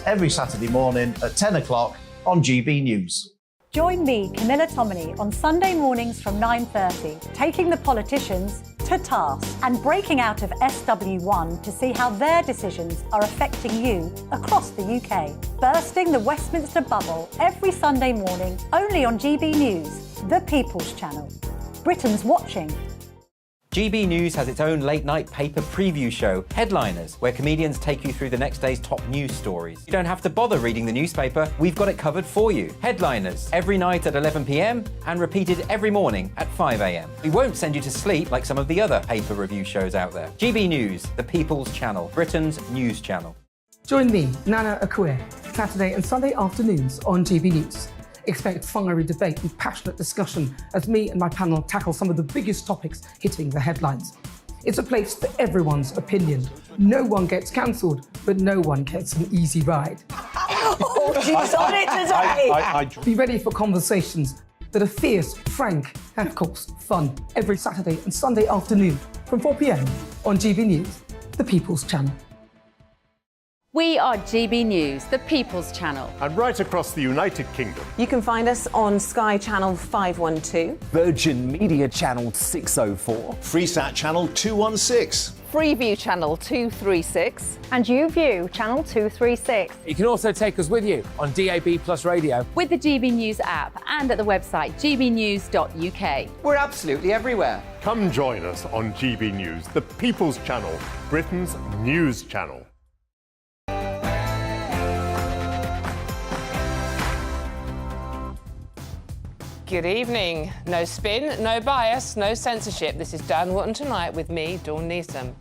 every Saturday morning at 10 o'clock on GB News. Join me, Camilla Tominey, on Sunday mornings from 9:30, taking the politicians to task and breaking out of SW1 to see how their decisions are affecting you across the UK. Bursting the Westminster bubble every Sunday morning, only on GB News, the People's Channel. Britain's watching. GB News has its own late-night paper preview show, Headliners, where comedians take you through the next day's top news stories. You don't have to bother reading the newspaper, we've got it covered for you. Headliners, every night at 11 p.m. and repeated every morning at 5 a.m. We won't send you to sleep like some of the other paper review shows out there. GB News, the People's Channel, Britain's news channel. Join me, Nana Akue, Saturday and Sunday afternoons on GB News. Expect fiery debate and passionate discussion as me and my panel tackle some of the biggest topics hitting the headlines. It's a place for everyone's opinion. No one gets cancelled, but no one gets an easy ride. Oh, she's on it today! Be ready for conversations that are fierce, frank, and of course, fun. Every Saturday and Sunday afternoon from 4 p.m. on GB News, the People's Channel. We are GB News, the People's Channel. And right across the United Kingdom. You can find us on Sky Channel 512, Virgin Media Channel 604, Freesat Channel 216, Freeview Channel 236, And YouView, Channel 236. You can also take us with you on DAB Plus Radio, with the GB News app and at the website gbnews.uk. We're absolutely everywhere. Come join us on GB News, the People's Channel, Britain's news channel. Good evening. No spin, no bias, no censorship. This is Dan Wootton Tonight with me, Dawn Neeson.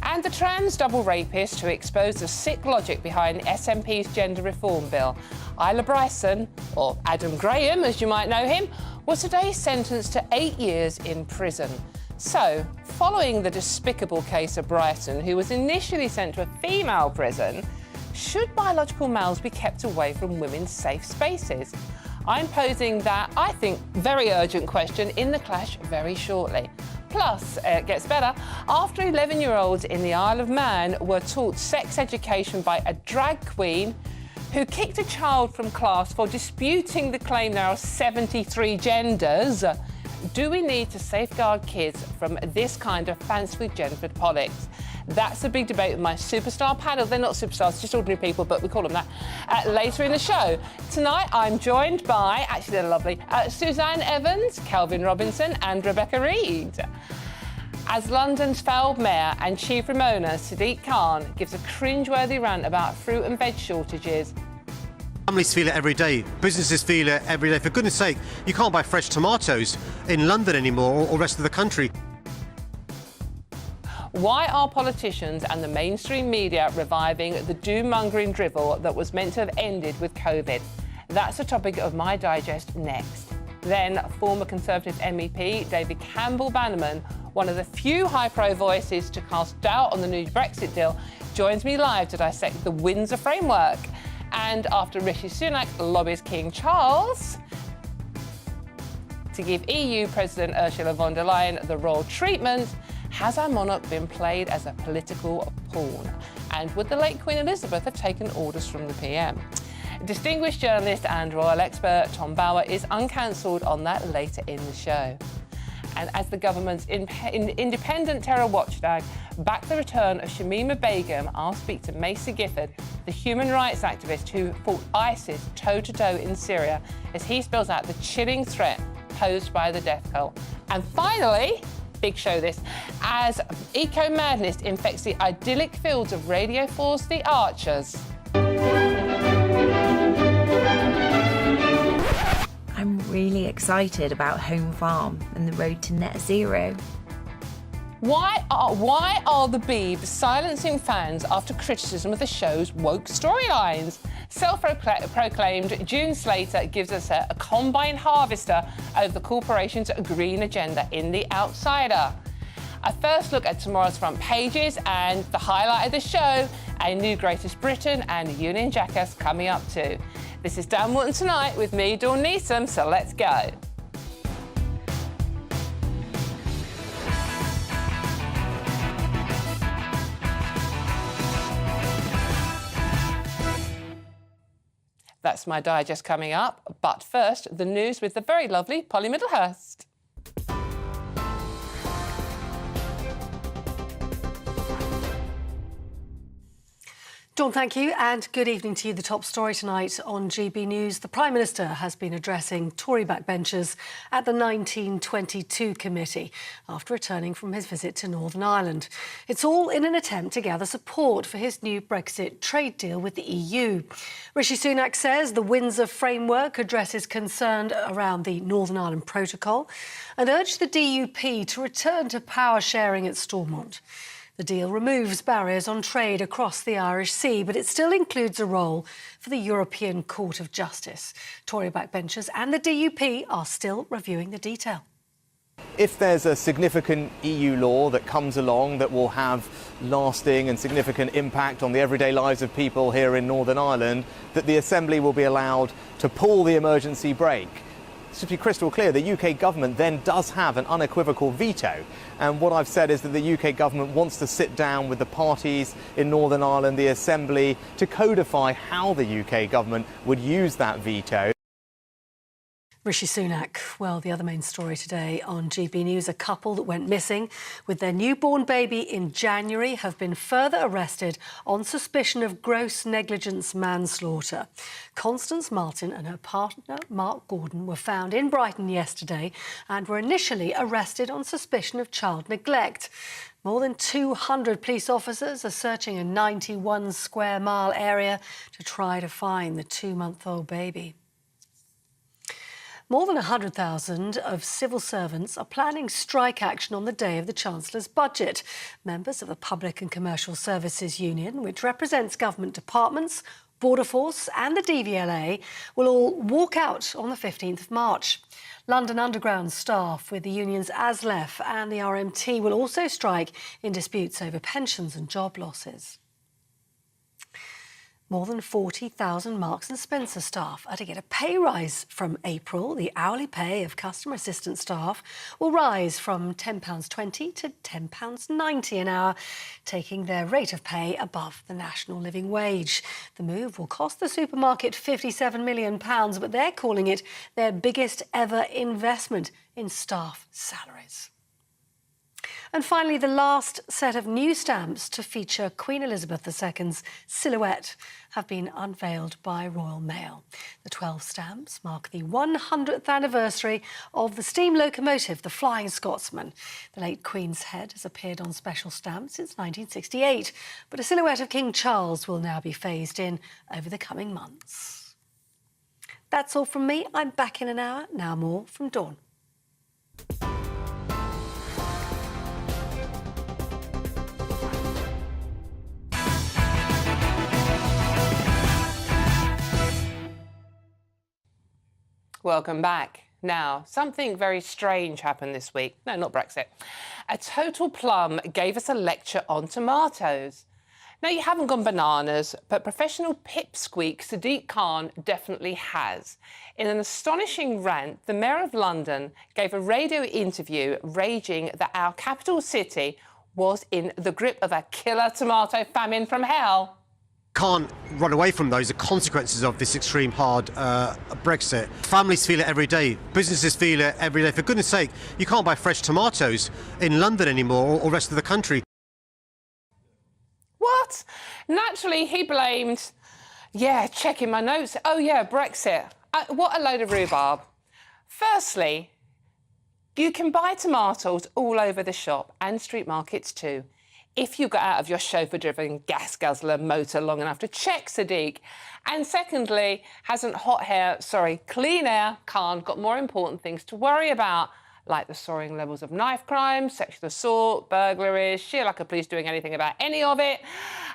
And the trans double rapist who exposed the sick logic behind SNP's gender reform bill, Isla Bryson, or Adam Graham as you might know him, was today sentenced to 8 years in prison. So, following the despicable case of Bryson, who was initially sent to a female prison, should biological males be kept away from women's safe spaces? I'm posing that, I think, very urgent question in The Clash very shortly. Plus, it gets better. After 11-year-olds in the Isle of Man were taught sex education by a drag queen who kicked a child from class for disputing the claim there are 73 genders, do we need to safeguard kids from this kind of fancifully gendered politics? That's a big debate with my superstar panel. They're not superstars, just ordinary people, but we call them that, later in the show. Tonight, I'm joined by, actually they're lovely, Suzanne Evans, Kelvin Robinson and Rebecca Reid. As London's failed mayor and chief Ramona, Sadiq Khan, gives a cringeworthy rant about fruit and veg shortages. Families feel it every day. Businesses feel it every day. For goodness sake, you can't buy fresh tomatoes in London anymore or rest of the country. Why are politicians and the mainstream media reviving the doom-mongering drivel that was meant to have ended with COVID? That's the topic of my digest next. Then, former Conservative MEP David Campbell-Bannerman, one of the few high-pro voices to cast doubt on the new Brexit deal, joins me live to dissect the Windsor framework. And after Rishi Sunak lobbies King Charles to give EU President Ursula von der Leyen the royal treatment, has our monarch been played as a political pawn? And would the late Queen Elizabeth have taken orders from the PM? Distinguished journalist and royal expert Tom Bower is uncancelled on that later in the show. And as the government's independent terror watchdog back the return of Shamima Begum, I'll speak to Macy Gifford, the human rights activist who fought ISIS toe-to-toe in Syria, as he spells out the chilling threat posed by the death cult. And finally, big show this, as eco-madness infects the idyllic fields of Radio 4's The Archers. I'm really excited about Home Farm and the road to net zero. Why are the Beebs silencing fans after criticism of the show's woke storylines? Self-proclaimed June Slater gives us a combine harvester over the corporation's green agenda in The Outsider. A first look at tomorrow's front pages and the highlight of the show, a new Greatest Britain and Union Jackass coming up too. This is Dan Wootton Tonight with me, Dawn Neeson, so let's go. That's my digest coming up. But first, the news with the very lovely Polly Middlehurst. Dawn, thank you, and good evening to you. The top story tonight on GB News. The Prime Minister has been addressing Tory backbenchers at the 1922 committee after returning from his visit to Northern Ireland. It's all in an attempt to gather support for his new Brexit trade deal with the EU. Rishi Sunak says the Windsor framework addresses concern around the Northern Ireland Protocol and urged the DUP to return to power sharing at Stormont. The deal removes barriers on trade across the Irish Sea, but it still includes a role for the European Court of Justice. Tory backbenchers and the DUP are still reviewing the detail. If there's a significant EU law that comes along that will have lasting and significant impact on the everyday lives of people here in Northern Ireland, that the Assembly will be allowed to pull the emergency brake. To be crystal clear, the UK government then does have an unequivocal veto. And what I've said is that the UK government wants to sit down with the parties in Northern Ireland, the Assembly, to codify how the UK government would use that veto. Rishi Sunak. Well, the other main story today on GB News, a couple that went missing with their newborn baby in January have been further arrested on suspicion of gross negligence manslaughter. Constance Martin and her partner, Mark Gordon, were found in Brighton yesterday and were initially arrested on suspicion of child neglect. More than 200 police officers are searching a 91 square mile area to try to find the 2-month-old baby. More than 100,000 of civil servants are planning strike action on the day of the Chancellor's budget. Members of the Public and Commercial Services Union, which represents government departments, Border Force and the DVLA, will all walk out on the 15th of March. London Underground staff with the unions ASLEF and the RMT will also strike in disputes over pensions and job losses. More than 40,000 Marks and Spencer staff are to get a pay rise from April. The hourly pay of customer assistant staff will rise from £10.20 to £10.90 an hour, taking their rate of pay above the national living wage. The move will cost the supermarket £57 million, but they're calling it their biggest ever investment in staff salaries. And finally, the last set of new stamps to feature Queen Elizabeth II's silhouette have been unveiled by Royal Mail. The 12 stamps mark the 100th anniversary of the steam locomotive, the Flying Scotsman. The late Queen's head has appeared on special stamps since 1968, but a silhouette of King Charles will now be phased in over the coming months. That's all from me. I'm back in an hour. Now more from Dawn. Welcome back. Now, something very strange happened this week. No, not Brexit. A Total Plum gave us a lecture on tomatoes. Now, you haven't gone bananas, but professional pipsqueak Sadiq Khan definitely has. In an astonishing rant, the Mayor of London gave a radio interview raging that our capital city was in the grip of a killer tomato famine from hell. Can't run away from those, the consequences of this extreme hard Brexit. Families feel it every day. Businesses feel it every day. For goodness sake, you can't buy fresh tomatoes in London anymore or rest of the country. What? Naturally, he blamed, checking my notes. Oh, yeah, Brexit. What a load of rhubarb. Firstly, you can buy tomatoes all over the shop and street markets too, if you got out of your chauffeur-driven gas guzzler motor long enough to check, Sadiq. And secondly, hasn't Clean Air Khan got more important things to worry about, like the soaring levels of knife crime, sexual assault, burglaries, sheer lack of police doing anything about any of it,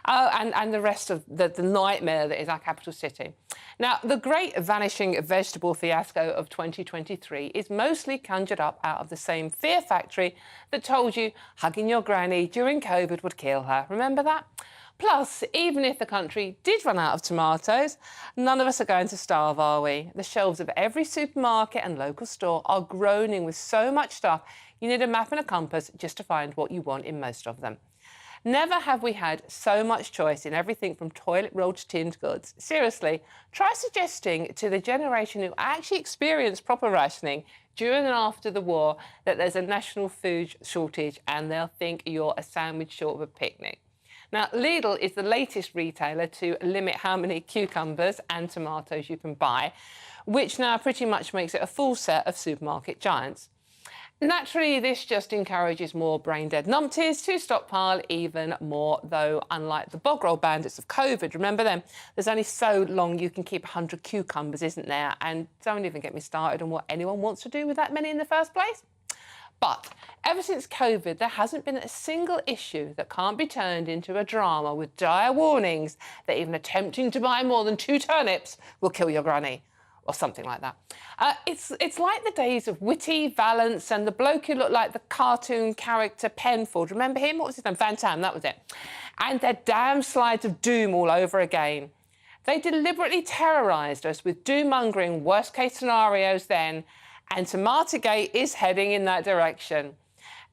and the rest of the nightmare that is our capital city. Now, the great vanishing vegetable fiasco of 2023 is mostly conjured up out of the same fear factory that told you hugging your granny during COVID would kill her. Remember that? Plus, even if the country did run out of tomatoes, none of us are going to starve, are we? The shelves of every supermarket and local store are groaning with so much stuff, you need a map and a compass just to find what you want in most of them. Never have we had so much choice in everything from toilet roll to tinned goods. Seriously, try suggesting to the generation who actually experienced proper rationing during and after the war that there's a national food shortage and they'll think you're a sandwich short of a picnic. Now, Lidl is the latest retailer to limit how many cucumbers and tomatoes you can buy, which now pretty much makes it a full set of supermarket giants. Naturally, this just encourages more brain-dead numpties to stockpile even more, though unlike the bog roll bandits of COVID, remember them, there's only so long you can keep 100 cucumbers, isn't there? And don't even get me started on what anyone wants to do with that many in the first place. But ever since COVID, there hasn't been a single issue that can't be turned into a drama with dire warnings that even attempting to buy more than 2 turnips will kill your granny, or something like that. It's like the days of Witty, Valance, and the bloke who looked like the cartoon character Penfold. Remember him? What was his name? Van Tam, that was it. And their damn slides of doom all over again. They deliberately terrorised us with doom-mongering worst-case scenarios then, and Tomatogate is heading in that direction.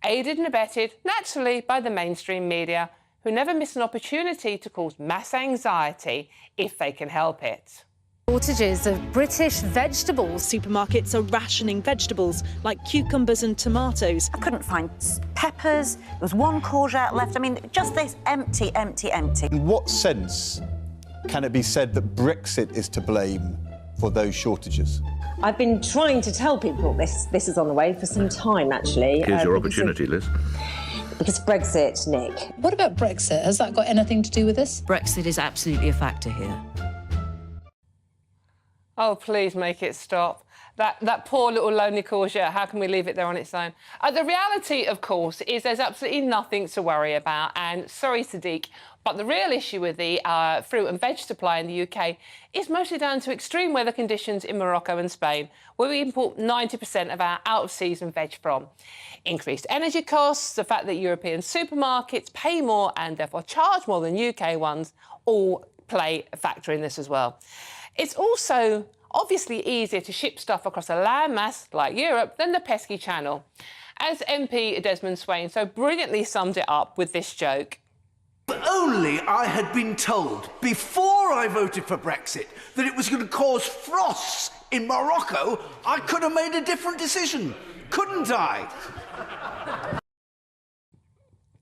Aided and abetted, naturally, by the mainstream media, who never miss an opportunity to cause mass anxiety if they can help it. Shortages of British vegetables. Supermarkets are rationing vegetables like cucumbers and tomatoes. I couldn't find peppers. There was 1 courgette left. I mean, just this empty, empty, empty. In what sense can it be said that Brexit is to blame for those shortages? I've been trying to tell people this is on the way for some time, actually. Here's your opportunity, Liz. Because Brexit, Nick. What about Brexit? Has that got anything to do with this? Brexit is absolutely a factor here. Oh, please make it stop. That poor little lonely courgette, how can we leave it there on its own? The reality, of course, is there's absolutely nothing to worry about. And sorry, Sadiq, but the real issue with the fruit and veg supply in the UK is mostly down to extreme weather conditions in Morocco and Spain, where we import 90% of our out-of-season veg from. Increased energy costs, the fact that European supermarkets pay more and therefore charge more than UK ones, all play a factor in this as well. It's also obviously easier to ship stuff across a landmass like Europe than the pesky Channel. As MP Desmond Swain so brilliantly summed it up with this joke. If only I had been told before I voted for Brexit that it was going to cause frosts in Morocco, I could have made a different decision, couldn't I?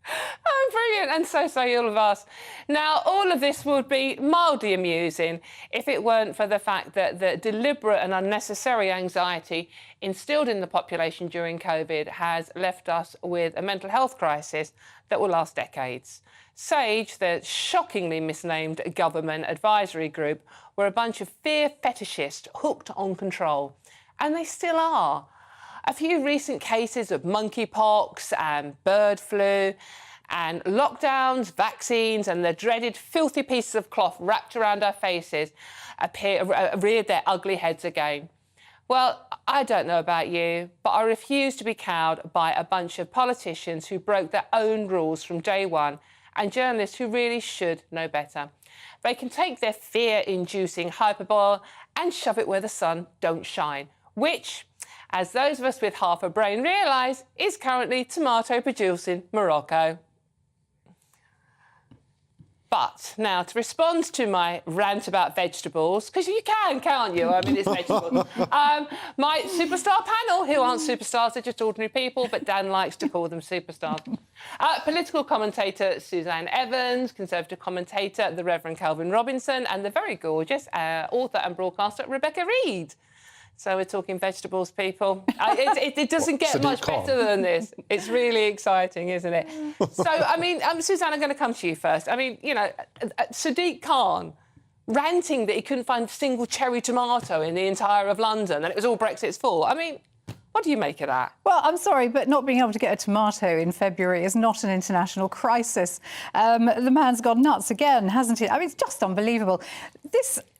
Oh, brilliant, and so say all of us. Now, all of this would be mildly amusing if it weren't for the fact that the deliberate and unnecessary anxiety instilled in the population during COVID has left us with a mental health crisis that will last decades. SAGE, the shockingly misnamed government advisory group, were a bunch of fear fetishists hooked on control. And they still are. A few recent cases of monkeypox and bird flu and lockdowns, vaccines and the dreaded filthy pieces of cloth wrapped around our faces reared their ugly heads again. Well, I don't know about you, but I refuse to be cowed by a bunch of politicians who broke their own rules from day one and journalists who really should know better. They can take their fear-inducing hyperbole and shove it where the sun don't shine, which, as those of us with half a brain realise, is currently tomato-producing Morocco. But now, to respond to my rant about vegetables, because you can, can't you? I mean, it's vegetables. My superstar panel, who aren't superstars, they're just ordinary people, but Dan likes to call them superstars. Political commentator Suzanne Evans, Conservative commentator the Reverend Calvin Robinson, and the very gorgeous author and broadcaster Rebecca Reed. So we're talking vegetables, people. It doesn't get much better than this. It's really exciting, isn't it? So, I mean, Suzanne, I'm going to come to you first. I mean, you know, Sadiq Khan ranting that he couldn't find a single cherry tomato in the entire of London and it was all Brexit's fault. I mean, what do you make of that? Well, I'm sorry, but not being able to get a tomato in February is not an international crisis. The man's gone nuts again, hasn't he? I mean, it's just unbelievable.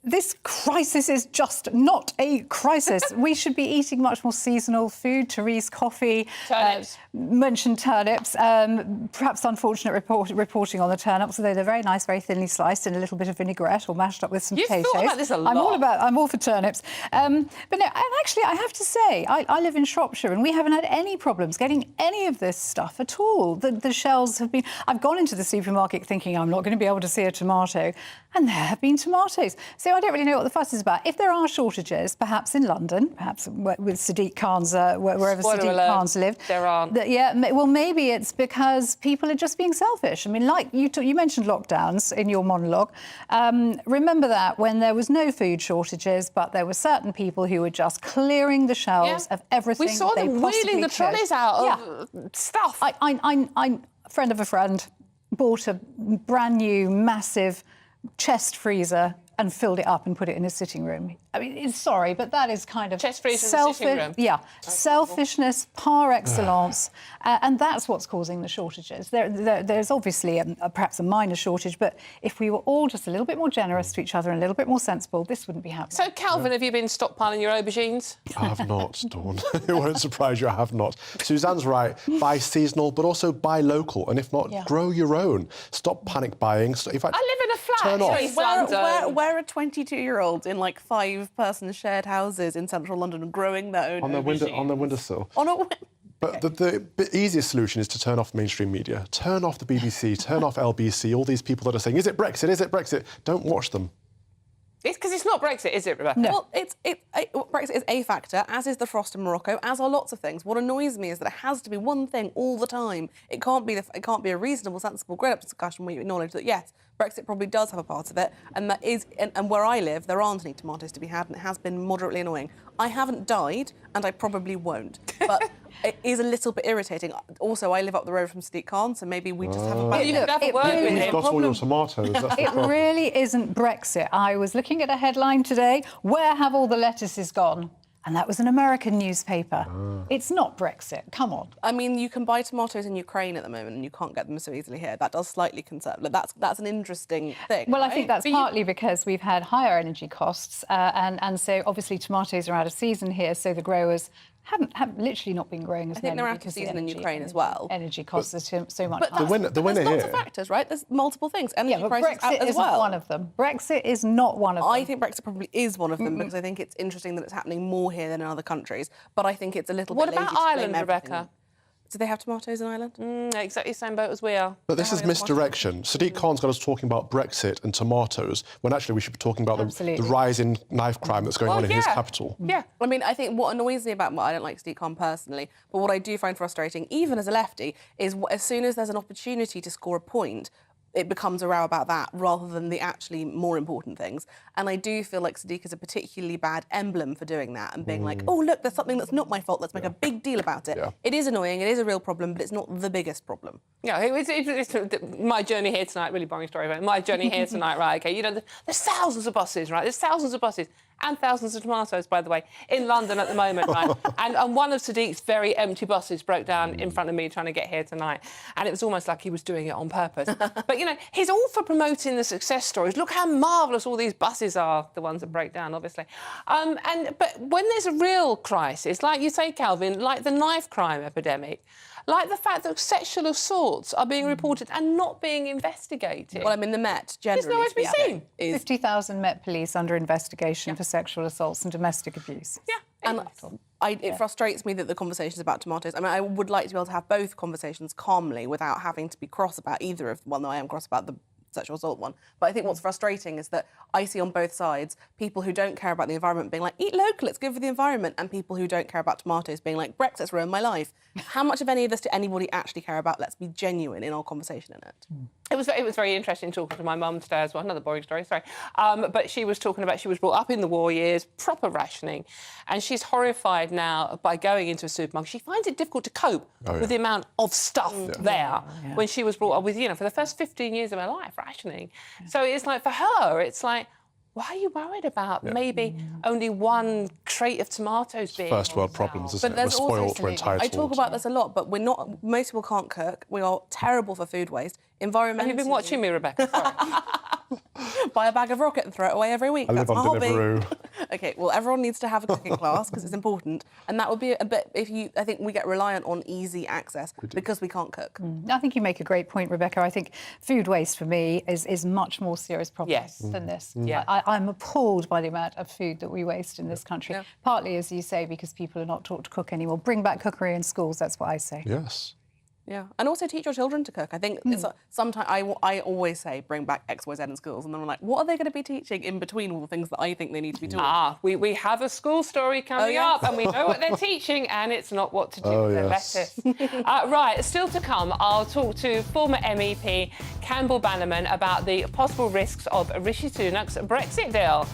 This crisis is just not a crisis. We should be eating much more seasonal food. Therese, coffee. Turnips. Mentioned turnips. Perhaps unfortunate reporting on the turnips, although they're very nice, very thinly sliced in a little bit of vinaigrette or mashed up with some potatoes. You've thought about this a lot. I'm all for turnips. But no, and actually, I have to say, I live in Shropshire and we haven't had any problems getting any of this stuff at all. The shelves have been... I've gone into the supermarket thinking I'm not going to be able to see a tomato, and there have been tomatoes. So I don't really know what the fuss is about. If there are shortages, perhaps in London, perhaps with Sadiq Khan's, wherever Sadiq Khan's lived... There aren't. Well, maybe it's because people are just being selfish. I mean, like you mentioned lockdowns in your monologue. Remember that when there was no food shortages, but there were certain people who were just clearing the shelves of everything. We saw them wheeling the trolleys out of stuff. I'm a friend of a friend bought a brand new, massive chest freezer and filled it up and put it in his sitting room. I mean, sorry, but that is kind of chest freezer in the sitting room. Yeah, selfishness par excellence, and that's what's causing the shortages. There's obviously perhaps a minor shortage, but if we were all just a little bit more generous to each other and a little bit more sensible, this wouldn't be happening. So, Calvin, have you been stockpiling your aubergines? I have not, Dawn. It won't surprise you, I have not. Suzanne's right. Buy seasonal, but also buy local, and if not, grow your own. Stop panic buying. In fact, I live in a flat turn in off. East London. Where are 22-year-olds in like 5-person shared houses in central London growing their own on their windowsill. But the easiest solution is to turn off mainstream media. Turn off the BBC, turn off LBC, all these people that are saying, is it Brexit, is it Brexit? Don't watch them. It's because it's not Brexit, is it, Rebecca? No. Well, Brexit is a factor, as is the frost in Morocco, as are lots of things. What annoys me is that it has to be one thing all the time. It can't be a reasonable, sensible, grown-up discussion where you acknowledge that, yes, Brexit probably does have a part of it, and that is, and where I live, there aren't any tomatoes to be had, and it has been moderately annoying. I haven't died, and I probably won't, but it is a little bit irritating. Also, I live up the road from Sadiq Khan, so maybe we just have a bad... You've got all your tomatoes. That's the It problem. really isn't Brexit. I was looking at a headline today, where have all the lettuces gone? And that was an American newspaper. It's not Brexit. Come on. I mean, you can buy tomatoes in Ukraine at the moment and you can't get them so easily here. That does slightly concern... That's an interesting thing. Well, right? I think that's partly because we've had higher energy costs and so obviously tomatoes are out of season here, so the growers have literally not been growing as many. I think they're out of season in Ukraine as well. Energy costs are so much But higher. The winner there's here... lots of factors, right? There's multiple things. Energy but prices Brexit as isn't well. one of them. Brexit is not one of them. I think Brexit probably is one of them because I think it's interesting that it's happening more here than in other countries. But I think it's a little bit lazy to blame Ireland, everything. Rebecca? Do they have tomatoes in Ireland? Exactly the same boat as we are. But this is misdirection. Sadiq Khan's got us talking about Brexit and tomatoes, when actually we should be talking about the rise in knife crime that's going on in his capital. Yeah. I mean, I think what annoys me about... Well, I don't like Sadiq Khan personally, but what I do find frustrating, even as a lefty, is as soon as there's an opportunity to score a point, it becomes a row about that rather than the actually more important things. And I do feel like Sadiq is a particularly bad emblem for doing that and being like, oh, look, there's something that's not my fault. Let's make a big deal about it. It is annoying. It is a real problem, but it's not the biggest problem. Yeah, it's my journey here tonight, really boring story, but my journey here tonight, right, OK, you know, there's thousands of buses, right? There's thousands of buses and thousands of tomatoes, by the way, in London at the moment, right? And one of Sadiq's very empty buses broke down in front of me trying to get here tonight. And it was almost like he was doing it on purpose. But, you know, he's all for promoting the success stories. Look how marvellous all these buses are, the ones that break down, obviously. But when there's a real crisis, like you say, Calvin, like the knife crime epidemic, like the fact that sexual assaults are being reported and not being investigated. Well, I mean, the Met generally... There's nowhere to be seen. 50,000 Met police under investigation for sexual assaults and domestic abuse. Yeah. And it frustrates me that the conversations about tomatoes... I mean, I would like to be able to have both conversations calmly without having to be cross about either of... Well, no, I am cross about the sexual assault one. But I think what's frustrating is that I see on both sides people who don't care about the environment being like, eat local, it's good for the environment, and people who don't care about tomatoes being like, Brexit's ruined my life. How much of any of this do anybody actually care about? Let's be genuine in our conversation in it. It was very interesting talking to my mum today as well. Another boring story, sorry. But she was talking about she was brought up in the war years, proper rationing, and she's horrified now by going into a supermarket. She finds it difficult to cope with the amount of stuff there when she was brought up with, you know, for the first 15 years of her life, rationing. So it's like, for her, it's like, why are you worried about maybe only one crate of tomatoes being... First world problems, isn't it? We're spoiled, we're entitled. I talk about this a lot, but we're not... Most people can't cook. We are terrible for food waste. Environmentally... Have you been watching me, Rebecca? Sorry. Buy a bag of rocket and throw it away every week. I That's live my on hobby. Deliveroo. Okay, well, everyone needs to have a cooking class because it's important, and that would be a bit. I think we get reliant on easy access because we can't cook. I think you make a great point, Rebecca. I think food waste for me is much more serious problem than this. Yeah. I'm appalled by the amount of food that we waste in this country. Yeah. Partly, as you say, because people are not taught to cook anymore. Bring back cookery in schools, that's what I say. Yes. Yeah, and also teach your children to cook. I think sometimes I always say bring back X, Y, Z in schools, and then I'm like, what are they going to be teaching in between all the things that I think they need to be taught? We have a school story coming up, and we know what they're teaching, and it's not what to do with the lettuce. Right, still to come, I'll talk to former MEP Campbell Bannerman about the possible risks of Rishi Sunak's Brexit deal.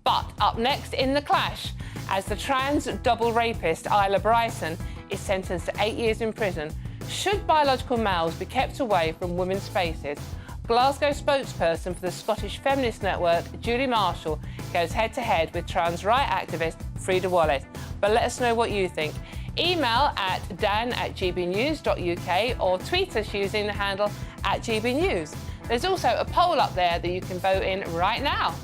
But up next in The Clash, as the trans double rapist Isla Bryson is sentenced to 8 years in prison, should biological males be kept away from women's faces? Glasgow spokesperson for the Scottish feminist network, Julie Marshall, goes head-to-head with trans right activist Frida Wallace. But let us know what you think. Email at dan@gbnews.uk or tweet us using the handle @gbnews. There's also a poll up there that you can vote in right now.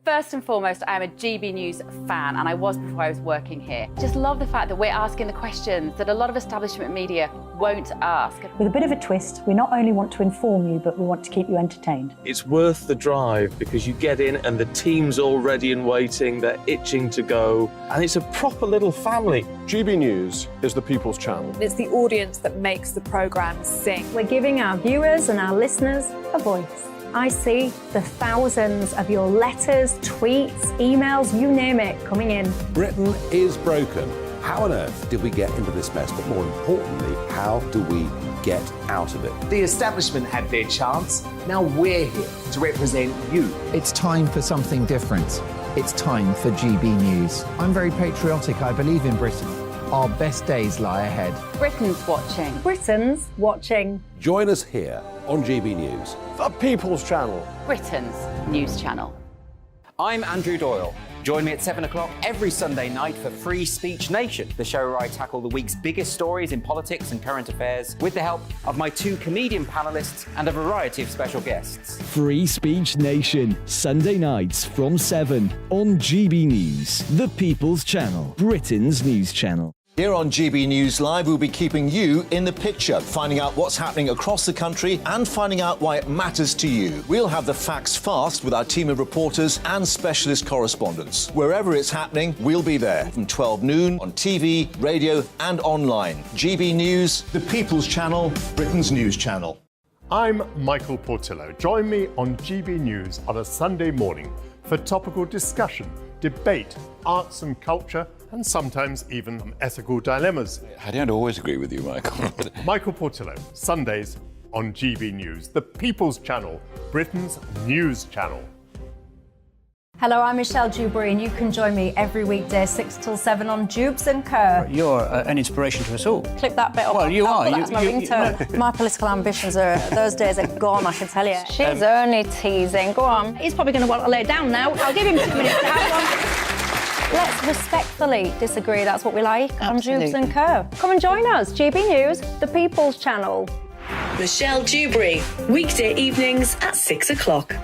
First and foremost, I am a GB News fan, and I was before I was working here. Just love the fact that we're asking the questions that a lot of establishment media won't ask. With a bit of a twist, we not only want to inform you, but we want to keep you entertained. It's worth the drive because you get in and the team's all ready and waiting, they're itching to go, and it's a proper little family. GB News is the People's Channel. It's the audience that makes the programme sing. We're giving our viewers and our listeners a voice. I see the thousands of your letters, tweets, emails, you name it, coming in. Britain is broken. How on earth did we get into this mess? But more importantly, how do we get out of it? The establishment had their chance. Now we're here to represent you. It's time for something different. It's time for GB News. I'm very patriotic. I believe in Britain. Our best days lie ahead. Britain's watching. Britain's watching. Join us here on GB News. The People's Channel. Britain's news channel. I'm Andrew Doyle. Join me at 7 o'clock every Sunday night for Free Speech Nation, the show where I tackle the week's biggest stories in politics and current affairs with the help of my 2 comedian panellists and a variety of special guests. Free Speech Nation, Sunday nights from 7 on GB News, the People's Channel, Britain's news channel. Here on GB News Live, we'll be keeping you in the picture, finding out what's happening across the country and finding out why it matters to you. We'll have the facts fast with our team of reporters and specialist correspondents. Wherever it's happening, we'll be there from 12 noon on TV, radio and online. GB News, the People's Channel, Britain's news channel. I'm Michael Portillo. Join me on GB News on a Sunday morning for topical discussion, debate, arts and culture, and sometimes even some ethical dilemmas. I don't always agree with you, Michael. Michael Portillo, Sundays on GB News, the People's Channel, Britain's news channel. Hello, I'm Michelle Dewberry, and you can join me every weekday 6 till 7 on Jubes and Kerr. You're an inspiration to us all. Clip that bit up. Well, you are. That's my ringtone. My political ambitions are, those days are gone, I can tell you. She's only teasing. Go on. He's probably going to want to lay down now. I'll give him 2 minutes to have one. Let's respectfully disagree. That's what we like on Jubes and Kerr. Come and join us. GB News, the People's Channel. Michelle Dewberry, weekday evenings at 6 o'clock.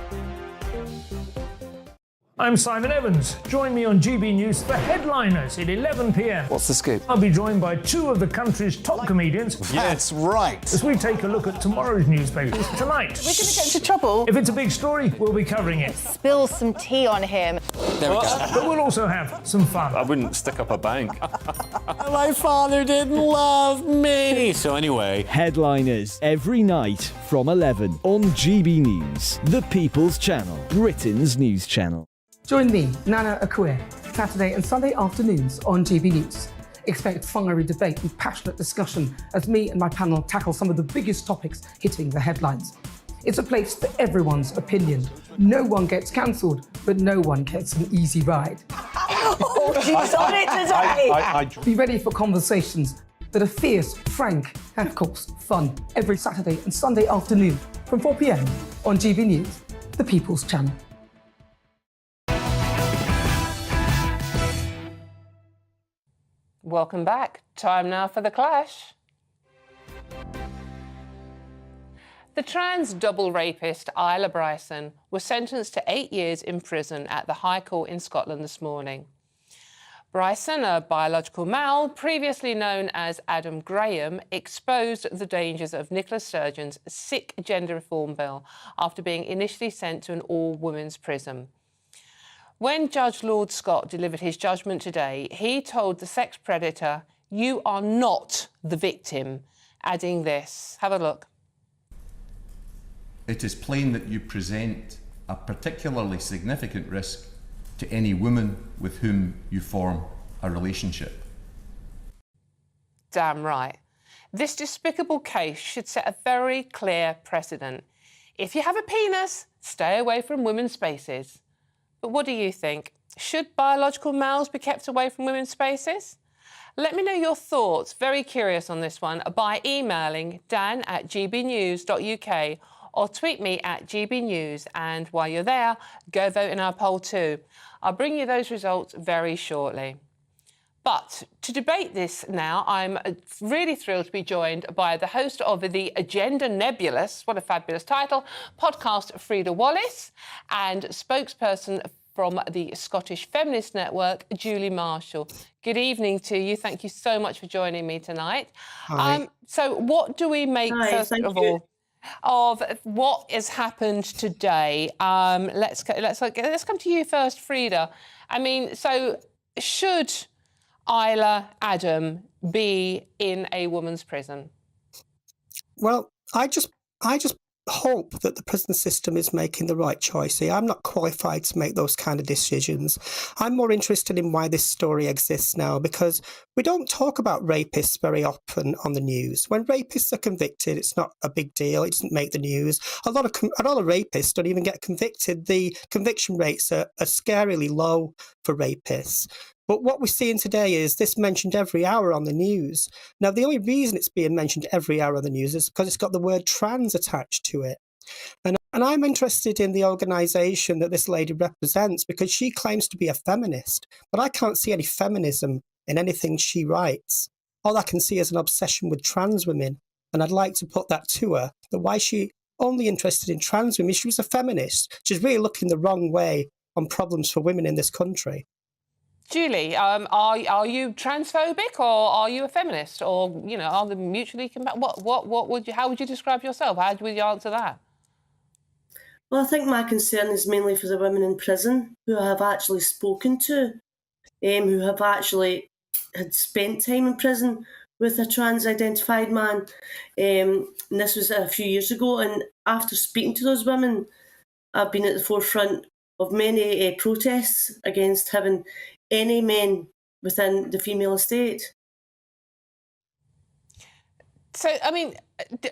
I'm Simon Evans. Join me on GB News for Headliners at 11 p.m. What's the scoop? I'll be joined by 2 of the country's top comedians. That's right. As we take a look at tomorrow's newspapers tonight. We're going to get into trouble. If it's a big story, we'll be covering it. Spill some tea on him. There we go. But we'll also have some fun. I wouldn't stick up a bank. My father didn't love me. So anyway. Headliners every night from 11 on GB News, the People's Channel, Britain's news channel. Join me, Nana Akue, Saturday and Sunday afternoons on GB News. Expect fiery debate and passionate discussion as me and my panel tackle some of the biggest topics hitting the headlines. It's a place for everyone's opinion. No one gets cancelled, but no one gets an easy ride. Oh, she's on it today! Be ready for conversations that are fierce, frank, and of course, fun. Every Saturday and Sunday afternoon from 4 p.m. on GB News, the People's Channel. Welcome back. Time now for The Clash. The trans double rapist Isla Bryson was sentenced to 8 years in prison at the High Court in Scotland this morning. Bryson, a biological male, previously known as Adam Graham, exposed the dangers of Nicola Sturgeon's sick gender reform bill after being initially sent to an all-women's prison. When Judge Lord Scott delivered his judgment today, he told the sex predator, "You are not the victim," adding this. Have a look. It is plain that you present a particularly significant risk to any woman with whom you form a relationship. Damn right. This despicable case should set a very clear precedent. If you have a penis, stay away from women's spaces. But what do you think? Should biological males be kept away from women's spaces? Let me know your thoughts, very curious on this one, by emailing dan@gbnews.uk or tweet me at GBNews. And while you're there, go vote in our poll too. I'll bring you those results very shortly. But to debate this now, I'm really thrilled to be joined by the host of the Agenda Nebulous, what a fabulous title, podcast Frida Wallace, and spokesperson from the Scottish Feminist Network, Julie Marshall. Good evening to you. Thank you so much for joining me tonight. Hi. So what do we make, first of all, of what has happened today? Let's come to you first, Frida. I mean, so should Isla Adam be in a woman's prison? Well, I just hope that the prison system is making the right choice here. I'm not qualified to make those kind of decisions. I'm more interested in why this story exists now, because we don't talk about rapists very often on the news. When rapists are convicted, it's not a big deal. It doesn't make the news. A lot of rapists don't even get convicted. The conviction rates are scarily low for rapists. But what we're seeing today is this mentioned every hour on the news. Now, the only reason it's being mentioned every hour on the news is because it's got the word trans attached to it. And I'm interested in the organisation that this lady represents because she claims to be a feminist, but I can't see any feminism in anything she writes. All I can see is an obsession with trans women, and I'd like to put that to her, that why is she only interested in trans women? She was a feminist. She's really looking the wrong way on problems for women in this country. Julie, are you transphobic or are you a feminist, or are they mutually compatible? How would you describe yourself? How would you answer that? Well, I think my concern is mainly for the women in prison who I have actually spoken to, who have actually had spent time in prison with a trans-identified man. And this was a few years ago, and after speaking to those women, I've been at the forefront of many protests against having any men within the female estate. So, I mean,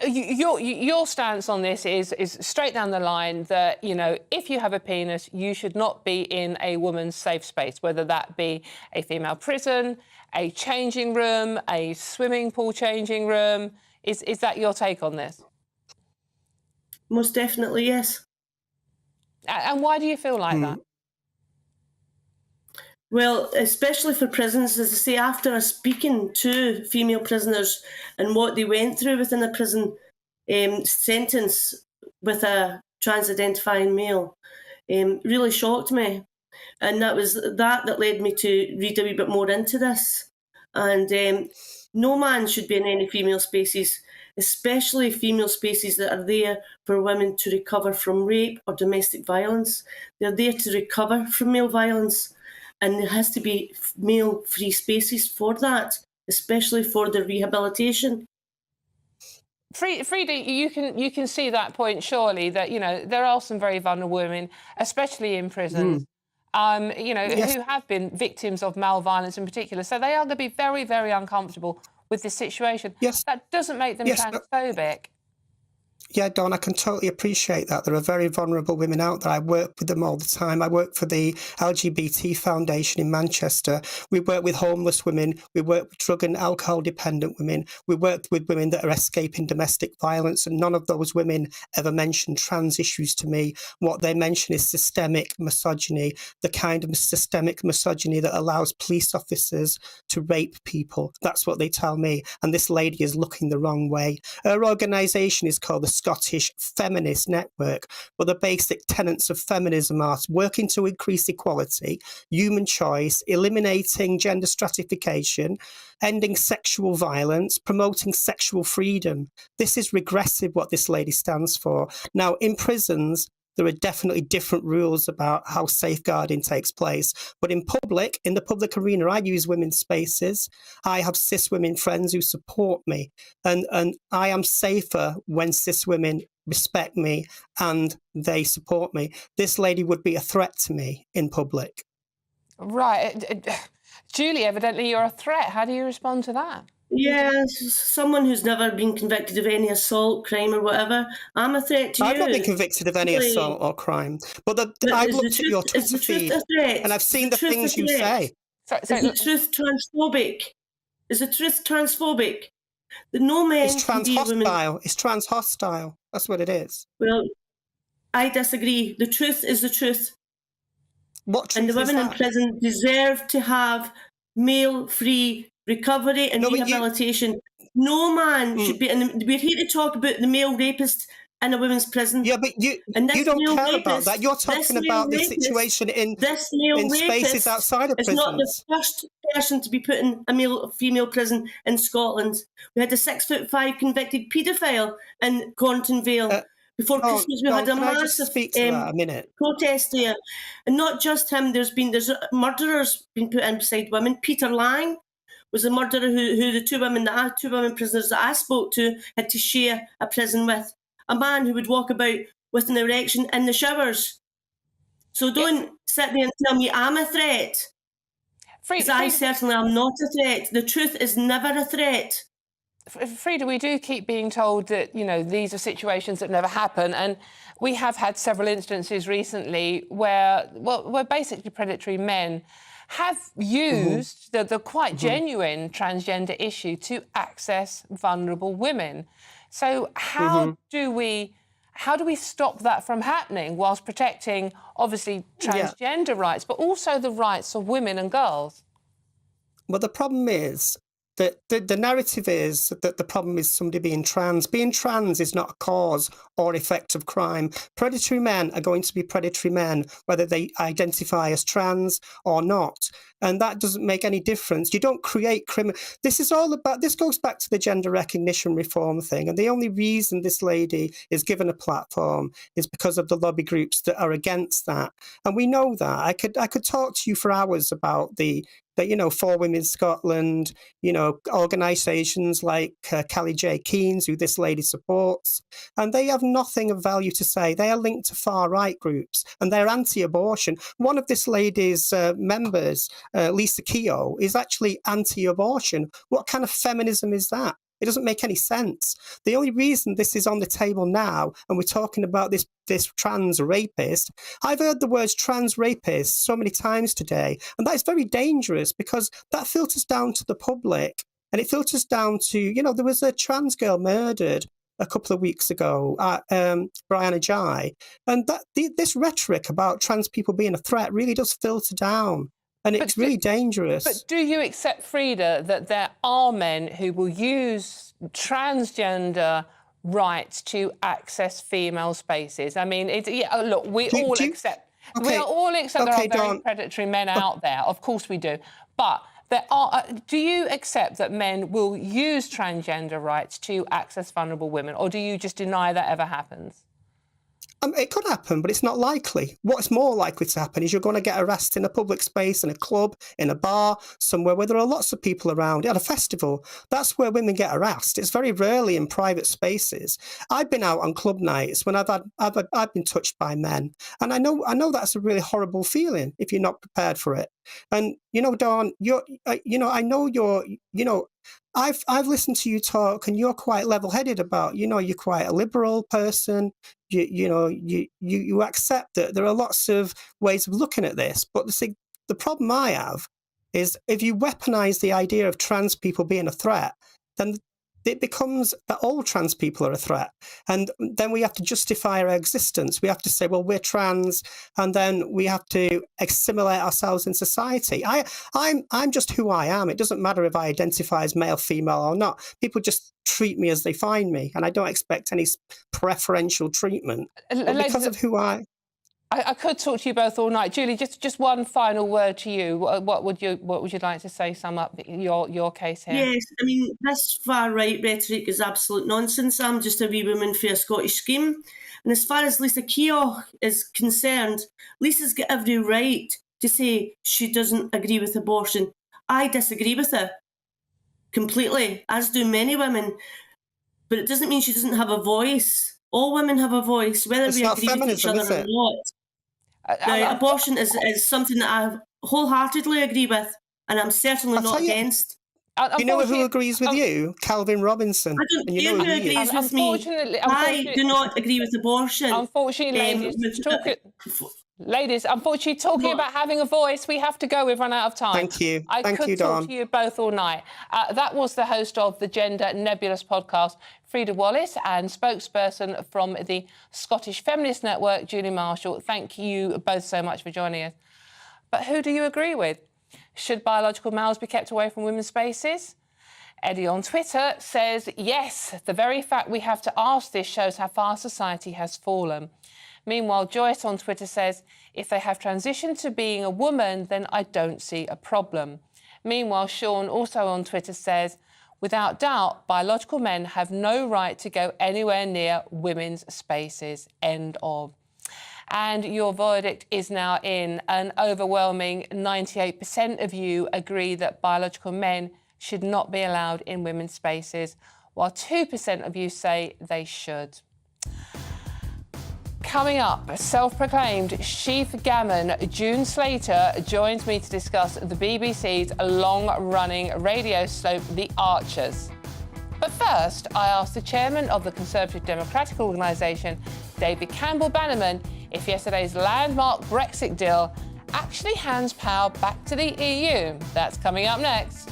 your stance on this is straight down the line that, if you have a penis, you should not be in a woman's safe space, whether that be a female prison, a changing room, a swimming pool changing room. Is that your take on this? Most definitely, yes. And why do you feel like that? Well, especially for prisons, as I say, after speaking to female prisoners and what they went through within a prison sentence with a trans-identifying male, really shocked me. And that was that led me to read a wee bit more into this. And no man should be in any female spaces, especially female spaces that are there for women to recover from rape or domestic violence. They're there to recover from male violence. And there has to be male-free spaces for that, especially for the rehabilitation. Frida, you can see that point, surely, that, there are some very vulnerable women, especially in prisons, Yes. who have been victims of male violence in particular. So they are going to be very, very uncomfortable with this situation. Yes. That doesn't make them transphobic. Yeah, Dawn, I can totally appreciate that. There are very vulnerable women out there. I work with them all the time. I work for the LGBT Foundation in Manchester. We work with homeless women. We work with drug and alcohol dependent women. We work with women that are escaping domestic violence, and none of those women ever mention trans issues to me. What they mention is systemic misogyny, the kind of systemic misogyny that allows police officers to rape people. That's what they tell me. And this lady is looking the wrong way. Her organisation is called the Scottish Feminist Network, but the basic tenets of feminism are working to increase equality, human choice, eliminating gender stratification, ending sexual violence, promoting sexual freedom. This is regressive, what this lady stands for. Now, in prisons, there are definitely different rules about how safeguarding takes place. But in the public arena, I use women's spaces. I have cis women friends who support me. And I am safer when cis women respect me and they support me. This lady would be a threat to me in public. Right. Julie, evidently you're a threat. How do you respond to that? Yeah, someone who's never been convicted of any assault, crime or whatever. I'm a threat to you. I've not been convicted of any assault or crime. But I've looked at your Twitter feed and I've seen the things you say. Is the truth transphobic? Is the truth transphobic? That no men It's trans hostile. It's trans hostile. That's what it is. Well, I disagree. The truth is the truth. What truth and the women in prison deserve to have male-free recovery and rehabilitation. No man should be. And we're here to talk about the male rapist in a women's prison. Yeah, but you don't care about that. You're talking about the situation in spaces outside of prisons. It's not the first person to be put in a female prison in Scotland. We had a 6'5" convicted paedophile in Cornton Vale. Before Christmas, we had a massive protest there. And not just him, there's murderers been put in beside women. Peter Lang was a murderer who the two women prisoners that I spoke to had to share a prison with. A man who would walk about with an erection in the showers. So don't sit there and tell me I'm a threat. Because I certainly am not a threat. The truth is never a threat. Frida, we do keep being told that, these are situations that never happen. And we have had several instances recently where basically predatory men have used the quite genuine transgender issue to access vulnerable women. So how do we stop that from happening whilst protecting, obviously, transgender rights, but also the rights of women and girls? Well, the problem is that the narrative is that the problem is somebody being trans. Being trans is not a cause or effect of crime. Predatory men are going to be predatory men, whether they identify as trans or not. And that doesn't make any difference. You don't create criminal. This goes back to the gender recognition reform thing. And the only reason this lady is given a platform is because of the lobby groups that are against that. And we know that. I could talk to you for hours about For Women Scotland, organisations like Callie J. Keynes, who this lady supports, and they have nothing of value to say. They are linked to far-right groups, and they're anti-abortion. One of this lady's members, Lisa Keogh, is actually anti-abortion. What kind of feminism is that? It doesn't make any sense. The only reason this is on the table now, and we're talking about this trans rapist, I've heard the words trans rapist so many times today, and that is very dangerous because that filters down to the public, and it filters down to, there was a trans girl murdered a couple of weeks ago, Brianna Jai, and this rhetoric about trans people being a threat really does filter down. And it's really dangerous. But do you accept, Frida, that there are men who will use transgender rights to access female spaces? I mean, look, we all accept there are very predatory men out there. Of course we do. But do you accept that men will use transgender rights to access vulnerable women, or do you just deny that ever happens? It could happen, but it's not likely. What's more likely to happen is you're going to get arrested in a public space, in a club, in a bar, somewhere where there are lots of people around. At a festival, that's where women get harassed. It's very rarely in private spaces. I've been out on club nights when I've been touched by men, and I know that's a really horrible feeling if you're not prepared for it. And Dawn, I've listened to you talk, and you're quite level-headed about, you're quite a liberal person. You accept that there are lots of ways of looking at this. But the problem I have is if you weaponize the idea of trans people being a threat, then it becomes that all trans people are a threat. And then we have to justify our existence. We have to say, well, we're trans, and then we have to assimilate ourselves in society. I'm just who I am. It doesn't matter if I identify as male, female or not. People just treat me as they find me, and I don't expect any preferential treatment. But because of who I could talk to you both all night. Julie, just one final word to you. What would you like to say, sum up your case here? Yes, I mean, this far-right rhetoric is absolute nonsense. I'm just a wee woman for a Scottish scheme. And as far as Lisa Keogh is concerned, Lisa's got every right to say she doesn't agree with abortion. I disagree with her completely, as do many women. But it doesn't mean she doesn't have a voice. All women have a voice, whether we agree with each other or not. Now, abortion is something that I wholeheartedly agree with, and I'm certainly not against. You know who agrees with you? Calvin Robinson. I don't care who agrees with me. I do not agree with abortion. Unfortunately, ladies, unfortunately, talking about having a voice, we have to go. We've run out of time. Thank you. I could talk to you both all night. That was the host of the Gender Nebulous podcast, Frida Wallace, and spokesperson from the Scottish Feminist Network, Julie Marshall. Thank you both so much for joining us. But who do you agree with? Should biological males be kept away from women's spaces? Eddie on Twitter says, yes, the very fact we have to ask this shows how far society has fallen. Meanwhile, Joyce on Twitter says, if they have transitioned to being a woman, then I don't see a problem. Meanwhile, Sean also on Twitter says, without doubt, biological men have no right to go anywhere near women's spaces. End of. And your verdict is now in. An overwhelming 98% of you agree that biological men should not be allowed in women's spaces, while 2% of you say they should. Coming up, self-proclaimed chief gammon June Slater joins me to discuss the BBC's long-running radio soap, The Archers. But first, I asked the chairman of the Conservative Democratic Organisation, David Campbell-Bannerman, if yesterday's landmark Brexit deal actually hands power back to the EU. That's coming up next.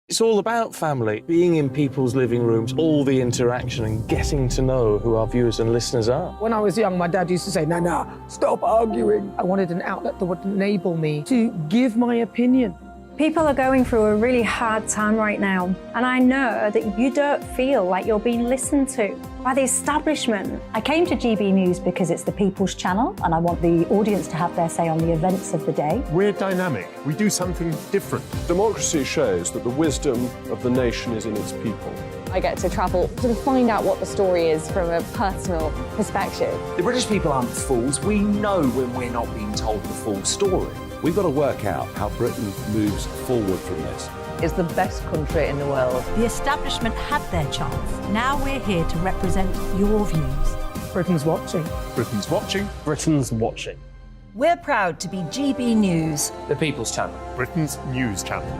It's all about family, being in people's living rooms, all the interaction and getting to know who our viewers and listeners are. When I was young, my dad used to say, Nana, stop arguing. I wanted an outlet that would enable me to give my opinion. People are going through a really hard time right now, and I know that you don't feel like you're being listened to by the establishment. I came to GB News because it's the People's Channel, and I want the audience to have their say on the events of the day. We're dynamic. We do something different. Democracy shows that the wisdom of the nation is in its people. I get to travel to find out what the story is from a personal perspective. The British people aren't fools. We know when we're not being told the full story. We've got to work out how Britain moves forward from this. It's the best country in the world. The establishment had their chance. Now we're here to represent your views. Britain's watching. Britain's watching. Britain's watching. We're proud to be GB News, The People's Channel. Britain's news channel.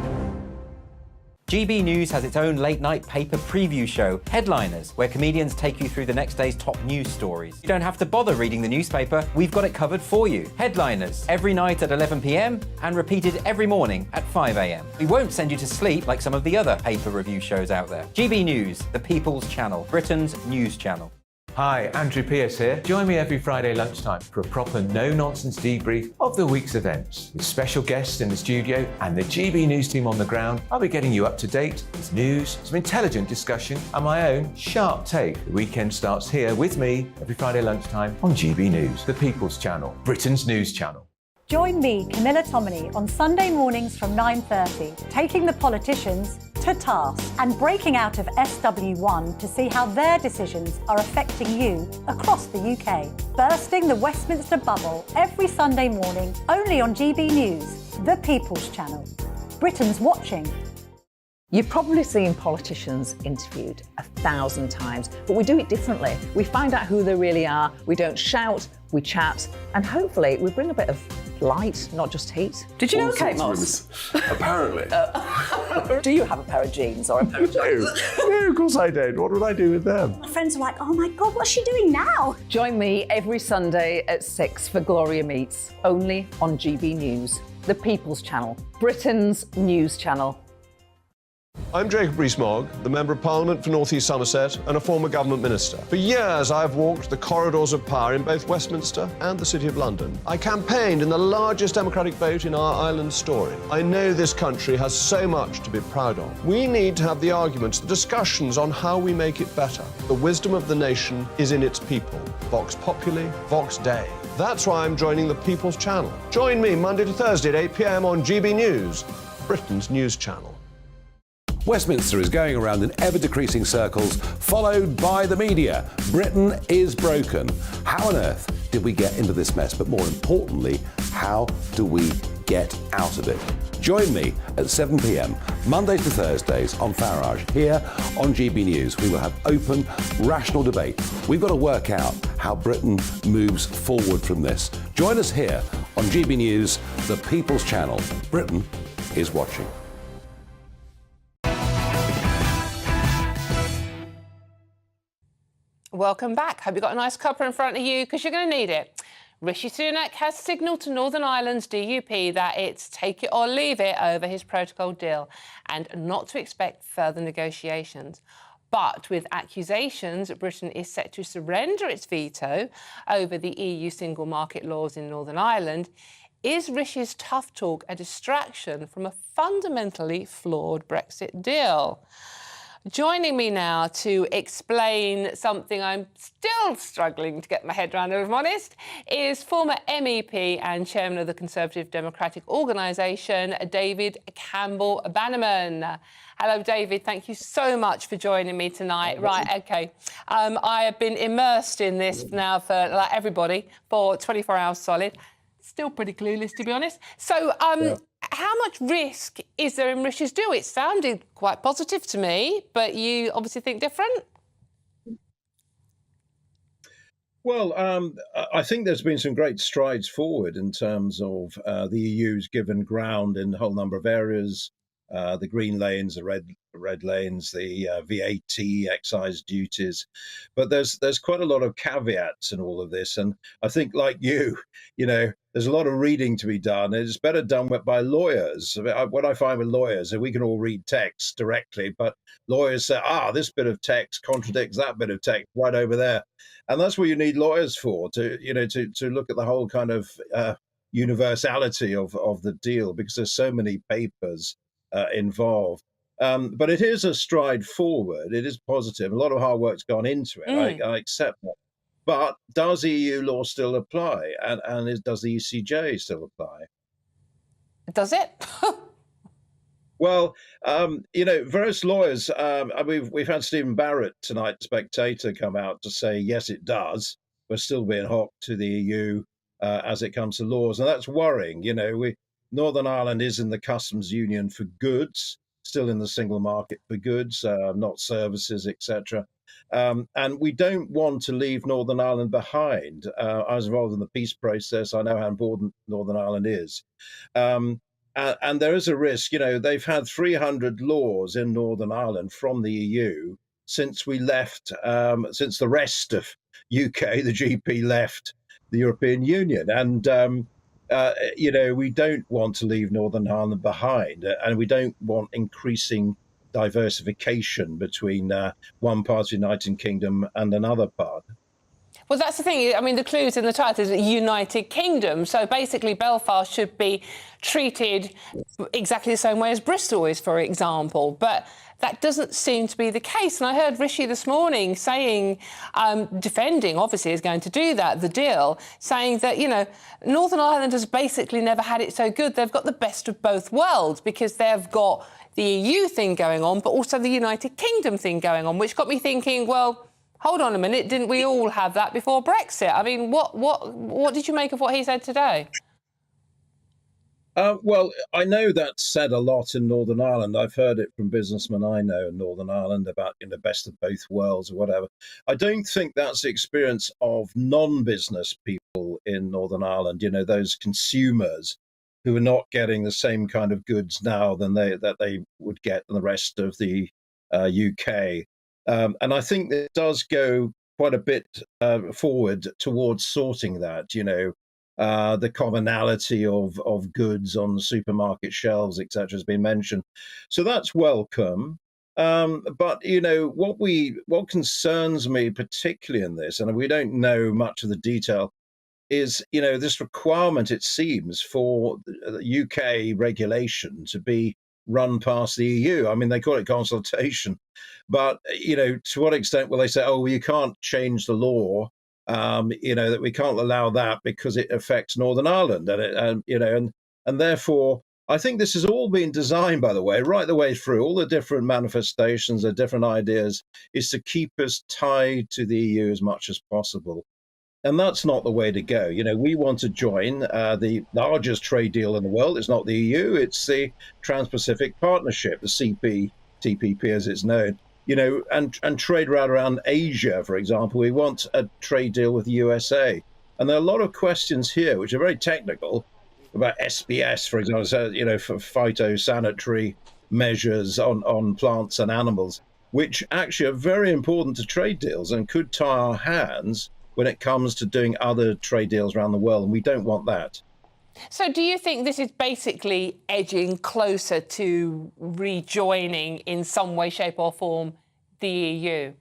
GB News has its own late-night paper preview show, Headliners, where comedians take you through the next day's top news stories. You don't have to bother reading the newspaper, we've got it covered for you. Headliners, every night at 11 p.m. and repeated every morning at 5 a.m. We won't send you to sleep like some of the other paper review shows out there. GB News, the People's Channel, Britain's news channel. Hi, Andrew Pierce here. Join me every Friday lunchtime for a proper no-nonsense debrief of the week's events. With special guests in the studio and the GB News team on the ground, I'll be getting you up to date with news, some intelligent discussion and my own sharp take. The weekend starts here with me every Friday lunchtime on GB News, the People's Channel, Britain's news channel. Join me, Camilla Tominey, on Sunday mornings from 9:30, taking the politicians to task and breaking out of SW1 to see how their decisions are affecting you across the UK. Bursting the Westminster bubble every Sunday morning, only on GB News, the People's Channel. Britain's watching. You've probably seen politicians interviewed 1,000 times, but we do it differently. We find out who they really are, we don't shout, we chat, and hopefully we bring a bit of light, not just heat. Did you know Kate Moss? Apparently. Do you have a pair of jeans or a pair of jeans? No, of course I don't. What would I do with them? My friends are like, oh my God, what's she doing now? Join me every Sunday at 6 for Gloria Meets, only on GB News, the People's Channel, Britain's news channel. I'm Jacob Rees-Mogg, the Member of Parliament for North East Somerset and a former government minister. For years, I've walked the corridors of power in both Westminster and the City of London. I campaigned in the largest democratic vote in our island story. I know this country has so much to be proud of. We need to have the arguments, the discussions on how we make it better. The wisdom of the nation is in its people. Vox Populi, Vox Dei. That's why I'm joining the People's Channel. Join me Monday to Thursday at 8 p.m. on GB News, Britain's news channel. Westminster is going around in ever-decreasing circles, followed by the media. Britain is broken. How on earth did we get into this mess? But more importantly, how do we get out of it? Join me at 7 p.m, Mondays to Thursdays on Farage, here on GB News. We will have open, rational debate. We've got to work out how Britain moves forward from this. Join us here on GB News, the People's Channel. Britain is watching. Welcome back. Hope you've got a nice cuppa in front of you because you're going to need it. Rishi Sunak has signalled to Northern Ireland's DUP that it's take it or leave it over his protocol deal and not to expect further negotiations. But with accusations that Britain is set to surrender its veto over the EU single market laws in Northern Ireland, is Rishi's tough talk a distraction from a fundamentally flawed Brexit deal? Joining me now to explain something I'm still struggling to get my head around, if I'm honest, is former MEP and chairman of the Conservative Democratic Organisation, David Campbell-Bannerman. Hello, David. Thank you so much for joining me tonight. Right, OK. I have been immersed in this now for, like everybody, for 24 hours solid. Still pretty clueless, to be honest. So, how much risk is there in Rishi's deal? It sounded quite positive to me, but you obviously think different? Well, I think there's been some great strides forward in terms of the EU's given ground in a whole number of areas. The green lanes, the red lanes, the VAT excise duties, but there's quite a lot of caveats in all of this, and I think, like you know, there's a lot of reading to be done. It's better done by lawyers. What I find with lawyers is we can all read text directly, but lawyers say, this bit of text contradicts that bit of text right over there, and that's what you need lawyers for, to look at the whole kind of universality of the deal, because there's so many papers involved. But it is a stride forward. It is positive. A lot of hard work's gone into it. I accept that. But does EU law still apply? And does the ECJ still apply? Does it? Well, various lawyers, we've had Stephen Barrett tonight, Spectator, come out to say, yes, it does. We're still being hocked to the EU as it comes to laws. And that's worrying. Northern Ireland is in the customs union for goods, still in the single market for goods, not services, etc. And we don't want to leave Northern Ireland behind. I was involved in the peace process. I know how important Northern Ireland is. And there is a risk. They've had 300 laws in Northern Ireland from the EU since we left, since the rest of UK, the GP, left the European Union. And we don't want to leave Northern Ireland behind, and we don't want increasing diversification between one part of the United Kingdom and another part. Well, that's the thing. I mean, the clues in the title is United Kingdom. So basically, Belfast should be treated exactly the same way as Bristol is, for example. But that doesn't seem to be the case. And I heard Rishi this morning saying, defending, obviously, is going to do that, the deal, saying that, you know, Northern Ireland has basically never had it so good. They've got the best of both worlds because they've got the EU thing going on, but also the United Kingdom thing going on, which got me thinking, well, hold on a minute, didn't we all have that before Brexit? I mean, what did you make of what he said today? Well, I know that's said a lot in Northern Ireland. I've heard it from businessmen I know in Northern Ireland about the best of both worlds or whatever. I don't think that's the experience of non-business people in Northern Ireland, you know, those consumers who are not getting the same kind of goods now that they would get in the rest of the UK. And I think it does go quite a bit forward towards sorting that, you know, the commonality of goods on supermarket shelves, etc., has been mentioned. So that's welcome. But, you know, what concerns me particularly in this, and we don't know much of the detail, is, you know, this requirement, it seems, for the UK regulation to be run past the EU. I mean, they call it consultation, but, you know, to what extent will they say, oh, well, you can't change the law, you know, that we can't allow that because it affects Northern Ireland, and you know, and therefore, I think this has all been designed, by the way, right the way through. All the different manifestations, the different ideas, is to keep us tied to the EU as much as possible. And that's not the way to go. You know, we want to join the largest trade deal in the world. It's not the EU, it's the Trans-Pacific Partnership, the CPTPP as it's known. You know, and trade right around Asia, for example. We want a trade deal with the USA. And there are a lot of questions here which are very technical about SBS, for example, so, you know, for phytosanitary measures on plants and animals, which actually are very important to trade deals and could tie our hands when it comes to doing other trade deals around the world, and we don't want that. So do you think this is basically edging closer to rejoining in some way, shape or form the EU?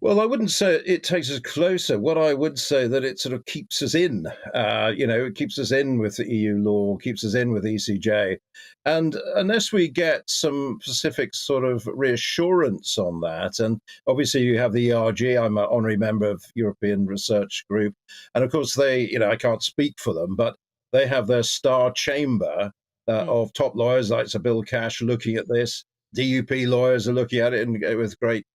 Well, I wouldn't say it takes us closer. What I would say that it sort of keeps us in, you know, it keeps us in with the EU law, keeps us in with ECJ. And unless we get some specific sort of reassurance on that, and obviously you have the ERG, I'm an honorary member of European Research Group. And of course they, you know, I can't speak for them, but they have their star chamber of top lawyers like Sir Bill Cash looking at this. DUP lawyers are looking at it with great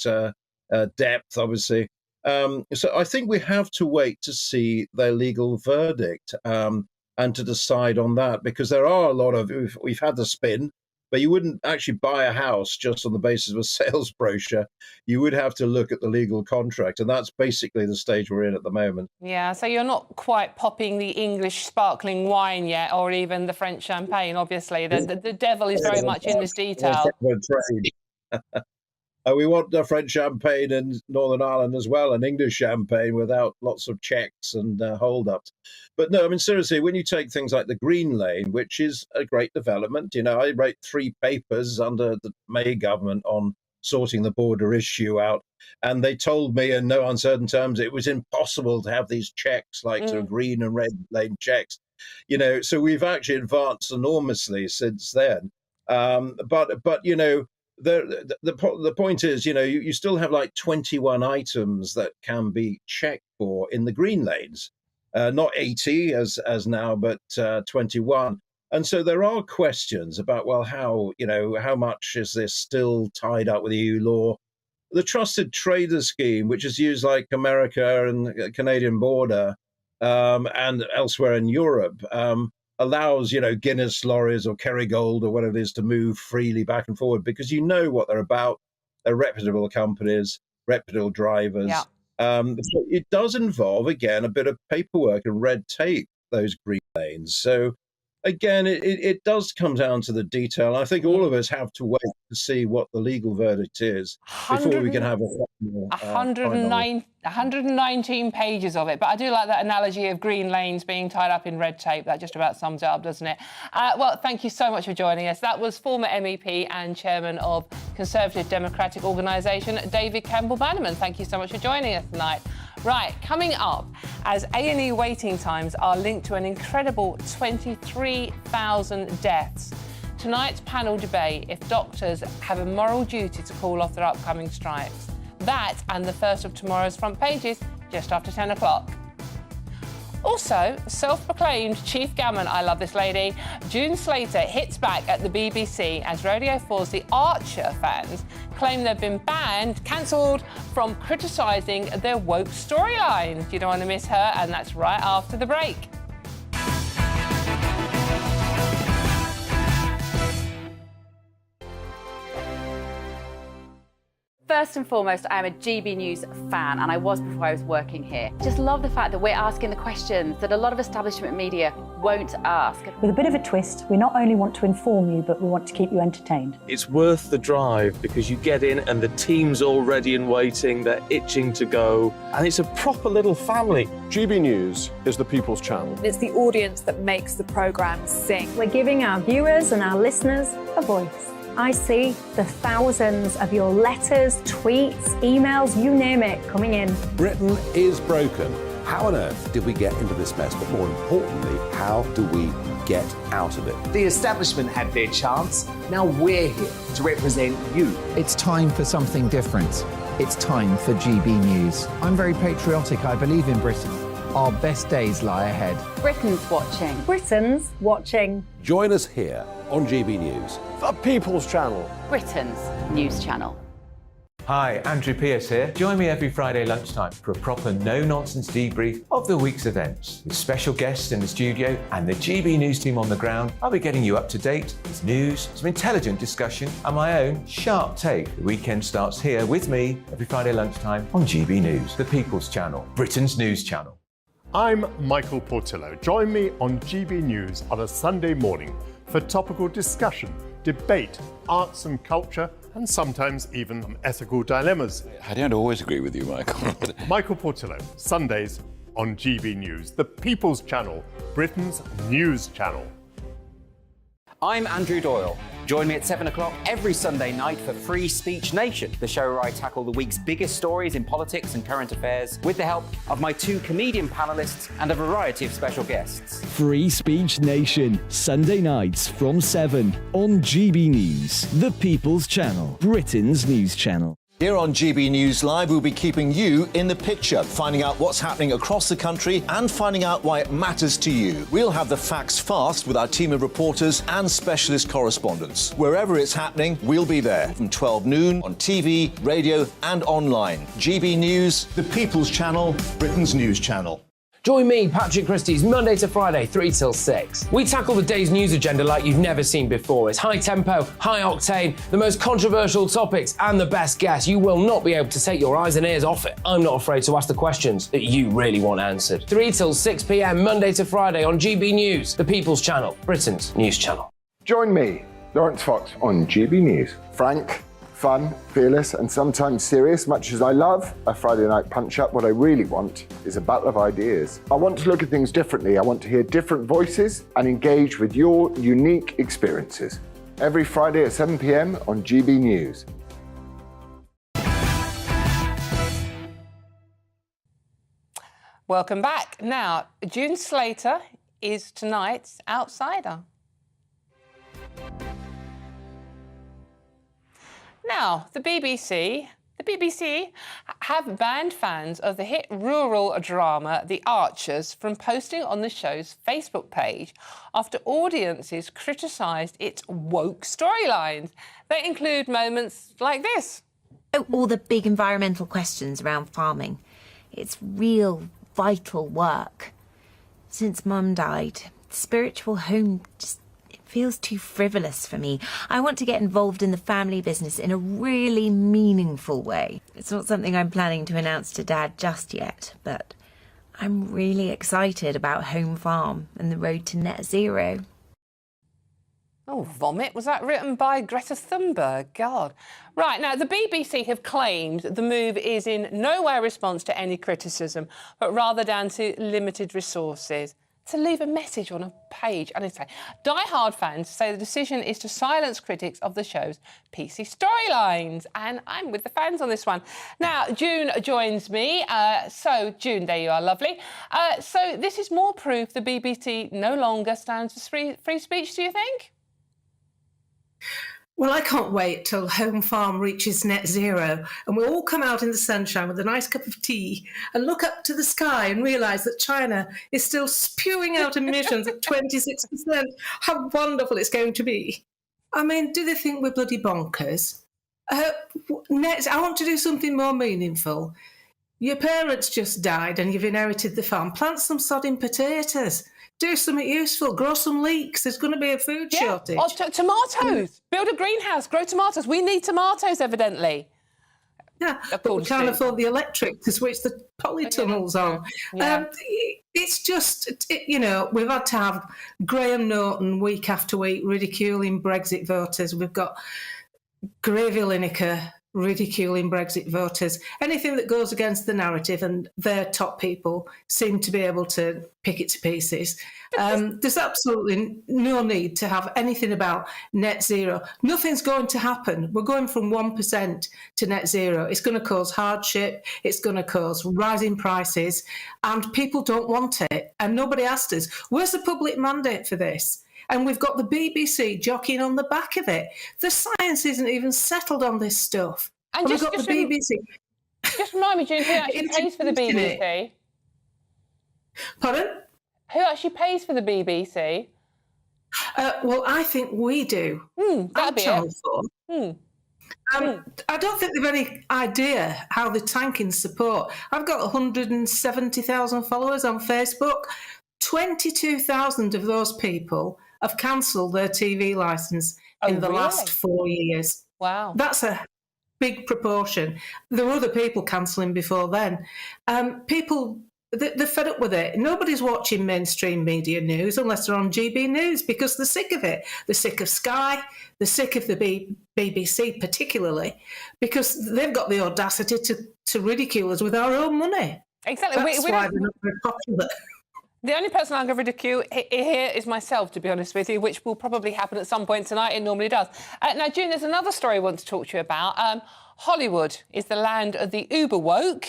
depth, obviously. So I think we have to wait to see their legal verdict and to decide on that, because there are a lot of, we've had the spin, but you wouldn't actually buy a house just on the basis of a sales brochure. You would have to look at the legal contract, and that's basically the stage we're in at the moment. Yeah, so you're not quite popping the English sparkling wine yet, or even the French champagne, obviously. The devil is very much in this detail. We want the French champagne in Northern Ireland as well, and English champagne without lots of checks and hold-ups. But no, I mean, seriously, when you take things like the Green Lane, which is a great development, you know, I wrote 3 papers under the May government on sorting the border issue out, and they told me in no uncertain terms it was impossible to have these checks, like sort of green and red lane checks. You know, so we've actually advanced enormously since then. But you know, the point is, you know, you still have like 21 items that can be checked for in the green lanes, not 80 as now, but 21. And so there are questions about, well, how much is this still tied up with EU law? The trusted trader scheme, which is used like America and the Canadian border and elsewhere in Europe, allows, you know, Guinness lorries or Kerrygold or whatever it is to move freely back and forward, because you know what they're about. They're reputable companies, reputable drivers. Yeah. So it does involve, again, a bit of paperwork and red tape, those green lanes. So again, it does come down to the detail. I think all of us have to wait to see what the legal verdict is before we can have a final, 119 pages of it. But I do like that analogy of green lanes being tied up in red tape. That just about sums it up, doesn't it? Well, thank you so much for joining us. That was former MEP and chairman of Conservative Democratic Organisation, David Campbell-Bannerman. Thank you so much for joining us tonight. Right, coming up, as A&E waiting times are linked to an incredible 23,000 deaths. Tonight's panel debate if doctors have a moral duty to call off their upcoming strikes. That and the first of tomorrow's front pages just after 10 o'clock. Also, self-proclaimed Chief Gammon, I love this lady, June Slater hits back at the BBC as Radio 4's The Archer fans claim they've been cancelled from criticising their woke storyline. You don't want to miss her, and that's right after the break. First and foremost, I am a GB News fan, and I was before I was working here. Just love the fact that we're asking the questions that a lot of establishment media won't ask. With a bit of a twist, we not only want to inform you, but we want to keep you entertained. It's worth the drive because you get in and the team's all ready and waiting, they're itching to go, and it's a proper little family. GB News is the People's Channel. It's the audience that makes the programme sing. We're giving our viewers and our listeners a voice. I see the thousands of your letters, tweets, emails, you name it, coming in. Britain is broken. How on earth did we get into this mess? But more importantly, how do we get out of it? The establishment had their chance. Now we're here to represent you. It's time for something different. It's time for GB News. I'm very patriotic. I believe in Britain. Our best days lie ahead. Britain's watching. Britain's watching. Join us here on GB News. The People's Channel. Britain's news channel. Hi, Andrew Pierce here. Join me every Friday lunchtime for a proper no-nonsense debrief of the week's events. With special guests in the studio and the GB News team on the ground, I'll be getting you up to date with news, some intelligent discussion and my own sharp take. The weekend starts here with me every Friday lunchtime on GB News, the People's Channel, Britain's news channel. I'm Michael Portillo. Join me on GB News on a Sunday morning for topical discussion, debate, arts and culture, and sometimes even some ethical dilemmas. I don't always agree with you, Michael. Michael Portillo, Sundays on GB News, the People's Channel, Britain's news channel. I'm Andrew Doyle. Join me at 7 o'clock every Sunday night for Free Speech Nation, the show where I tackle the week's biggest stories in politics and current affairs with the help of my two comedian panellists and a variety of special guests. Free Speech Nation, Sunday nights from 7 on GB News, the People's Channel, Britain's news channel. Here on GB News Live, we'll be keeping you in the picture, finding out what's happening across the country and finding out why it matters to you. We'll have the facts fast with our team of reporters and specialist correspondents. Wherever it's happening, we'll be there from 12 noon on TV, radio and online. GB News, the People's Channel, Britain's news channel. Join me, Patrick Christie's, Monday to Friday, 3 till 6. We tackle the day's news agenda like you've never seen before. It's high tempo, high octane, the most controversial topics, and the best guests. You will not be able to take your eyes and ears off it. I'm not afraid to ask the questions that you really want answered. 3 till 6 p.m, Monday to Friday on GB News, the People's Channel, Britain's news channel. Join me, Lawrence Fox, on GB News. Frank, fun, fearless, and sometimes serious. Much as I love a Friday night punch-up, what I really want is a battle of ideas. I want to look at things differently. I want to hear different voices and engage with your unique experiences. Every Friday at 7 p.m. on GB News. Welcome back. Now, June Slater is tonight's outsider. Now, the BBC have banned fans of the hit rural drama The Archers from posting on the show's Facebook page after audiences criticised its woke storylines. They include moments like this. All the big environmental questions around farming. It's real, vital work. Since Mum died, spiritual home just feels too frivolous for me. I want to get involved in the family business in a really meaningful way. It's not something I'm planning to announce to Dad just yet, but I'm really excited about Home Farm and the road to net zero. Oh, vomit. Was that written by Greta Thunberg? God. Right, now, the BBC have claimed the move is in no way a response to any criticism, but rather down to limited resources. To leave a message on a page, and I say, die-hard fans say the decision is to silence critics of the show's PC storylines, and I'm with the fans on this one. Now, June joins me. June, there you are, lovely. So this is more proof the BBC no longer stands for free speech, do you think? Well, I can't wait till Home Farm reaches net zero and we all come out in the sunshine with a nice cup of tea and look up to the sky and realise that China is still spewing out emissions at 26%. How wonderful it's going to be. I mean, do they think we're bloody bonkers? Next, I want to do something more meaningful. Your parents just died and you've inherited the farm. Plant some sodding potatoes. Do something useful. Grow some leeks. There's going to be a food shortage. Or tomatoes. Build a greenhouse. Grow tomatoes. We need tomatoes, evidently. Yeah, but we can't afford the electric to switch the polytunnels on. Yeah. It's just, we've had to have Graham Norton week after week ridiculing Brexit voters. We've got Gravy Lineker ridiculing Brexit voters. Anything that goes against the narrative, and their top people seem to be able to pick it to pieces. There's absolutely no need to have anything about net zero. Nothing's going to happen. We're going from 1% to net zero. It's going to cause hardship. It's going to cause rising prices, and people don't want it. And nobody asked us, where's the public mandate for this? And we've got the BBC jockeying on the back of it. The science isn't even settled on this stuff. And we've got the BBC. Just remind me, June, who actually pays for the BBC? Pardon? Who actually pays for the BBC? Well, I think we do. That'd be Channel it. 4. I don't think they've any idea how they're tanking support. I've got 170,000 followers on Facebook. 22,000 of those people have cancelled their TV licence in the last 4 years. Wow. That's a big proportion. There were other people cancelling before then. People, they're fed up with it. Nobody's watching mainstream media news unless they're on GBNews because they're sick of it. They're sick of Sky. They're sick of the BBC particularly because they've got the audacity to ridicule us with our own money. Exactly. That's why they're not very popular. The only person I'm going to ridicule here is myself, to be honest with you, which will probably happen at some point tonight. It normally does. Now, June, there's another story I want to talk to you about. Hollywood is the land of the uber woke.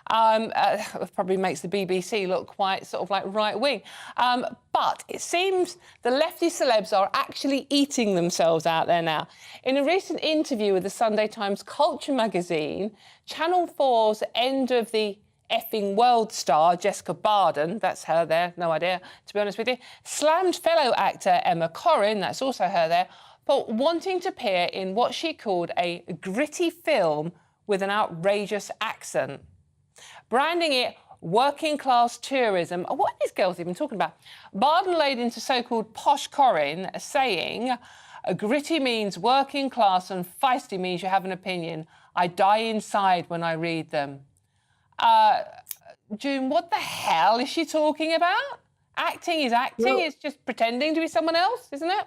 Probably makes the BBC look quite sort of like right-wing. But it seems the lefty celebs are actually eating themselves out there now. In a recent interview with the Sunday Times Culture magazine, Channel 4's end of the effing world star Jessica Barden, that's her there, no idea, to be honest with you, slammed fellow actor Emma Corrin, that's also her there, for wanting to appear in what she called a gritty film with an outrageous accent, branding it working-class tourism. What are these girls even talking about? Barden laid into so-called posh Corrin, saying, gritty means working class and feisty means you have an opinion. I die inside when I read them. June, what the hell is she talking about? Acting is acting. It's just pretending to be someone else, isn't it?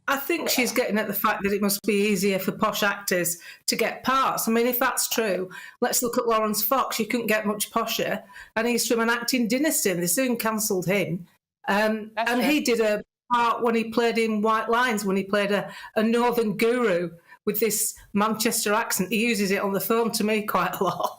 I think she's getting at the fact that it must be easier for posh actors to get parts. I mean, if that's true, let's look at Lawrence Fox. You couldn't get much posher, and he's from an acting dynasty, and they soon cancelled him. And he did a part when he played in White Lines, when he played a northern guru with this Manchester accent. He uses it on the phone to me quite a lot.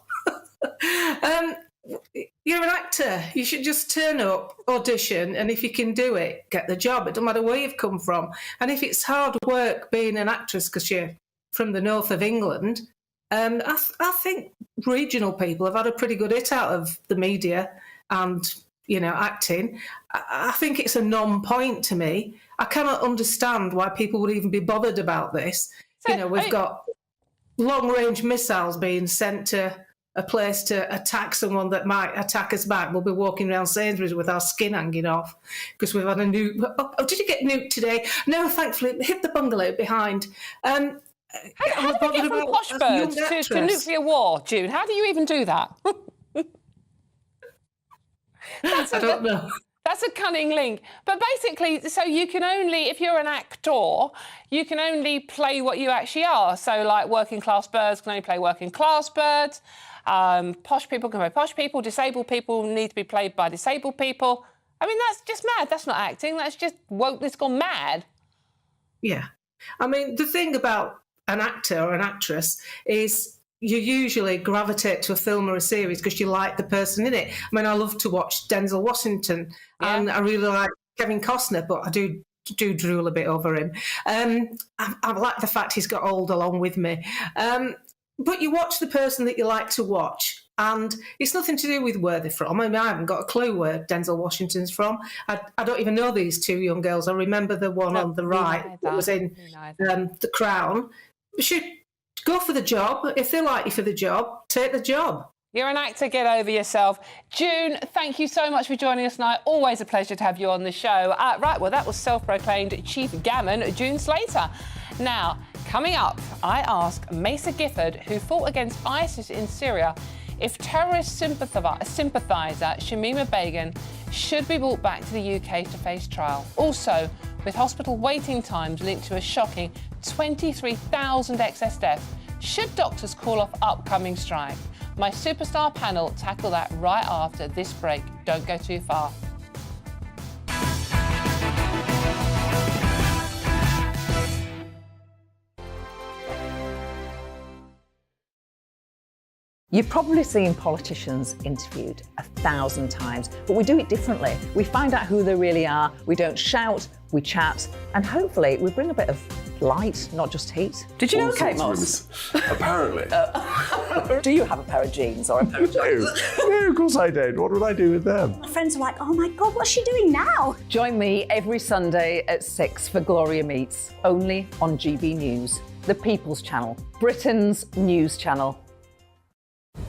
You're an actor. You should just turn up, audition, and if you can do it, get the job. It doesn't matter where you've come from. And if it's hard work being an actress because you're from the north of England, I think regional people have had a pretty good hit out of the media and, acting. I think it's a non-point to me. I cannot understand why people would even be bothered about this. We've got long-range missiles being sent to a place to attack someone that might attack us back. We'll be walking around Sainsbury's with our skin hanging off because we've had a nuke. Oh, did you get nuked today? No, thankfully, it hit the bungalow behind. How do you get from posh birds to nuclear war, June? How do you even do that? I don't know. That's a cunning link. But basically, so you can only, if you're an actor, you can only play what you actually are. So, like, working class birds can only play working class birds. Posh people can play posh people. Disabled people need to be played by disabled people. I mean, that's just mad. That's not acting. That's just wokeness gone mad. Yeah. I mean, the thing about an actor or an actress is you usually gravitate to a film or a series because you like the person in it. I mean, I love to watch Denzel Washington, and I really like Kevin Costner, but I do drool a bit over him. I like the fact he's got old along with me. But you watch the person that you like to watch, and it's nothing to do with where they're from. I mean, I haven't got a clue where Denzel Washington's from. I don't even know these two young girls. I remember the one on the right that was in The Crown. We should go for the job. If they like you for the job, take the job. You're an actor, get over yourself. June, thank you so much for joining us tonight. Always a pleasure to have you on the show. Right, well, that was self-proclaimed Chief Gammon, June Slater. Now, coming up, I ask Mesa Gifford, who fought against ISIS in Syria, if terrorist sympathiser Shamima Begum should be brought back to the UK to face trial. Also, with hospital waiting times linked to a shocking 23,000 excess deaths, should doctors call off upcoming strike? My superstar panel tackle that right after this break. Don't go too far. You've probably seen politicians interviewed 1,000 times, but we do it differently. We find out who they really are, we don't shout, we chat, and hopefully we bring a bit of light, not just heat. Did you know Kate Moss? Apparently. Do you have a pair of jeans or a pair of jeans? No, of course I don't. What would I do with them? My friends are like, oh my God, what's she doing now? Join me every Sunday at 6 for Gloria Meets, only on GB News, the People's Channel, Britain's news channel.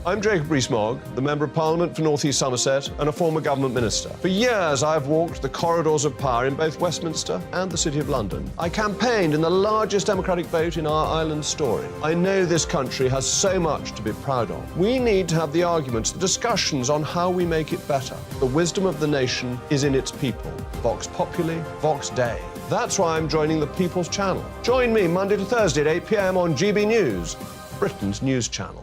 I'm Jacob Rees-Mogg, the Member of Parliament for North East Somerset and a former government minister. For years, I've walked the corridors of power in both Westminster and the City of London. I campaigned in the largest democratic vote in our island's story. I know this country has so much to be proud of. We need to have the arguments, the discussions on how we make it better. The wisdom of the nation is in its people. Vox Populi, Vox Dei. That's why I'm joining the People's Channel. Join me Monday to Thursday at 8 p.m. on GB News, Britain's news channel.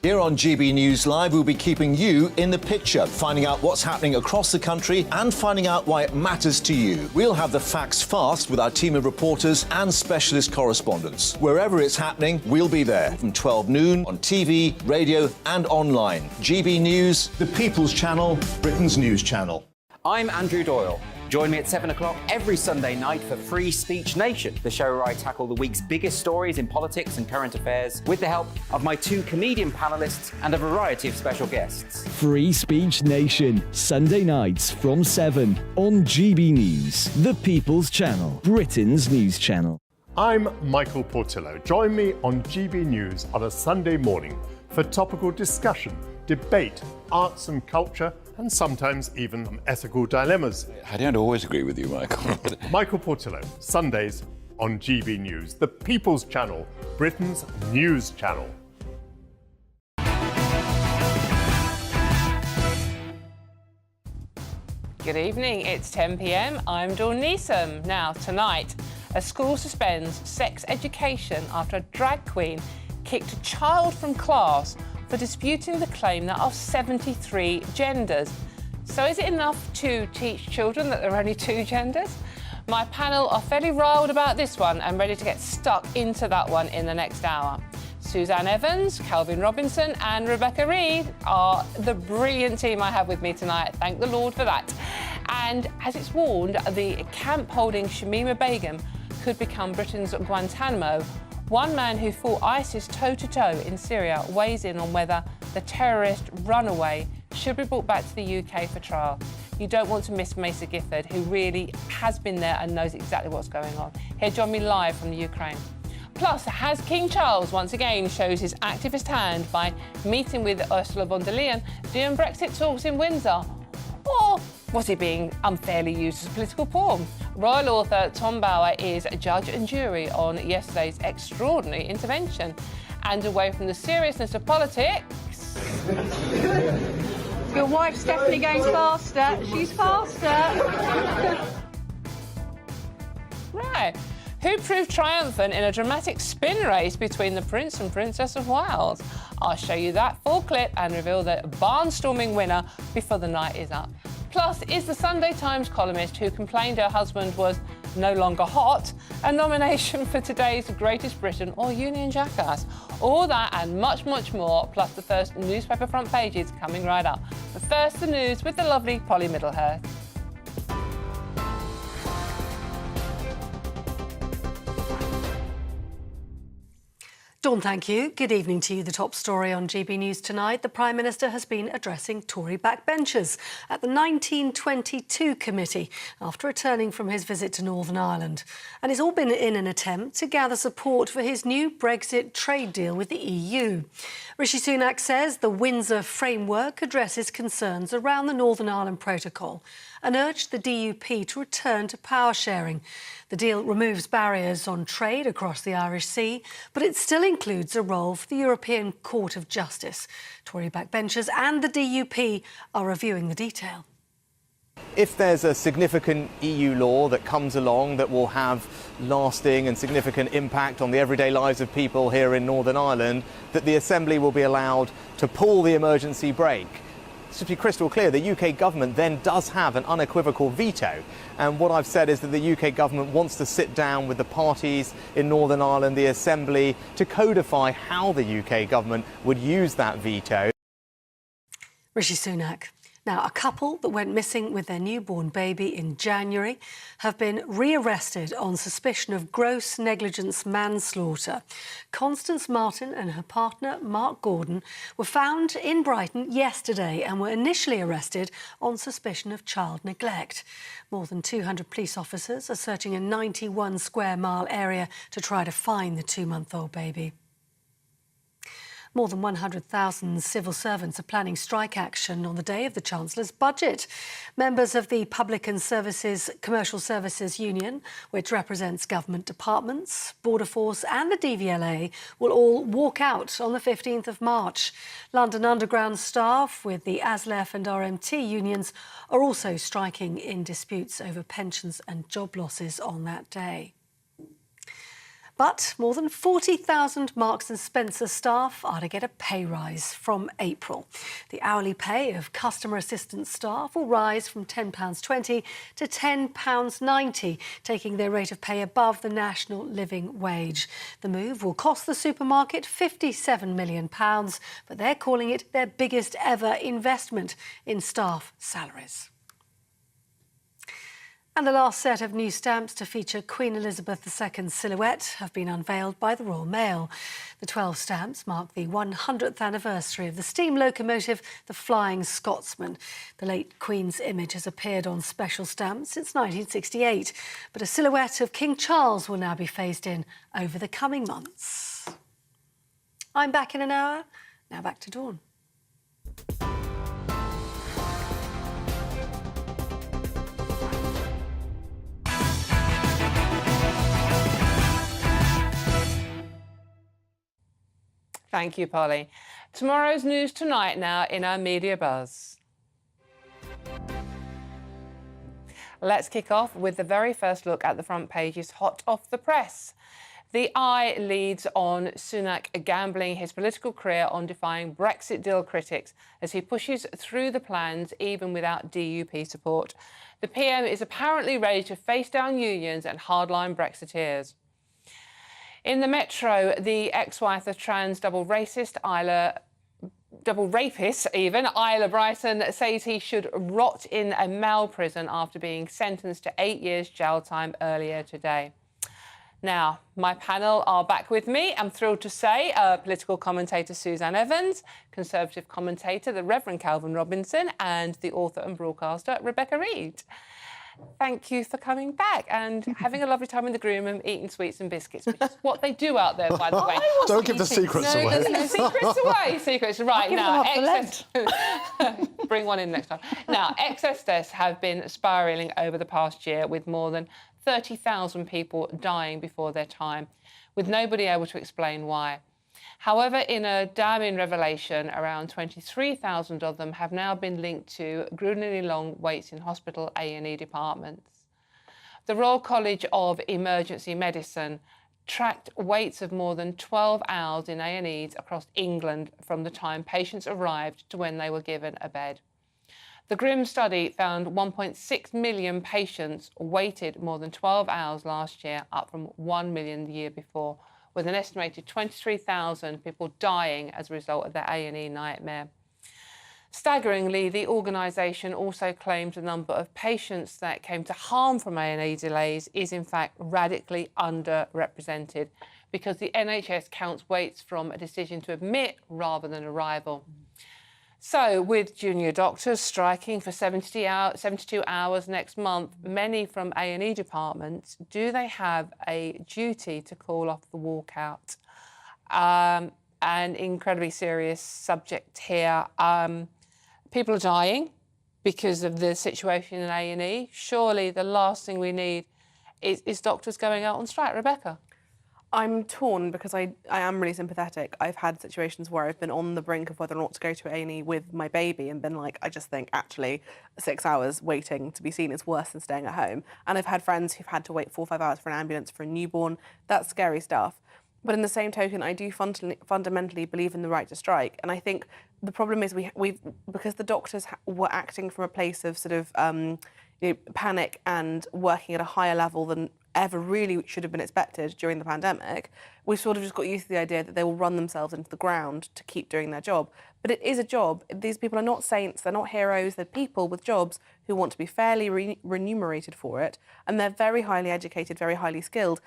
Here on GB News Live, we'll be keeping you in the picture, finding out what's happening across the country and finding out why it matters to you. We'll have the facts fast with our team of reporters and specialist correspondents. Wherever it's happening, we'll be there from 12 noon on TV, radio and online. GB News, the People's Channel, Britain's news channel. I'm Andrew Doyle. Join me at 7 o'clock every Sunday night for Free Speech Nation, the show where I tackle the week's biggest stories in politics and current affairs with the help of my two comedian panellists and a variety of special guests. Free Speech Nation, Sunday nights from 7 on GB News, the People's Channel, Britain's news channel. I'm Michael Portillo. Join me on GB News on a Sunday morning for topical discussion, debate, arts and culture, and sometimes even ethical dilemmas. I don't always agree with you, Michael. Michael Portillo, Sundays on GB News, the People's Channel, Britain's news channel. Good evening, it's 10 p.m. I'm Dawn Neeson. Now, tonight, a school suspends sex education after a drag queen kicked a child from class for disputing the claim there are 73 genders. So is it enough to teach children that there are only 2 genders? My panel are fairly riled about this one and ready to get stuck into that one in the next hour. Suzanne Evans, Calvin Robinson and Rebecca Reid are the brilliant team I have with me tonight. Thank the Lord for that. And as it's warned, the camp holding Shamima Begum could become Britain's Guantanamo. One man who fought ISIS toe-to-toe in Syria weighs in on whether the terrorist runaway should be brought back to the UK for trial. You don't want to miss Mesa Gifford, who really has been there and knows exactly what's going on. He'll join me live from the Ukraine. Plus, has King Charles once again shows his activist hand by meeting with Ursula von der Leyen during Brexit talks in Windsor? Or was he being unfairly used as a political pawn? Royal author Tom Bower is judge and jury on yesterday's extraordinary intervention. And away from the seriousness of politics... Your wife's definitely going faster. She's faster. Right. Who proved triumphant in a dramatic spin race between the Prince and Princess of Wales? I'll show you that full clip and reveal the barnstorming winner before the night is up. Plus, is the Sunday Times columnist who complained her husband was no longer hot a nomination for today's Greatest Britain or Union Jackass? All that and much, much more, plus the first newspaper front pages coming right up. But first, the news with the lovely Polly Middlehurst. Dawn, thank you. Good evening to you. The top story on GB News tonight. The Prime Minister has been addressing Tory backbenchers at the 1922 committee after returning from his visit to Northern Ireland. And it's all been in an attempt to gather support for his new Brexit trade deal with the EU. Rishi Sunak says the Windsor framework addresses concerns around the Northern Ireland Protocol and urged the DUP to return to power sharing. The deal removes barriers on trade across the Irish Sea, but it still includes a role for the European Court of Justice. Tory backbenchers and the DUP are reviewing the detail. If there's a significant EU law that comes along that will have lasting and significant impact on the everyday lives of people here in Northern Ireland, that the Assembly will be allowed to pull the emergency brake. To be crystal clear, the UK government then does have an unequivocal veto. And what I've said is that the UK government wants to sit down with the parties in Northern Ireland, the Assembly, to codify how the UK government would use that veto. Rishi Sunak. Now, a couple that went missing with their newborn baby in January have been rearrested on suspicion of gross negligence manslaughter. Constance Martin and her partner, Mark Gordon, were found in Brighton yesterday and were initially arrested on suspicion of child neglect. More than 200 police officers are searching a 91 square mile area to try to find the 2-month-old baby. More than 100,000 civil servants are planning strike action on the day of the Chancellor's budget. Members of the Public and Commercial Services Union, which represents government departments, Border Force and the DVLA, will all walk out on the 15th of March. London Underground staff with the ASLEF and RMT unions are also striking in disputes over pensions and job losses on that day. But more than 40,000 Marks & Spencer staff are to get a pay rise from April. The hourly pay of customer assistance staff will rise from £10.20 to £10.90, taking their rate of pay above the national living wage. The move will cost the supermarket £57 million, but they're calling it their biggest ever investment in staff salaries. And the last set of new stamps to feature Queen Elizabeth II's silhouette have been unveiled by the Royal Mail. The 12 stamps mark the 100th anniversary of the steam locomotive, the Flying Scotsman. The late Queen's image has appeared on special stamps since 1968, but a silhouette of King Charles will now be phased in over the coming months. I'm back in an hour. Now back to Dawn. Thank you, Polly. Tomorrow's news tonight now in our Media Buzz. Let's kick off with the very first look at the front pages hot off the press. The Eye leads on Sunak gambling his political career on defying Brexit deal critics as he pushes through the plans even without DUP support. The PM is apparently ready to face down unions and hardline Brexiteers. In the Metro, the ex-wife of trans double rapist Isla Bryson says he should rot in a male prison after being sentenced to 8 years jail time earlier today. Now, my panel are back with me. I'm thrilled to say political commentator Suzanne Evans, Conservative commentator the Reverend Calvin Robinson, and the author and broadcaster Rebecca Reid. Thank you for coming back and having a lovely time in the green room, eating sweets and biscuits, which is what they do out there, by the way. Don't give the secrets away. No, there's no secrets away. Secrets, right, now, excess... Bring one in next time. Now, excess deaths have been spiralling over the past year, with more than 30,000 people dying before their time, with nobody able to explain why. However, in a damning revelation, around 23,000 of them have now been linked to gruelingly long waits in hospital A&E departments. The Royal College of Emergency Medicine tracked waits of more than 12 hours in A&Es across England from the time patients arrived to when they were given a bed. The grim study found 1.6 million patients waited more than 12 hours last year, up from 1 million the year before, with an estimated 23,000 people dying as a result of their A&E nightmare. Staggeringly, the organisation also claims the number of patients that came to harm from A&E delays is in fact radically underrepresented, because the NHS counts waits from a decision to admit rather than arrival. So, with junior doctors striking for 72 hours next month, many from A&E departments, do they have a duty to call off the walkout? An incredibly serious subject here. People are dying because of the situation in A&E. Surely the last thing we need is doctors going out on strike. Rebecca? I'm torn because I am really sympathetic. I've had situations where I've been on the brink of whether or not to go to A&E with my baby and been like, I just think actually 6 hours waiting to be seen is worse than staying at home. And I've had friends who've had to wait 4 or 5 hours for an ambulance for a newborn. That's scary stuff. But in the same token, I do fundamentally believe in the right to strike. And I think the problem is we've because the doctors were acting from a place of sort of panic and working at a higher level than ever really should have been expected during the pandemic, we've sort of just got used to the idea that they will run themselves into the ground to keep doing their job. But it is a job. These people are not saints, they're not heroes, they're people with jobs who want to be fairly remunerated for it, and they're very highly educated, very highly skilled.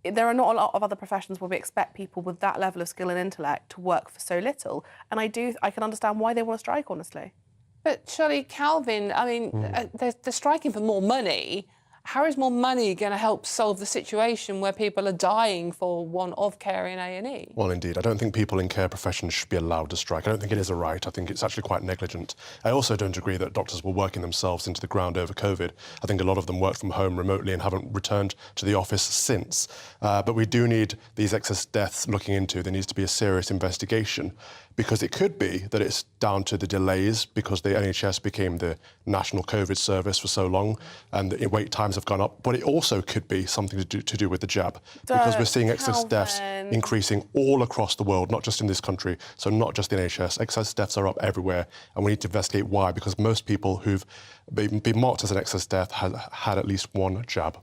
There are not a lot of other professions where we expect people with that level of skill and intellect to work for so little, and I can understand why they want to strike, honestly. But surely, Calvin, I mean, they're striking for more money. How is more money going to help solve the situation where people are dying for want of care in A&E? Well, indeed. I don't think people in care professions should be allowed to strike. I don't think it is a right. I think it's actually quite negligent. I also don't agree that doctors were working themselves into the ground over COVID. I think a lot of them worked from home remotely and haven't returned to the office since. But we do need these excess deaths looking into. There needs to be a serious investigation, because it could be that it's down to the delays because the NHS became the national COVID service for so long and the wait times have gone up. But it also could be something to do with the jab, because we're seeing excess deaths increasing all across the world, not just in this country, so not just the NHS. Excess deaths are up everywhere, and we need to investigate why, because most people who've been marked as an excess death have had at least one jab.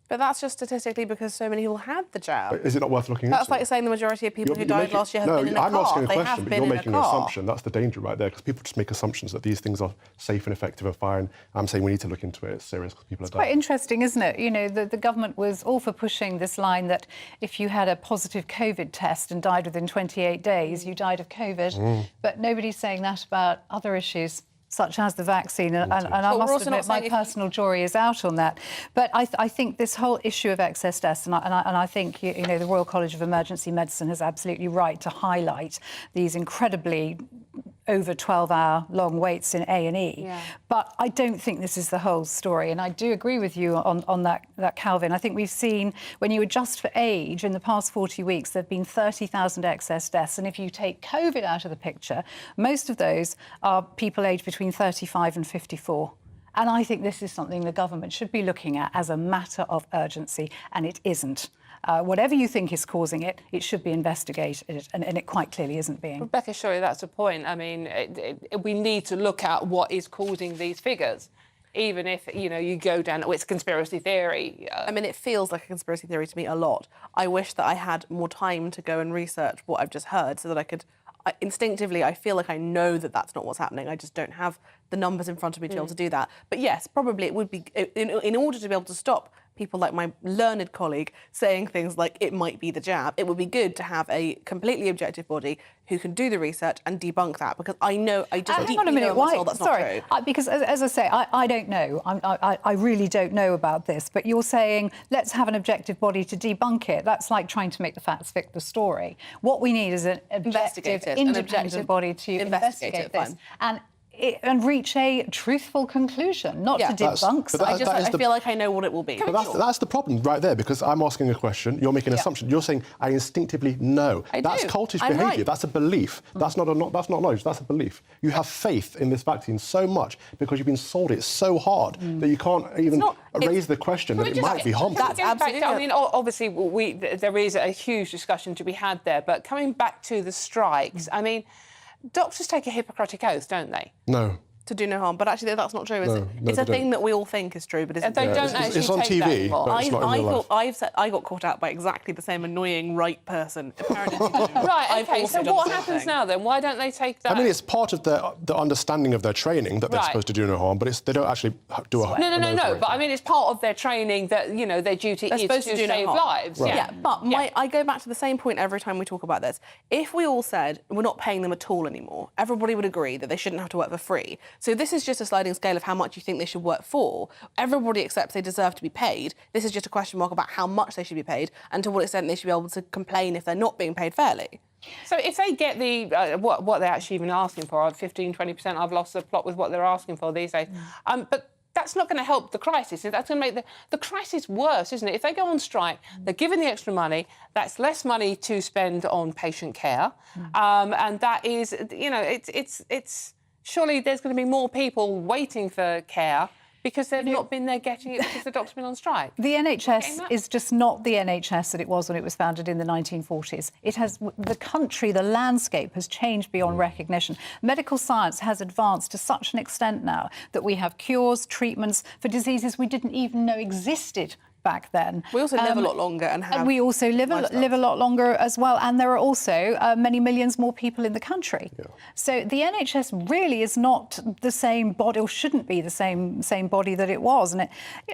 But that's just statistically because so many people had the jab. But is it not worth looking into? That's like saying the majority of people who died last year have been in a car. No, I'm asking a They question, have but been you're in making a an car. assumption. That's the danger right there, because people just make assumptions that these things are safe and effective and fine. I'm saying we need to look into it. It's serious because people are dying. Quite interesting, isn't it? You know, the government was all for pushing this line that if you had a positive COVID test and died within 28 days, you died of COVID. But nobody's saying that about other issues, such as the vaccine, and I must admit my personal jury is out on that. But I think this whole issue of excess deaths, and I think you know the Royal College of Emergency Medicine is absolutely right to highlight these incredibly over 12-hour long waits in A&E. Yeah. But I don't think this is the whole story, and I do agree with you on that, Calvin. I think we've seen, when you adjust for age, in the past 40 weeks, there have been 30,000 excess deaths, and if you take COVID out of the picture, most of those are people aged between 35 and 54. And I think this is something the government should be looking at as a matter of urgency, and it isn't. Whatever you think is causing it, it should be investigated, and it quite clearly isn't being. Rebecca, surely that's the point. I mean, we need to look at what is causing these figures, even if, you know, you go down, it's conspiracy theory. I mean, it feels like a conspiracy theory to me a lot. I wish that I had more time to go and research what I've just heard so that I could... instinctively, I feel like I know that that's not what's happening. I just don't have the numbers in front of me to be able to do that. But yes, probably it would be, in order to be able to stop people like my learned colleague saying things like it might be the jab, it would be good to have a completely objective body who can do the research and debunk that, because I know, I just hang on a minute, why? That's not true. Because as I say, I don't know. I really don't know about this, but you're saying let's have an objective body to debunk it. That's like trying to make the facts fit the story. What we need is an objective, independent body to investigate this. And and reach a truthful conclusion, not to debunk. I feel like I know what it will be. But that's the problem right there, because I'm asking a question, you're making an assumption. You're saying, I instinctively know. That's cultish behaviour. Right. That's a belief. That's not knowledge. That's a belief. You have faith in this vaccine so much because you've been sold it so hard that you can't even raise the question that it might be harmful. That's absolutely. I mean, obviously, there is a huge discussion to be had there. But coming back to the strikes, I mean, doctors take a Hippocratic oath, don't they? No. To do no harm, but actually that's not true, is it? It's a thing that we all think is true, but isn't they don't actually it's on take TV, that but it's not in real life. I got caught out by exactly the same annoying right person. Apparently, right. Okay. So what happens now then? Why don't they take that? I mean, it's part of the understanding of their training that they're supposed to do no harm, but they don't actually do a harm. No. But I mean, it's part of their training that their duty is to save lives. Right. Yeah. But I go back to the same point every time we talk about this. If we all said we're not paying them at all anymore, everybody would agree that they shouldn't have to work for free. So this is just a sliding scale of how much you think they should work for. Everybody accepts they deserve to be paid. This is just a question mark about how much they should be paid and to what extent they should be able to complain if they're not being paid fairly. So if they get the what they're actually even asking for, 15-20%, I've lost the plot with what they're asking for these days. But that's not going to help the crisis. That's going to make the crisis worse, isn't it? If they go on strike, they're given the extra money. That's less money to spend on patient care, and that is, it's surely there's going to be more people waiting for care because they've not been there getting it because the doctor's been on strike. The NHS is just not the NHS that it was when it was founded in the 1940s. It has the country, the landscape has changed beyond recognition. Medical science has advanced to such an extent now that we have cures, treatments for diseases we didn't even know existed back then. We also live a lot longer and we also live a lot longer as well, and there are also many millions more people in the country. So the NHS really is not the same body, or shouldn't be the same body that it was. And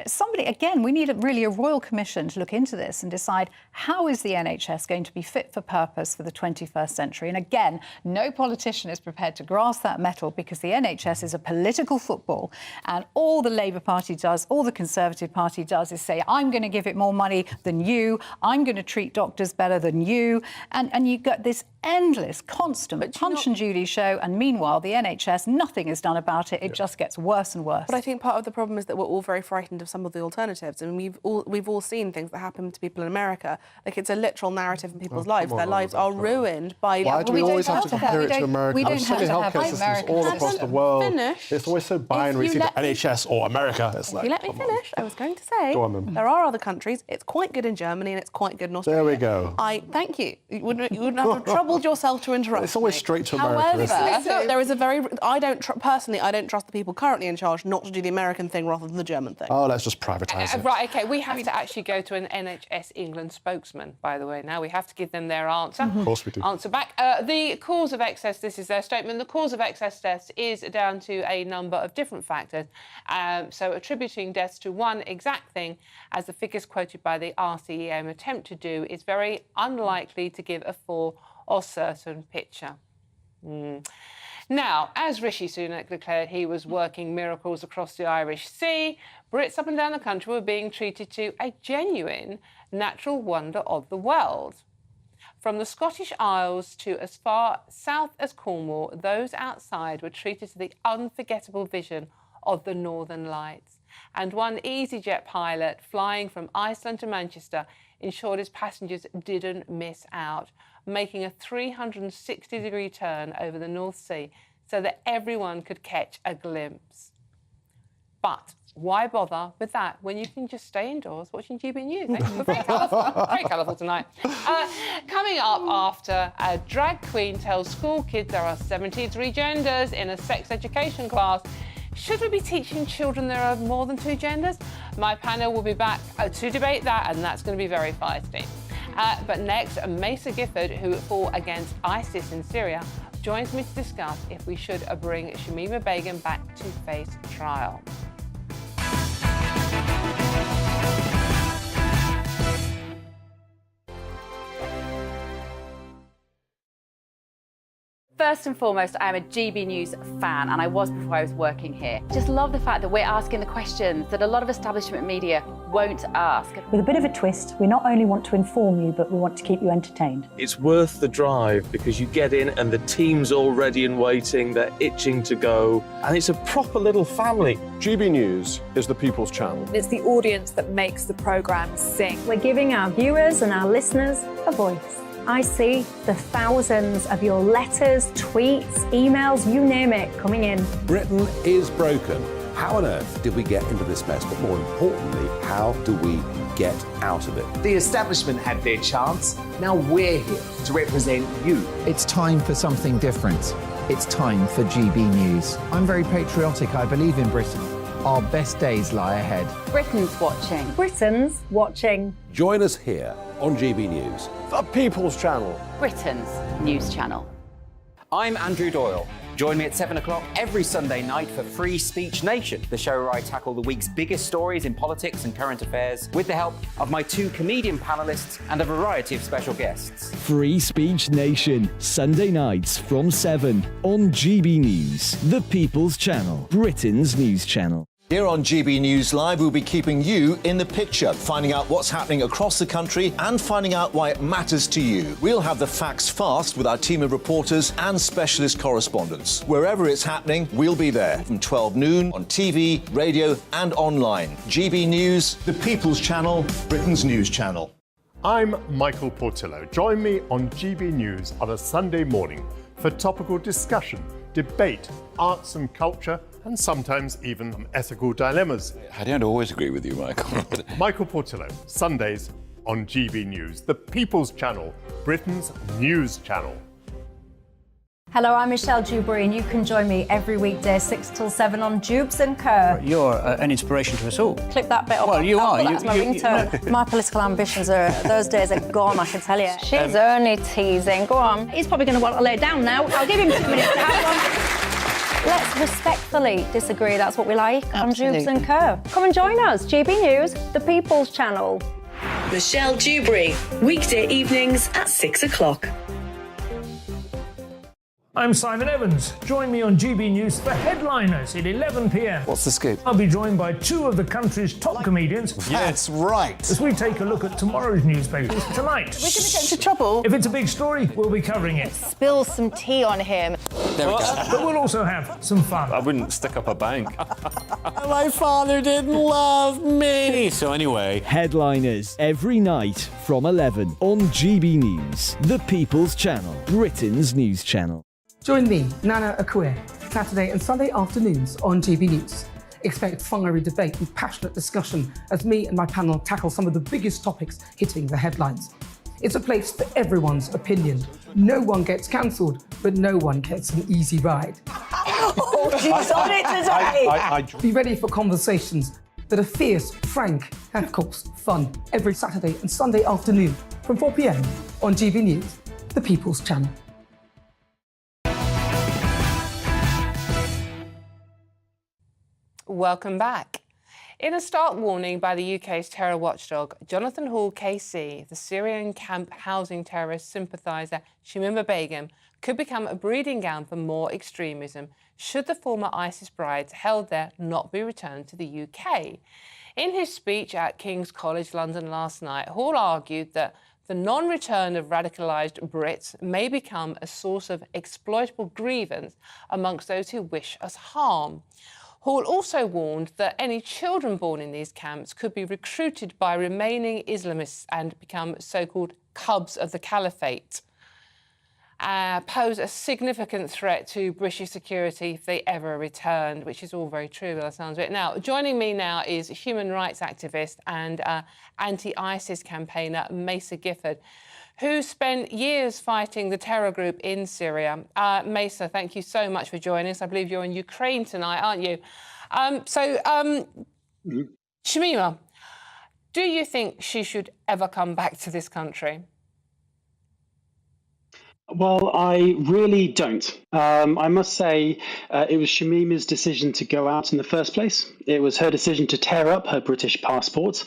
somebody, again, we need a royal commission to look into this and decide how is the NHS going to be fit for purpose for the 21st century. And again, no politician is prepared to grasp that mettle because the NHS is a political football, and all the Labour Party does, all the Conservative Party does is say, I'm going to give it more money than you, I'm going to treat doctors better than you, and you get this endless, constant Punch and Judy show, and meanwhile the NHS, nothing is done about it, it just gets worse and worse. But I think part of the problem is that we're all very frightened of some of the alternatives, and we've all seen things that happen to people in America. Like, it's a literal narrative in people's lives. Their lives are ruined by... Why do we always have to compare it to America? We don't have to have healthcare systems all across the world. It's always so binary. It's either NHS or America. It's like, if you let me finish, I was going to say, go on, then. There are other countries. It's quite good in Germany and it's quite good in Australia. There we go. Thank you. You wouldn't have troubled yourself to interrupt. It's always straight to America. However, there is a very... I don't trust the people currently in charge not to do the American thing rather than the German thing. Oh, let's just privatise it. Right, OK, we have to actually go to an NHS England spokesman, by the way. Now we have to give them their answer. Of course we do. Answer back. The cause of excess, this is their statement, the cause of excess deaths is down to a number of different factors. So attributing deaths to one exact thing, as the figures quoted by the RCEM attempt to do, is very unlikely to give a full or certain picture. Now, as Rishi Sunak declared he was working miracles across the Irish Sea, Brits up and down the country were being treated to a genuine natural wonder of the world. From the Scottish Isles to as far south as Cornwall, those outside were treated to the unforgettable vision of the Northern Lights. And one EasyJet pilot flying from Iceland to Manchester ensured his passengers didn't miss out, making a 360-degree turn over the North Sea so that everyone could catch a glimpse. But why bother with that when you can just stay indoors watching GBNews? Eh? Very colourful tonight. Coming up after, a drag queen tells school kids there are 73 genders in a sex education class. Should we be teaching children there are more than 2 genders? My panel will be back to debate that, and that's going to be very feisty. But next, Mesa Gifford, who fought against ISIS in Syria, joins me to discuss if we should bring Shamima Begum back to face trial. First and foremost, I'm a GB News fan, and I was before I was working here. Just love the fact that we're asking the questions that a lot of establishment media won't ask. With a bit of a twist, we not only want to inform you, but we want to keep you entertained. It's worth the drive because you get in and the team's all ready and waiting, they're itching to go, and it's a proper little family. GB News is the People's Channel. It's the audience that makes the programme sing. We're giving our viewers and our listeners a voice. I see the thousands of your letters, tweets, emails, you name it, coming in. Britain is broken. How on earth did we get into this mess? But more importantly, how do we get out of it? The establishment had their chance. Now we're here to represent you. It's time for something different. It's time for GB News. I'm very patriotic. I believe in Britain. Our best days lie ahead. Britain's watching. Britain's watching. Join us here on GB News. The People's Channel. Britain's news channel. I'm Andrew Doyle. Join me at 7 o'clock every Sunday night for Free Speech Nation, the show where I tackle the week's biggest stories in politics and current affairs with the help of my two comedian panellists and a variety of special guests. Free Speech Nation, Sunday nights from 7 on GB News, the People's Channel, Britain's news channel. Here on GB News Live, we'll be keeping you in the picture, finding out what's happening across the country and finding out why it matters to you. We'll have the facts fast with our team of reporters and specialist correspondents. Wherever it's happening, we'll be there from 12 noon on TV, radio and online. GB News, the People's Channel, Britain's news channel. I'm Michael Portillo. Join me on GB News on a Sunday morning for topical discussion, debate, arts and culture, and sometimes even ethical dilemmas. I don't always agree with you, Michael. Michael Portillo, Sundays on GB News, the People's Channel, Britain's news channel. Hello, I'm Michelle Dewberry, and you can join me every weekday 6 till 7 on Jubes and Kerr. You're an inspiration to us all. Clip that bit up. Well, you are. That's my ringtone. My political ambitions those days are gone, I can tell you. She's only teasing. Go on. He's probably going to want to lay down now. I'll give him 2 minutes to have one. Let's respectfully disagree. That's what we like on Jubes and Kerr. Come and join us. GB News, the People's Channel. Michelle Dewberry, weekday evenings at 6 o'clock. I'm Simon Evans. Join me on GB News for Headliners at 11 p.m. What's the scoop? I'll be joined by two of the country's top comedians. That's right. As we take a look at tomorrow's newspapers tonight. We're going to get into trouble. If it's a big story, we'll be covering it. Spill some tea on him. There we go. But we'll also have some fun. I wouldn't stick up a bank. My father didn't love me. So anyway. Headliners every night from 11 on GB News, the People's Channel, Britain's news channel. Join me, Nana Akue, Saturday and Sunday afternoons on GB News. Expect fiery debate and passionate discussion as me and my panel tackle some of the biggest topics hitting the headlines. It's a place for everyone's opinion. No one gets cancelled, but no one gets an easy ride. Oh, she's on it today! Be ready for conversations that are fierce, frank, and of course, fun. Every Saturday and Sunday afternoon from 4 p.m. on GB News, the People's Channel. Welcome back. In a stark warning by the UK's terror watchdog, Jonathan Hall KC, the Syrian camp housing terrorist sympathiser Shamima Begum could become a breeding ground for more extremism should the former ISIS brides held there not be returned to the UK. In his speech at King's College London last night, Hall argued that the non-return of radicalised Brits may become a source of exploitable grievance amongst those who wish us harm. Hall also warned that any children born in these camps could be recruited by remaining Islamists and become so-called cubs of the caliphate, pose a significant threat to British security if they ever returned, which is all very true by the sounds of it. Now, joining me now is human rights activist and anti-ISIS campaigner Mesa Gifford, who spent years fighting the terror group in Syria. Mesa, thank you so much for joining us. I believe you're in Ukraine tonight, aren't you? Shamima, do you think she should ever come back to this country? Well, I really don't. I must say, it was Shamima's decision to go out in the first place. It was her decision to tear up her British passport.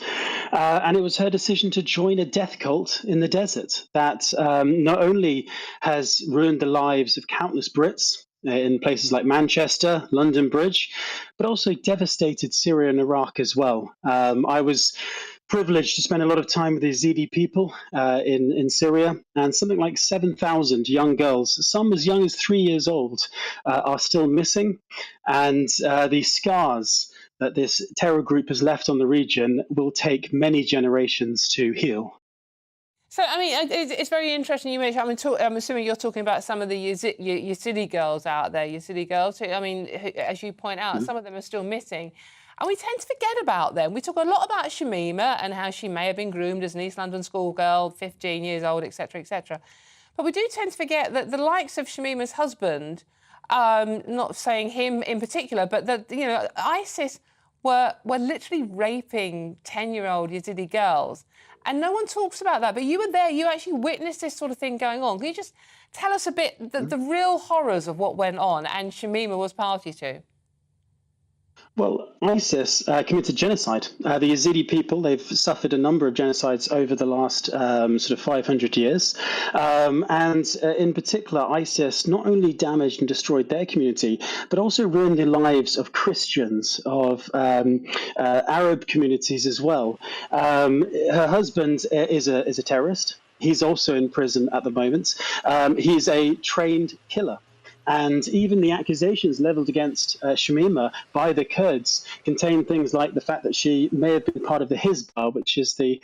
And it was her decision to join a death cult in the desert that not only has ruined the lives of countless Brits in places like Manchester, London Bridge, but also devastated Syria and Iraq as well. I was privileged to spend a lot of time with the Yazidi people in Syria, and something like 7,000 young girls, some as young as 3 years old, are still missing. And the scars that this terror group has left on the region will take many generations to heal. So, I mean, it's very interesting you mentioned, I'm assuming you're talking about some of the Yazidi girls out there, Yazidi girls, who, I mean, as you point out, some of them are still missing. And we tend to forget about them. We talk a lot about Shamima and how she may have been groomed as an East London schoolgirl, 15 years old, etc., etc. But we do tend to forget that the likes of Shamima's husband, not saying him in particular, but that, you know, ISIS were literally raping 10-year-old Yazidi girls. And no one talks about that. But you were there, you actually witnessed this sort of thing going on. Can you just tell us a bit the real horrors of what went on and Shamima was party to? Well, ISIS committed genocide. The Yazidi people, they've suffered a number of genocides over the last sort of 500 years. And in particular, ISIS not only damaged and destroyed their community, but also ruined the lives of Christians, of Arab communities as well. Her husband is a terrorist. He's also in prison at the moment. He's a trained killer. And even the accusations leveled against Shamima by the Kurds contain things like the fact that she may have been part of the Hizbah, which is the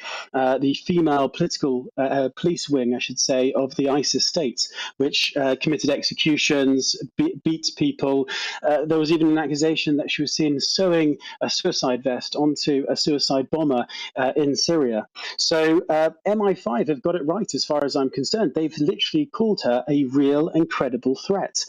female political police wing, I should say, of the ISIS state, which committed executions, beat people. There was even an accusation that she was seen sewing a suicide vest onto a suicide bomber in Syria. So MI5 have got it right as far as I'm concerned. They've literally called her a real and credible threat.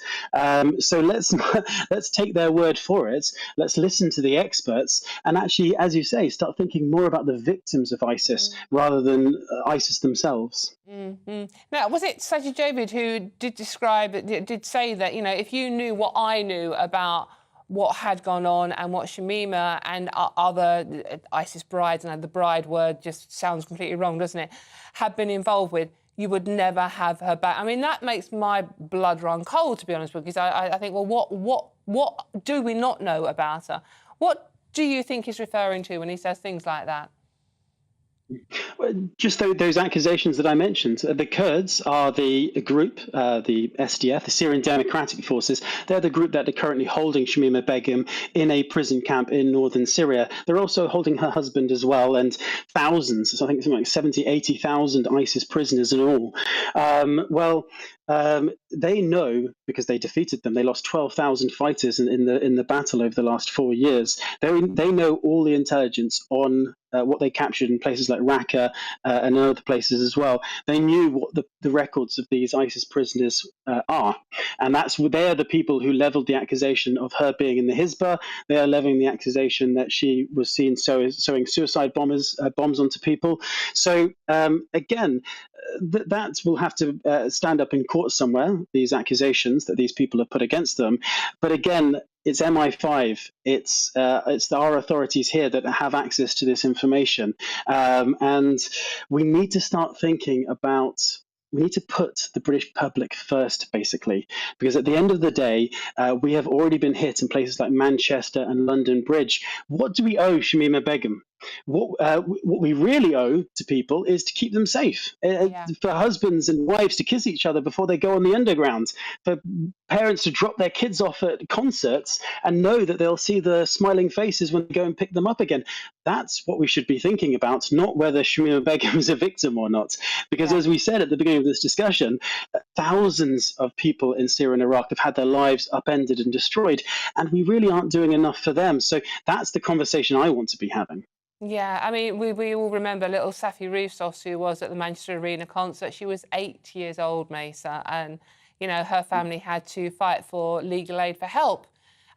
So let's take their word for it. Let's listen to the experts and actually, as you say, start thinking more about the victims of ISIS rather than ISIS themselves. Mm-hmm. Now, was it Sajid Javid who did say that, you know, if you knew what I knew about what had gone on and what Shamima and other ISIS brides, and the bride word just sounds completely wrong, doesn't it, had been involved with, you would never have her back. I mean, that makes my blood run cold, to be honest, because I think, well, what do we not know about her? What do you think he's referring to when he says things like that? Just those accusations that I mentioned. The Kurds are the group, the SDF, the Syrian Democratic Forces. They're the group that are currently holding Shamima Begum in a prison camp in northern Syria. They're also holding her husband as well, and thousands, so I think something like 70, 80,000 ISIS prisoners in all. They know, because they defeated them. They lost 12,000 fighters in the battle over the last 4 years. They know all the intelligence on what they captured in places like Raqqa and other places as well. They knew what the records of these ISIS prisoners are, and they are the people who leveled the accusation of her being in the Hizbah. They are leveling the accusation that she was seen sewing suicide bombs onto people. So again, that will have to stand up in court somewhere, these accusations that these people have put against them. But again, it's MI5, it's our authorities here that have access to this information. And we need to start thinking about, we need to put the British public first, basically, because at the end of the day, we have already been hit in places like Manchester and London Bridge. What do we owe Shamima Begum? What we really owe to people is to keep them safe, for husbands and wives to kiss each other before they go on the underground, for parents to drop their kids off at concerts and know that they'll see the smiling faces when they go and pick them up again. That's what we should be thinking about, not whether Shamima Begum is a victim or not. Because as we said at the beginning of this discussion, thousands of people in Syria and Iraq have had their lives upended and destroyed, and we really aren't doing enough for them. So that's the conversation I want to be having. Yeah, I mean, we all remember little Safi Roussos, who was at the Manchester Arena concert. She was 8 years old, Mesa, and, you know, her family had to fight for legal aid for help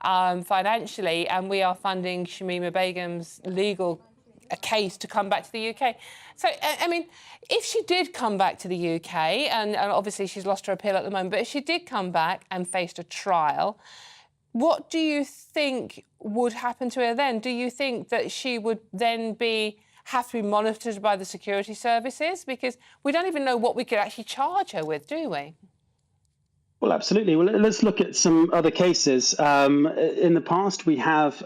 financially, and we are funding Shamima Begum's legal a case to come back to the UK. So, I mean, if she did come back to the UK, and obviously she's lost her appeal at the moment, but if she did come back and faced a trial, what do you think would happen to her then? Do you think that she would then have to be monitored by the security services? Because we don't even know what we could actually charge her with, do we? Well, absolutely. Well, let's look at some other cases. In the past, we have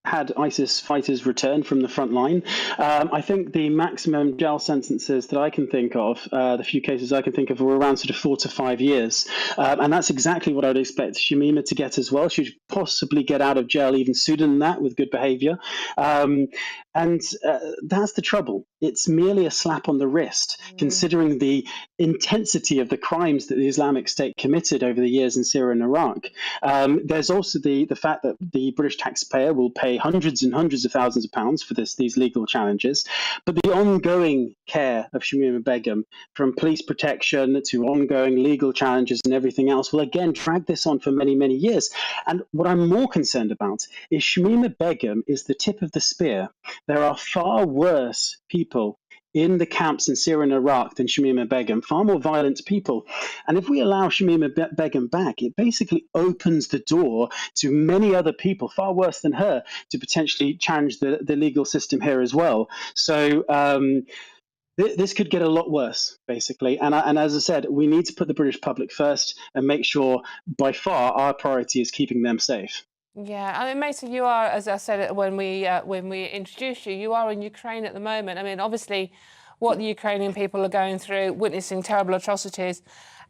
had ISIS fighters return from the front line. I think the maximum jail sentences that I can think of, the few cases I can think of, were around sort of 4 to 5 years. And that's exactly what I'd expect Shamima to get as well. She'd possibly get out of jail even sooner than that with good behavior. And that's the trouble. It's merely a slap on the wrist, considering the intensity of the crimes that the Islamic State committed over the years in Syria and Iraq. There's also the fact that the British taxpayer will pay hundreds and hundreds of thousands of pounds for these legal challenges. But the ongoing care of Shamima Begum, from police protection to ongoing legal challenges and everything else, will again drag this on for many, many years. And what I'm more concerned about is Shamima Begum is the tip of the spear. There are far worse people in the camps in Syria and Iraq than Shamima Begum, far more violent people. And if we allow Shamima Begum back, it basically opens the door to many other people, far worse than her, to potentially challenge the legal system here as well. So this could get a lot worse, basically. And as I said, we need to put the British public first and make sure, by far, our priority is keeping them safe. Yeah, I mean, Mesa, you are, as I said when we introduced you, you are in Ukraine at the moment. I mean, obviously, what the Ukrainian people are going through, witnessing terrible atrocities.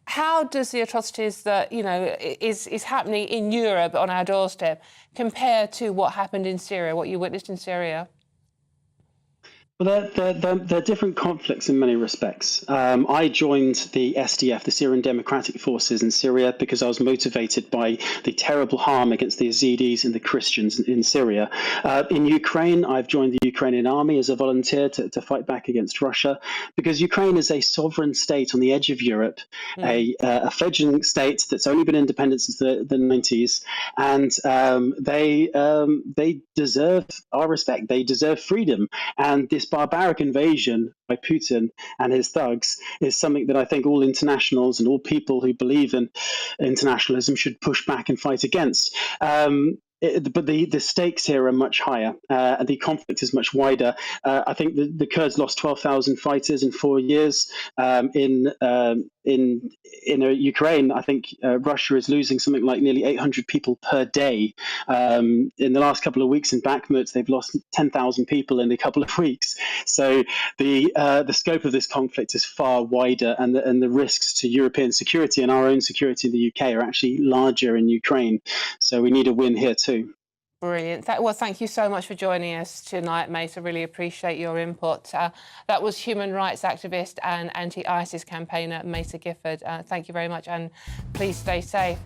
How does the atrocities that is happening in Europe on our doorstep compare to what happened in Syria, what you witnessed in Syria? Well, they're different conflicts in many respects. I joined the SDF, the Syrian Democratic Forces in Syria, because I was motivated by the terrible harm against the Yazidis and the Christians in Syria. In Ukraine, I've joined the Ukrainian army as a volunteer to fight back against Russia, because Ukraine is a sovereign state on the edge of Europe, a fledgling state that's only been independent since the 90s, and they deserve our respect. They deserve freedom, and this barbaric invasion by Putin and his thugs is something that I think all internationals and all people who believe in internationalism should push back and fight against. But the stakes here are much higher, and the conflict is much wider. I think the Kurds lost 12,000 fighters in 4 years. In Ukraine, I think Russia is losing something like nearly 800 people per day. In the last couple of weeks in Bakhmut, they've lost 10,000 people in a couple of weeks. So the scope of this conflict is far wider, and the risks to European security and our own security in the UK are actually larger in Ukraine. So we need a win here too. Brilliant. Well, thank you so much for joining us tonight, Mesa. Really appreciate your input. That was human rights activist and anti-ISIS campaigner Mesa Gifford. Thank you very much, and please stay safe.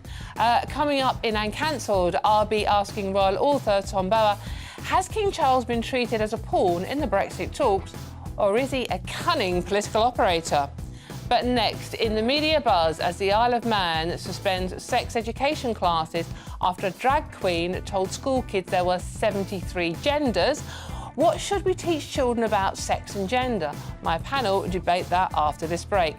Coming up in Uncanceled, I'll be asking royal author Tom Bower, has King Charles been treated as a pawn in the Brexit talks, or is he a cunning political operator? But next, in the media buzz, as the Isle of Man suspends sex education classes after a drag queen told school kids there were 73 genders, what should we teach children about sex and gender? My panel debate that after this break.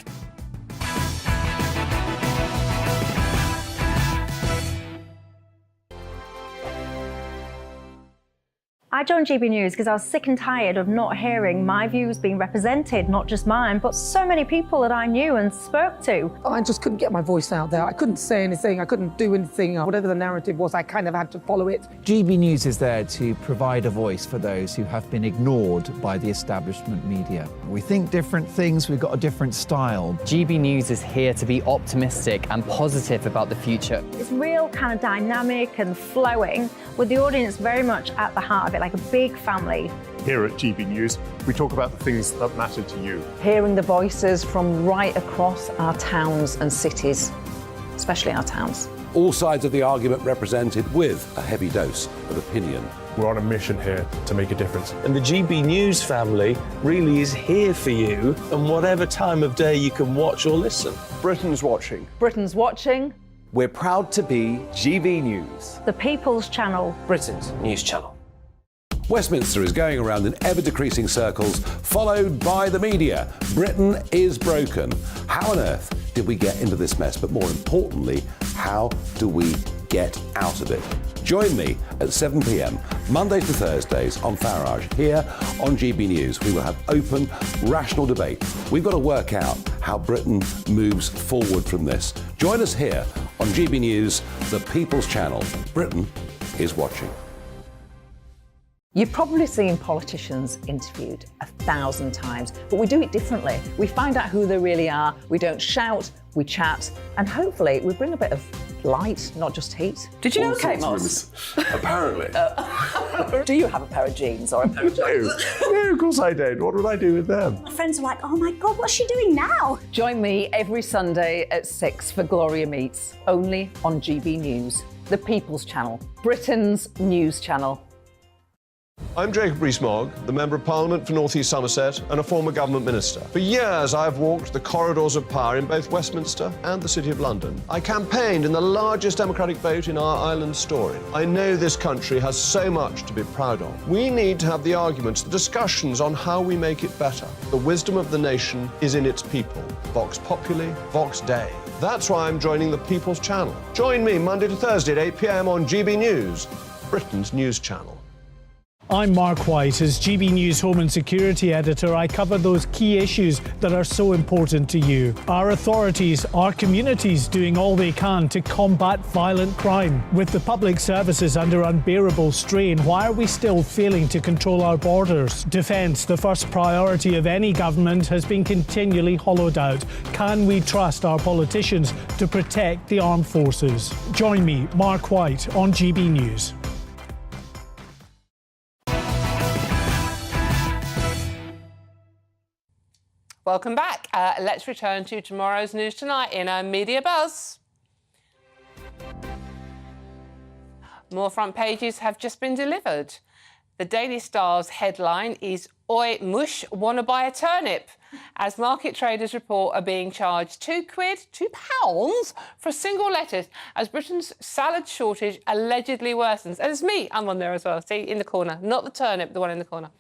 I joined GB News because I was sick and tired of not hearing my views being represented, not just mine, but so many people that I knew and spoke to. I just couldn't get my voice out there. I couldn't say anything. I couldn't do anything. Whatever the narrative was, I kind of had to follow it. GB News is there to provide a voice for those who have been ignored by the establishment media. We think different things, we've got a different style. GB News is here to be optimistic and positive about the future. It's real kind of dynamic and flowing, with the audience very much at the heart of it, like a big family. Here at GB News, we talk about the things that matter to you. Hearing the voices from right across our towns and cities, especially our towns. All sides of the argument represented with a heavy dose of opinion. We're on a mission here to make a difference. And the GB News family really is here for you, and whatever time of day you can watch or listen. Britain's watching. Britain's watching. We're proud to be GB News. The People's Channel. Britain's news channel. Westminster is going around in ever-decreasing circles, followed by the media. Britain is broken. How on earth did we get into this mess? But more importantly, how do we get out of it? Join me at 7 p.m, Mondays to Thursdays on Farage, here on GB News. We will have open, rational debate. We've got to work out how Britain moves forward from this. Join us here on GB News, the People's Channel. Britain is watching. You've probably seen politicians interviewed 1,000 times, but we do it differently. We find out who they really are, we don't shout, we chat, and hopefully we bring a bit of light, not just heat. Did you know Kate Moss? Apparently. Do you have a pair of jeans or a pair of jeans? No, of course I don't. What would I do with them? My friends are like, oh my God, what's she doing now? Join me every Sunday at 6 for Gloria Meets, only on GB News, the People's Channel, Britain's news channel. I'm Jacob Rees-Mogg, the Member of Parliament for North East Somerset and a former government minister. For years, I've walked the corridors of power in both Westminster and the City of London. I campaigned in the largest democratic vote in our island story. I know this country has so much to be proud of. We need to have the arguments, the discussions on how we make it better. The wisdom of the nation is in its people. Vox Populi, Vox Dei. That's why I'm joining the People's Channel. Join me Monday to Thursday at 8 p.m. on GB News, Britain's news channel. I'm Mark White. As GB News Home and Security Editor, I cover those key issues that are so important to you. Our authorities, our communities doing all they can to combat violent crime. With the public services under unbearable strain, why are we still failing to control our borders? Defence, the first priority of any government, has been continually hollowed out. Can we trust our politicians to protect the armed forces? Join me, Mark White, on GB News. Welcome back. Let's return to tomorrow's News Tonight in a media buzz. More front pages have just been delivered. The Daily Star's headline is "Oi Mush, wanna buy a turnip?" as market traders report are being charged £2 for a single lettuce as Britain's salad shortage allegedly worsens. And it's me, I'm on there as well, see, in the corner, not the turnip, the one in the corner.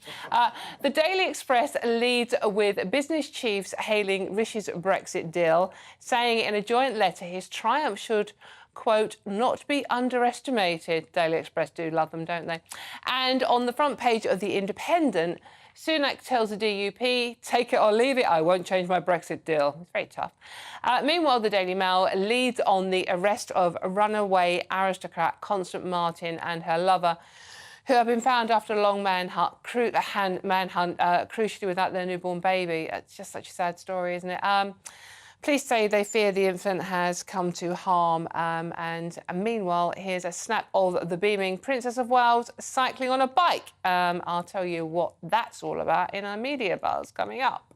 The Daily Express leads with business chiefs hailing Rishi's Brexit deal, saying in a joint letter his triumph should, quote, not be underestimated. Daily Express do love them, don't they? And on the front page of The Independent, Sunak tells the DUP, take it or leave it, I won't change my Brexit deal. It's very tough. Meanwhile, the Daily Mail leads on the arrest of runaway aristocrat Constance Martin and her lover, who have been found after a long manhunt, crucially without their newborn baby. It's just such a sad story, isn't it? Police say they fear the infant has come to harm. And meanwhile, here's a snap of the beaming Princess of Wales cycling on a bike. I'll tell you what that's all about in our media buzz coming up.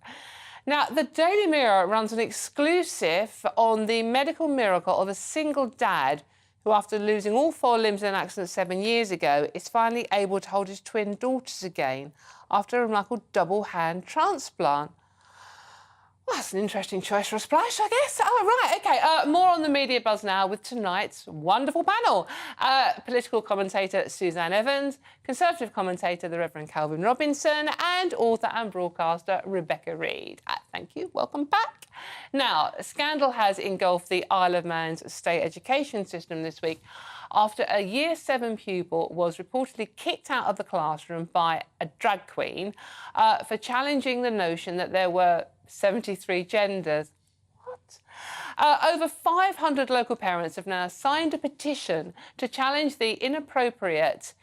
Now, the Daily Mirror runs an exclusive on the medical miracle of a single dad who, after losing all 4 limbs in an accident 7 years ago, is finally able to hold his twin daughters again after a remarkable double hand transplant. Well, that's an interesting choice for a splash, I guess. Oh, right, OK. More on the media buzz now with tonight's wonderful panel. Political commentator Suzanne Evans, Conservative commentator the Reverend Calvin Robinson, and author and broadcaster Rebecca Reid. Thank you. Welcome back. Now, a scandal has engulfed the Isle of Man's state education system this week after a Year 7 pupil was reportedly kicked out of the classroom by a drag queen for challenging the notion that there were 73 genders. What? Over 500 local parents have now signed a petition to challenge the inappropriate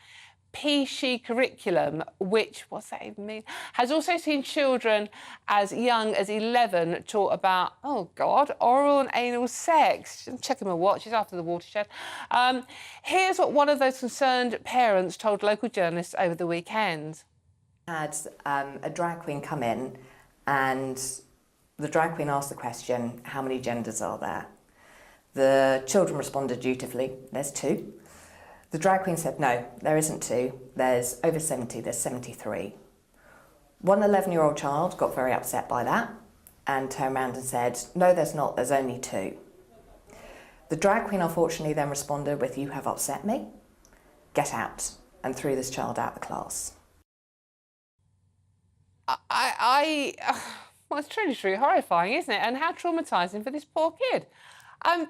She curriculum, which, what's that even mean, has also seen children as young as 11 taught about, oh God, oral and anal sex. I'm checking my watch, it's after the watershed. Here's what one of those concerned parents told local journalists over the weekend. Had a drag queen come in, and the drag queen asked the question, how many genders are there? The children responded dutifully, there's 2. The drag queen said, no, there isn't 2. There's over 70, there's 73. One 11-year-old child got very upset by that and turned around and said, no, there's not, there's only 2. The drag queen unfortunately then responded with, you have upset me, get out, and threw this child out of the class. Well, it's truly horrifying, isn't it? And how traumatising for this poor kid.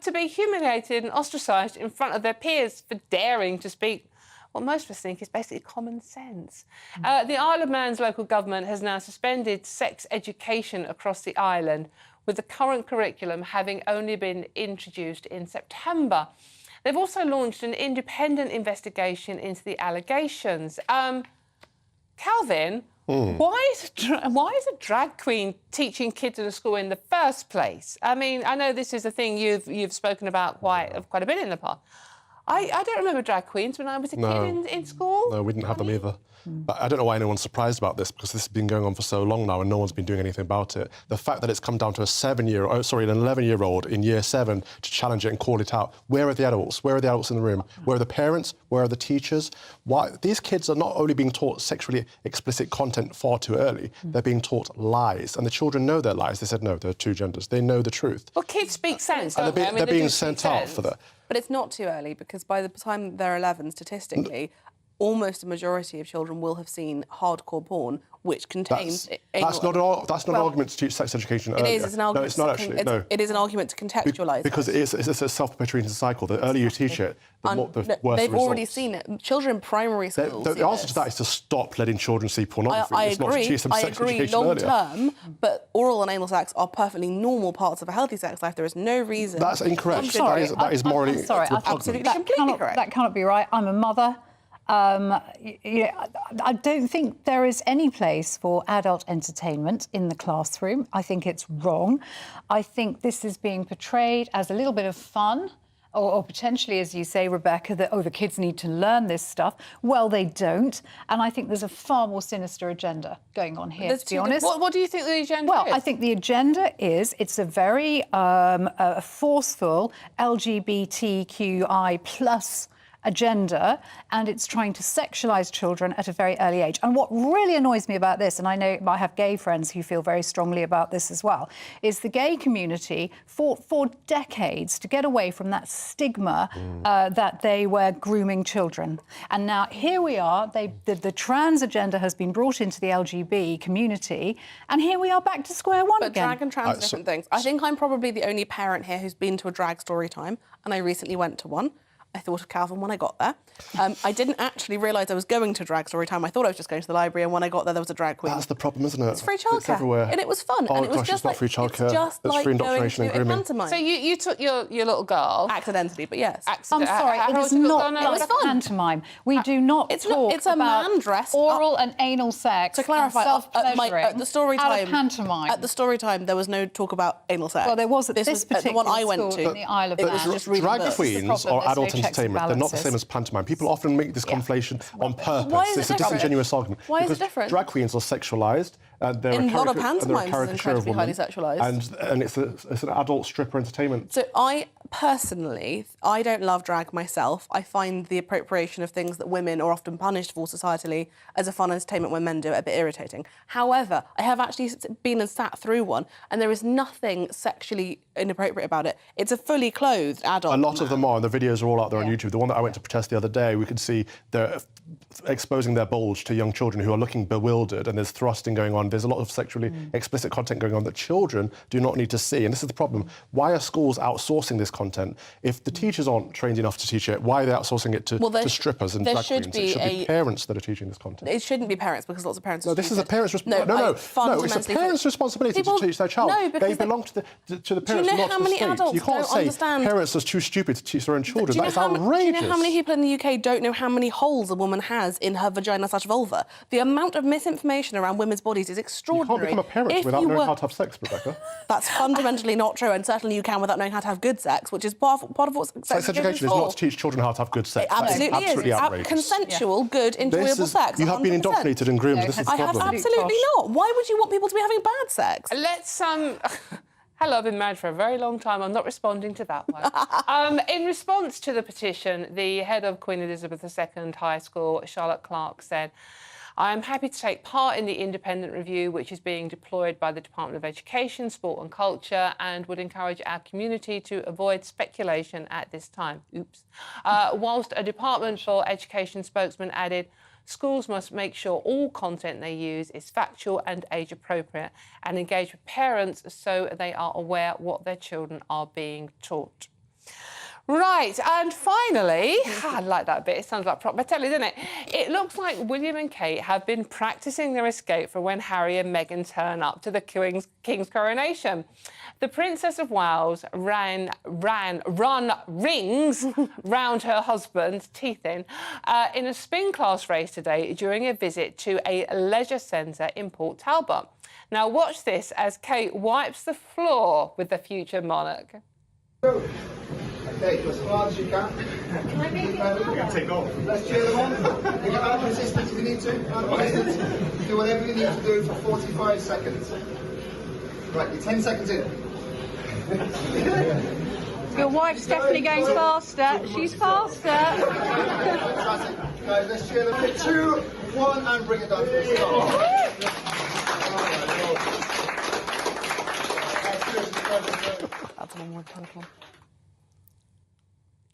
To be humiliated and ostracised in front of their peers for daring to speak what most of us think is basically common sense. The Isle of Man's local government has now suspended sex education across the island, with the current curriculum having only been introduced in September. They've also launched an independent investigation into the allegations. Calvin, why is a drag queen teaching kids in a school in the first place? I mean, I know this is a thing you've spoken about quite a bit in the past. I don't remember drag queens when I was a kid in school. No, we didn't have them either. But I don't know why anyone's surprised about this, because this has been going on for so long now and no one's been doing anything about it. The fact that it's come down to an 11-year-old in year 7 to challenge it and call it out. Where are the adults? Where are the adults in the room? Where are the parents? Where are the teachers? Why? These kids are not only being taught sexually explicit content far too early, they're being taught lies. And the children know their lies. They said, no, there are 2 genders. They know the truth. Well, kids speak sense, and don't they? I mean, they're being sent out for that. But it's not too early, because by the time they're 11, statistically, almost a majority of children will have seen hardcore porn, which contains... That's not an argument to teach sex education earlier. It is, it's an argument. No, it's not actually, no. It is an argument to contextualise because it's a self-perpetuating cycle. The earlier you teach it, the worse the results. They've already seen it. Children in primary schools The answer to that is to stop letting children see pornography. I It's not to teach them sex education long earlier. term, but oral and anal sex are perfectly normal parts of a healthy sex life. There is no reason... That's incorrect. I'm sorry. That is morally repugnant. Absolutely, completely correct. That cannot be right. I'm a mother. I don't think there is any place for adult entertainment in the classroom. I think it's wrong. I think this is being portrayed as a little bit of fun, or potentially, as you say, Rebecca, that, the kids need to learn this stuff. Well, they don't. And I think there's a far more sinister agenda going on here, to be honest. What do you think the agenda is? Well, I think the agenda is, it's a very forceful LGBTQI plus agenda, and it's trying to sexualise children at a very early age. And what really annoys me about this, and I know I have gay friends who feel very strongly about this as well, is the gay community fought for decades to get away from that stigma that they were grooming children. And now here we are, the trans agenda has been brought into the LGB community, and here we are back to square one again. But drag and trans are different things. I think I'm probably the only parent here who's been to a drag story time, and I recently went to one. I thought of Calvin when I got there. I didn't actually realise I was going to drag story time. I thought I was just going to the library, and when I got there was a drag queen. That's the problem, isn't it? It's free childcare. It's everywhere. And it was fun. Oh, and it was gosh, just it's not free childcare. It's just it's like free going indoctrination to and a grooming. pantomime. So you took your little girl... Accidentally, but yes. I'm sorry, it is not like a pantomime. We do not talk it's a about man dressed oral and anal sex. To clarify, at the story time... At a pantomime. At the story time, there was no talk about anal sex. Well, there was at this particular the one I went to in the Isle of Man. Drag queens are adult entertainment. They're not the same as pantomime. People often make this conflation on purpose. Why is it it's a different? disingenuous argument. Why is it because different? Drag queens are sexualised. They're In a lot of and they're a pantomimes, caricature it's of highly women. sexualised. And it's an adult stripper entertainment. So I don't love drag myself. I find the appropriation of things that women are often punished for societally as a fun entertainment when men do it a bit irritating. However, I have actually been and sat through one, and there is nothing sexually inappropriate about it. It's a fully clothed adult. A lot of them are, and the videos are all out there on YouTube. The one that I went to protest the other day, we could see they're exposing their bulge to young children who are looking bewildered, and there's thrusting going on. There's a lot of sexually explicit content going on that children do not need to see. And this is the problem. Why are schools outsourcing this content? If the teachers aren't trained enough to teach it, why are they outsourcing it to strippers and drag queens? It should be parents that are teaching this content. It shouldn't be parents, because lots of parents are this is a parent's responsibility. No, it's a parent's responsibility to teach their child. No, they belong to the parents, not to the state. You can't say parents are too stupid to teach their own children. That is outrageous. Do you know how many people in the UK don't know how many holes a woman has in her vagina/vulva? The amount of misinformation around women's bodies is extraordinary. You can't become a parent without knowing how to have sex, Rebecca. That's fundamentally not true, and certainly you can without knowing how to have good sex, which is part of what sex education is not to teach children how to have good sex. It absolutely is. It's outrageous. Consensual, good, enjoyable sex. You have been indoctrinated and groomed. This is the problem. I have absolutely not. Why would you want people to be having bad sex? Let's Hello, I've been married for a very long time. I'm not responding to that one. In response to the petition, the head of Queen Elizabeth II High School, Charlotte Clark, said, I am happy to take part in the independent review which is being deployed by the Department of Education, Sport and Culture, and would encourage our community to avoid speculation at this time. Oops. Whilst a Department for Education spokesman added, Schools must make sure all content they use is factual and age appropriate, and engage with parents so they are aware what their children are being taught. Right, and finally, I like that bit, it sounds like proper telly, doesn't it? It looks like William and Kate have been practising their escape for when Harry and Meghan turn up to the King's coronation. The Princess of Wales run rings round her husband's teeth in a spin class race today during a visit to a leisure centre in Port Talbot. Now watch this as Kate wipes the floor with the future monarch. Okay, go as hard as you can. Can I make it harder? Take off. Let's cheer them on. Can you add resistance if you need to? Add resistance. Do whatever you need to do for 45 seconds. Right, you're 10 seconds in. Your wife's definitely going faster. She's faster. Fantastic. Guys, let's cheer them. 2, 1, and bring it down to the start.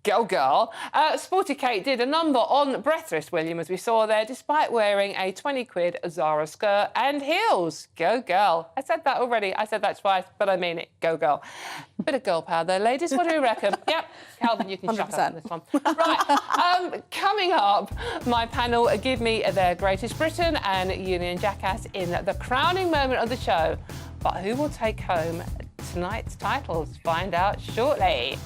Go girl. Sporty Kate did a number on breathless William, as we saw there, despite wearing a 20 quid Zara skirt and heels. Go girl. I said that already. I said that twice, but I mean it. Go girl. Bit of girl power there, ladies. What do you reckon? Yep. Calvin, you can 100%. Shut up on this one. Right. Coming up, my panel give me their Greatest Britain and Union Jackass in the crowning moment of the show. But who will take home tonight's titles? Find out shortly.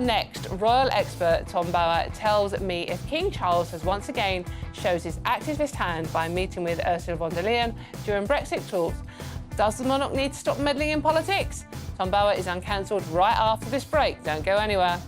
Next, royal expert Tom Bauer tells me if King Charles has once again shows his activist hand by meeting with Ursula von der Leyen during Brexit talks. Does the monarch need to stop meddling in politics? Tom Bauer is uncancelled right after this break. Don't go anywhere.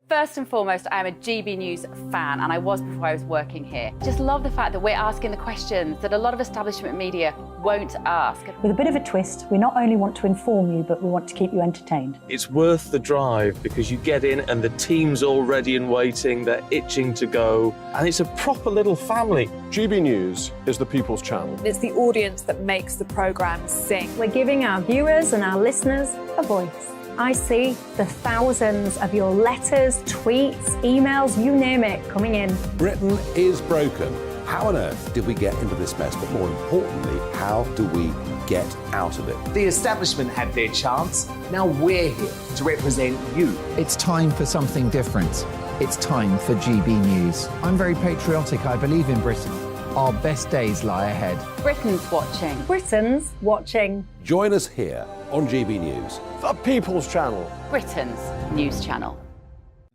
First and foremost, I am a GB News fan, and I was before I was working here. Just love the fact that we're asking the questions that a lot of establishment media won't ask. With a bit of a twist, we not only want to inform you, but we want to keep you entertained. It's worth the drive because you get in and the team's all ready and waiting, they're itching to go, and it's a proper little family. GB News is the People's Channel. It's the audience that makes the programme sing. We're giving our viewers and our listeners a voice. I see the thousands of your letters, tweets, emails, you name it, coming in. Britain is broken. How on earth did we get into this mess? But more importantly, how do we get out of it? The establishment had their chance. Now we're here to represent you. It's time for something different. It's time for GB News. I'm very patriotic. I believe in Britain. Our best days lie ahead. Britain's watching. Britain's watching. Join us here on GB News. The People's Channel. Britain's news channel.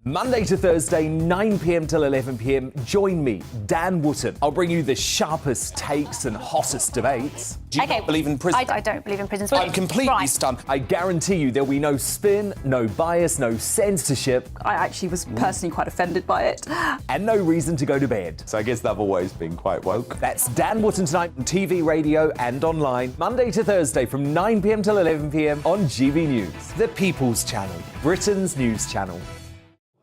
Monday to Thursday, 9 p.m. till 11 p.m. Join me, Dan Wootton. I'll bring you the sharpest takes and hottest debates. Do you not believe in prison? I don't believe in prisons. I'm completely stunned. I guarantee you there'll be no spin, no bias, no censorship. I actually was personally quite offended by it. And no reason to go to bed. So I guess they've always been quite woke. That's Dan Wootton tonight on TV, radio and online. Monday to Thursday from 9 p.m. till 11 p.m. on GB News. The People's Channel. Britain's news channel.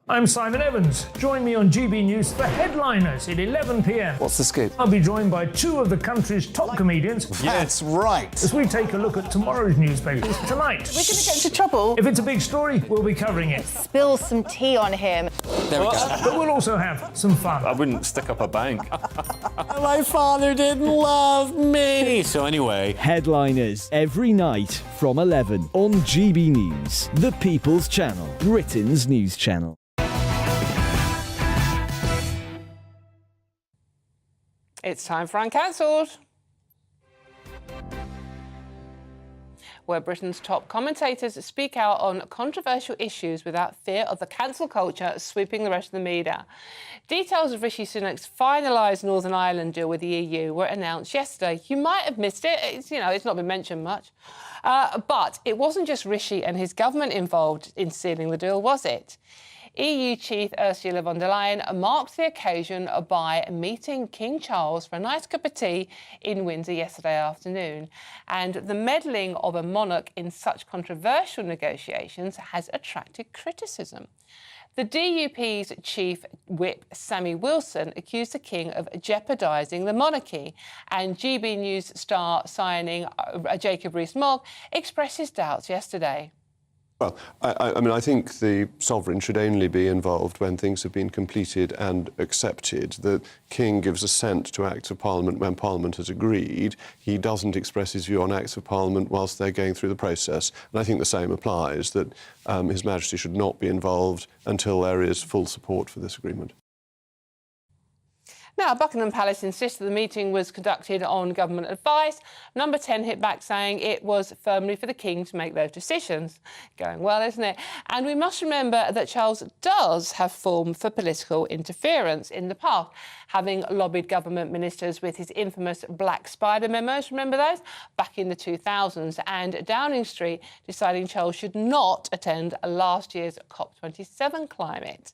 I'm Simon Evans. Join me on GB News for Headliners at 11 p.m. What's the scoop? I'll be joined by two of the country's top comedians. That's right. As we take a look at tomorrow's newspapers tonight. We're going to get into trouble. If it's a big story, we'll be covering it. Spill some tea on him. There we go. But we'll also have some fun. I wouldn't stick up a bank. My father didn't love me. So anyway. Headliners every night from 11 on GB News, the People's Channel, Britain's news channel. It's time for Uncancelled, where Britain's top commentators speak out on controversial issues without fear of the cancel culture sweeping the rest of the media. Details of Rishi Sunak's finalised Northern Ireland deal with the EU were announced yesterday. You might have missed it. It's not been mentioned much. But it wasn't just Rishi and his government involved in sealing the deal, was it? EU Chief Ursula von der Leyen marked the occasion by meeting King Charles for a nice cup of tea in Windsor yesterday afternoon. And the meddling of a monarch in such controversial negotiations has attracted criticism. The DUP's chief whip, Sammy Wilson, accused the King of jeopardising the monarchy, and GB News star signing Jacob Rees-Mogg expressed his doubts yesterday. Well, I mean, I think the sovereign should only be involved when things have been completed and accepted. The King gives assent to Acts of Parliament when Parliament has agreed. He doesn't express his view on Acts of Parliament whilst they're going through the process. And I think the same applies, that His Majesty should not be involved until there is full support for this agreement. Now, Buckingham Palace insisted the meeting was conducted on government advice. Number 10 hit back saying it was firmly for the King to make those decisions. Going well, isn't it? And we must remember that Charles does have form for political interference in the past, having lobbied government ministers with his infamous Black Spider memos, remember those? Back in the 2000s, and Downing Street deciding Charles should not attend last year's COP27 climate.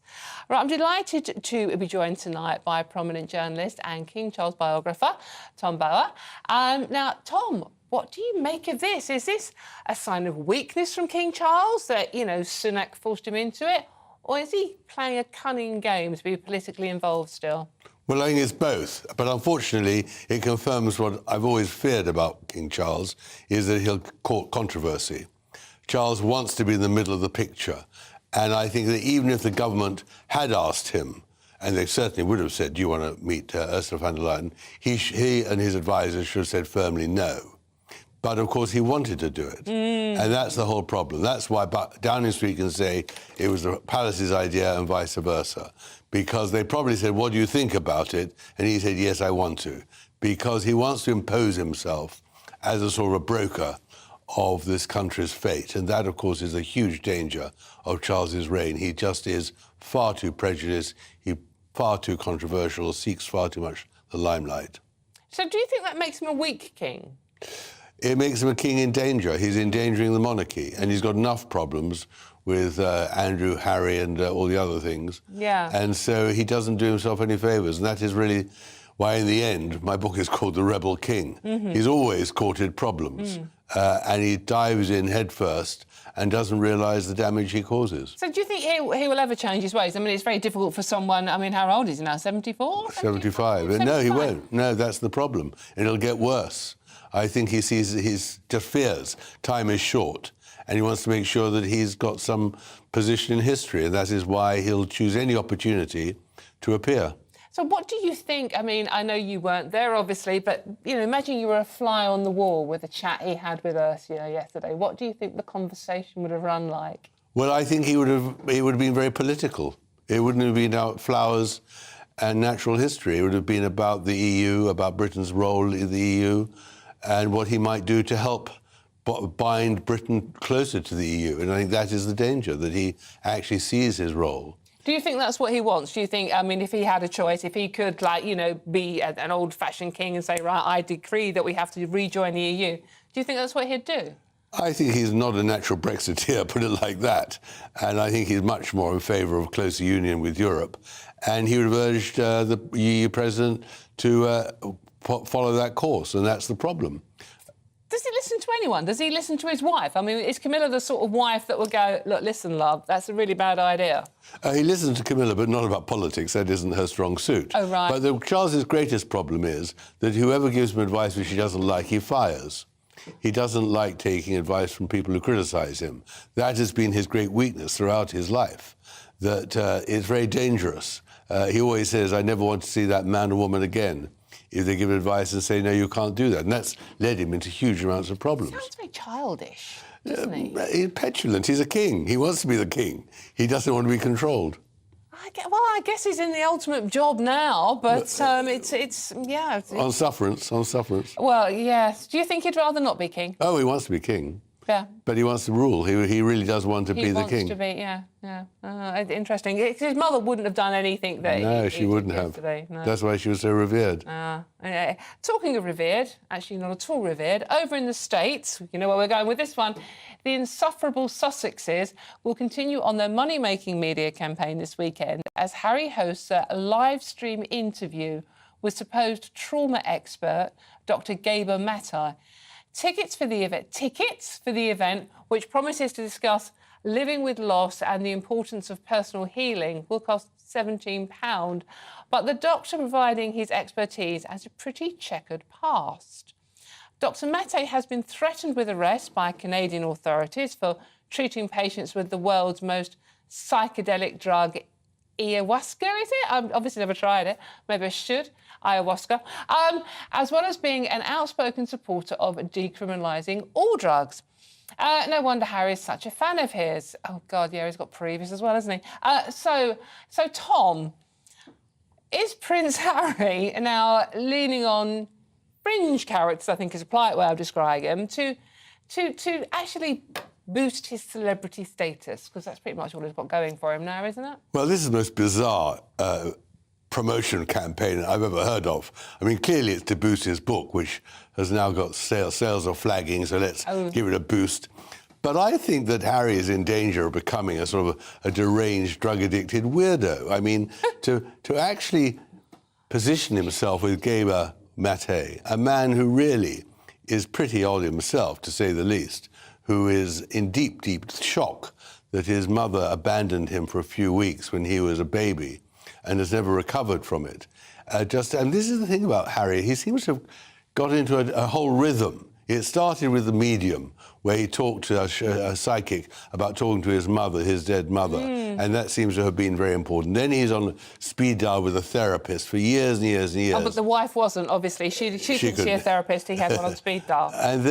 Right, I'm delighted to be joined tonight by a prominent journalist and King Charles biographer, Tom Bower. Now, Tom, what do you make of this? Is this a sign of weakness from King Charles that, you know, Sunak forced him into it? Or is he playing a cunning game to be politically involved still? Well, I think it's both. But unfortunately, it confirms what I've always feared about King Charles, is that he'll court controversy. Charles wants to be in the middle of the picture. And I think that even if the government had asked him, and they certainly would have said, do you want to meet Ursula von der Leyen, he and his advisors should have said firmly no. But, of course, he wanted to do it. And that's the whole problem. That's why Downing Street can say it was the palace's idea and vice versa. Because they probably said, what do you think about it? And he said, yes, I want to. Because he wants to impose himself as a sort of a broker of this country's fate. And that, of course, is a huge danger of Charles's reign. He just is far too prejudiced, far too controversial, seeks far too much the limelight. So do you think that makes him a weak king? It makes him a king in danger. He's endangering the monarchy, and he's got enough problems with Andrew, Harry, and all the other things. Yeah. And so he doesn't do himself any favours, and that is really why, in the end, my book is called The Rebel King. He's always courted problems, and he dives in headfirst and doesn't realise the damage he causes. So do you think he will ever change his ways? I mean, it's very difficult for someone... I mean, how old is he now? 74? 75. No, he won't. No, that's the problem. It'll get worse. I think he just fears time is short, and he wants to make sure that he's got some position in history, and that is why he'll choose any opportunity to appear. So what do you think? I mean, I know you weren't there, obviously, but, you know, imagine you were a fly on the wall with the chat he had with Ursula yesterday. What do you think the conversation would have run like? Well, I think he would have been very political. It wouldn't have been about flowers and natural history. It would have been about the EU, about Britain's role in the EU, and what he might do to help bind Britain closer to the EU. And I think that is the danger, that he actually sees his role. Do you think that's what he wants? Do you think, I mean, if he had a choice, if he could, like, you know, be an old-fashioned king and say, right, I decree that we have to rejoin the EU, do you think that's what he'd do? I think he's not a natural Brexiteer, put it like that. And I think he's much more in favour of closer union with Europe. And he would have urged the EU president to follow that course, and that's the problem. Does he listen to anyone? Does he listen to his wife? I mean, is Camilla the sort of wife that would go, look, listen, love, that's a really bad idea? He listens to Camilla, but not about politics. That isn't her strong suit. Oh, right. But Charles's greatest problem is that whoever gives him advice which he doesn't like, he fires. He doesn't like taking advice from people who criticise him. That has been his great weakness throughout his life, that it's very dangerous. He always says, I never want to see that man or woman again, if they give advice and say, no, you can't do that. And that's led him into huge amounts of problems. Sounds very childish, doesn't he? He's petulant. He's a king. He wants to be the king. He doesn't want to be controlled. I guess he's in the ultimate job now, but yeah. On sufferance. Well, yes. Do you think he'd rather not be king? Oh, he wants to be king. Yeah. But he wants to rule. He really does want to be the king. He wants to be, yeah. Interesting. His mother wouldn't have done anything that No, he she wouldn't have. No. That's why she was so revered. Talking of revered, actually not at all revered, over in the States, you know where we're going with this one, the insufferable Sussexes will continue on their money-making media campaign this weekend as Harry hosts a live stream interview with supposed trauma expert Dr. Gabor Matai. Tickets for the event, which promises to discuss living with loss and the importance of personal healing, will cost £17. But the doctor providing his expertise has a pretty checkered past. Dr. Matai has been threatened with arrest by Canadian authorities for treating patients with the world's most psychedelic drug, ayahuasca, is it? I've obviously never tried it. Maybe I should. Ayahuasca. As well as being an outspoken supporter of decriminalising all drugs. No wonder Harry is such a fan of his. Oh, God, yeah, he's got previous as well, hasn't he? So, Tom, is Prince Harry now leaning on fringe characters, I think is a polite way of describing him, to actually boost his celebrity status? Because that's pretty much all he's got going for him now, isn't it? Well, this is the most bizarre promotion campaign I've ever heard of. I mean, clearly it's to boost his book, which has now got sales are flagging, so let's give it a boost. But I think that Harry is in danger of becoming a sort of a deranged, drug-addicted weirdo. I mean, to actually position himself with Gabor Matai, a man who really is pretty odd himself, to say the least, who is in deep, deep shock that his mother abandoned him for a few weeks when he was a baby and has never recovered from it. And this is the thing about Harry, he seems to have got into a whole rhythm. It started with The Medium, where he talked to a psychic about talking to his mother, his dead mother, and that seems to have been very important. Then he's on speed dial with a therapist for years and years and years. Oh, but the wife wasn't, obviously. She couldn't see a therapist. He had one on speed dial. And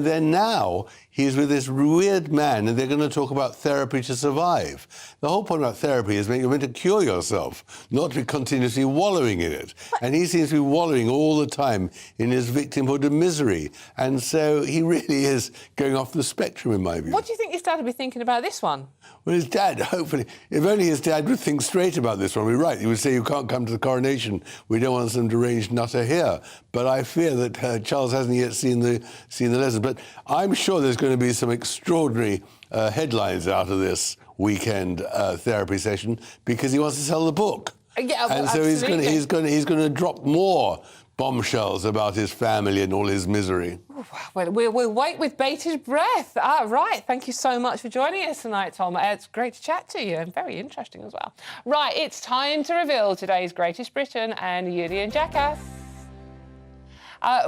then now he's with this weird man, and they're going to talk about therapy to survive. The whole point about therapy is you're meant to cure yourself, not to be continuously wallowing in it. And he seems to be wallowing all the time in his victimhood and misery. And so he really is going off the spectrum, in my view. What do you think his dad would be thinking about this one? Well, his dad, hopefully, if only his dad would think straight about this one. We're right. He would say, you can't come to the coronation. We don't want some deranged nutter here. But I fear that Charles hasn't yet seen the lesson. But I'm sure there's going to be some extraordinary headlines out of this weekend therapy session because he wants to sell the book. Yeah, well, and so he's going to drop more bombshells about his family and all his misery. Well, we'll wait with bated breath. Right, thank you so much for joining us tonight, Tom. It's great to chat to you and very interesting as well. Right, it's time to reveal today's Greatest Britain and Yudi and Jackass.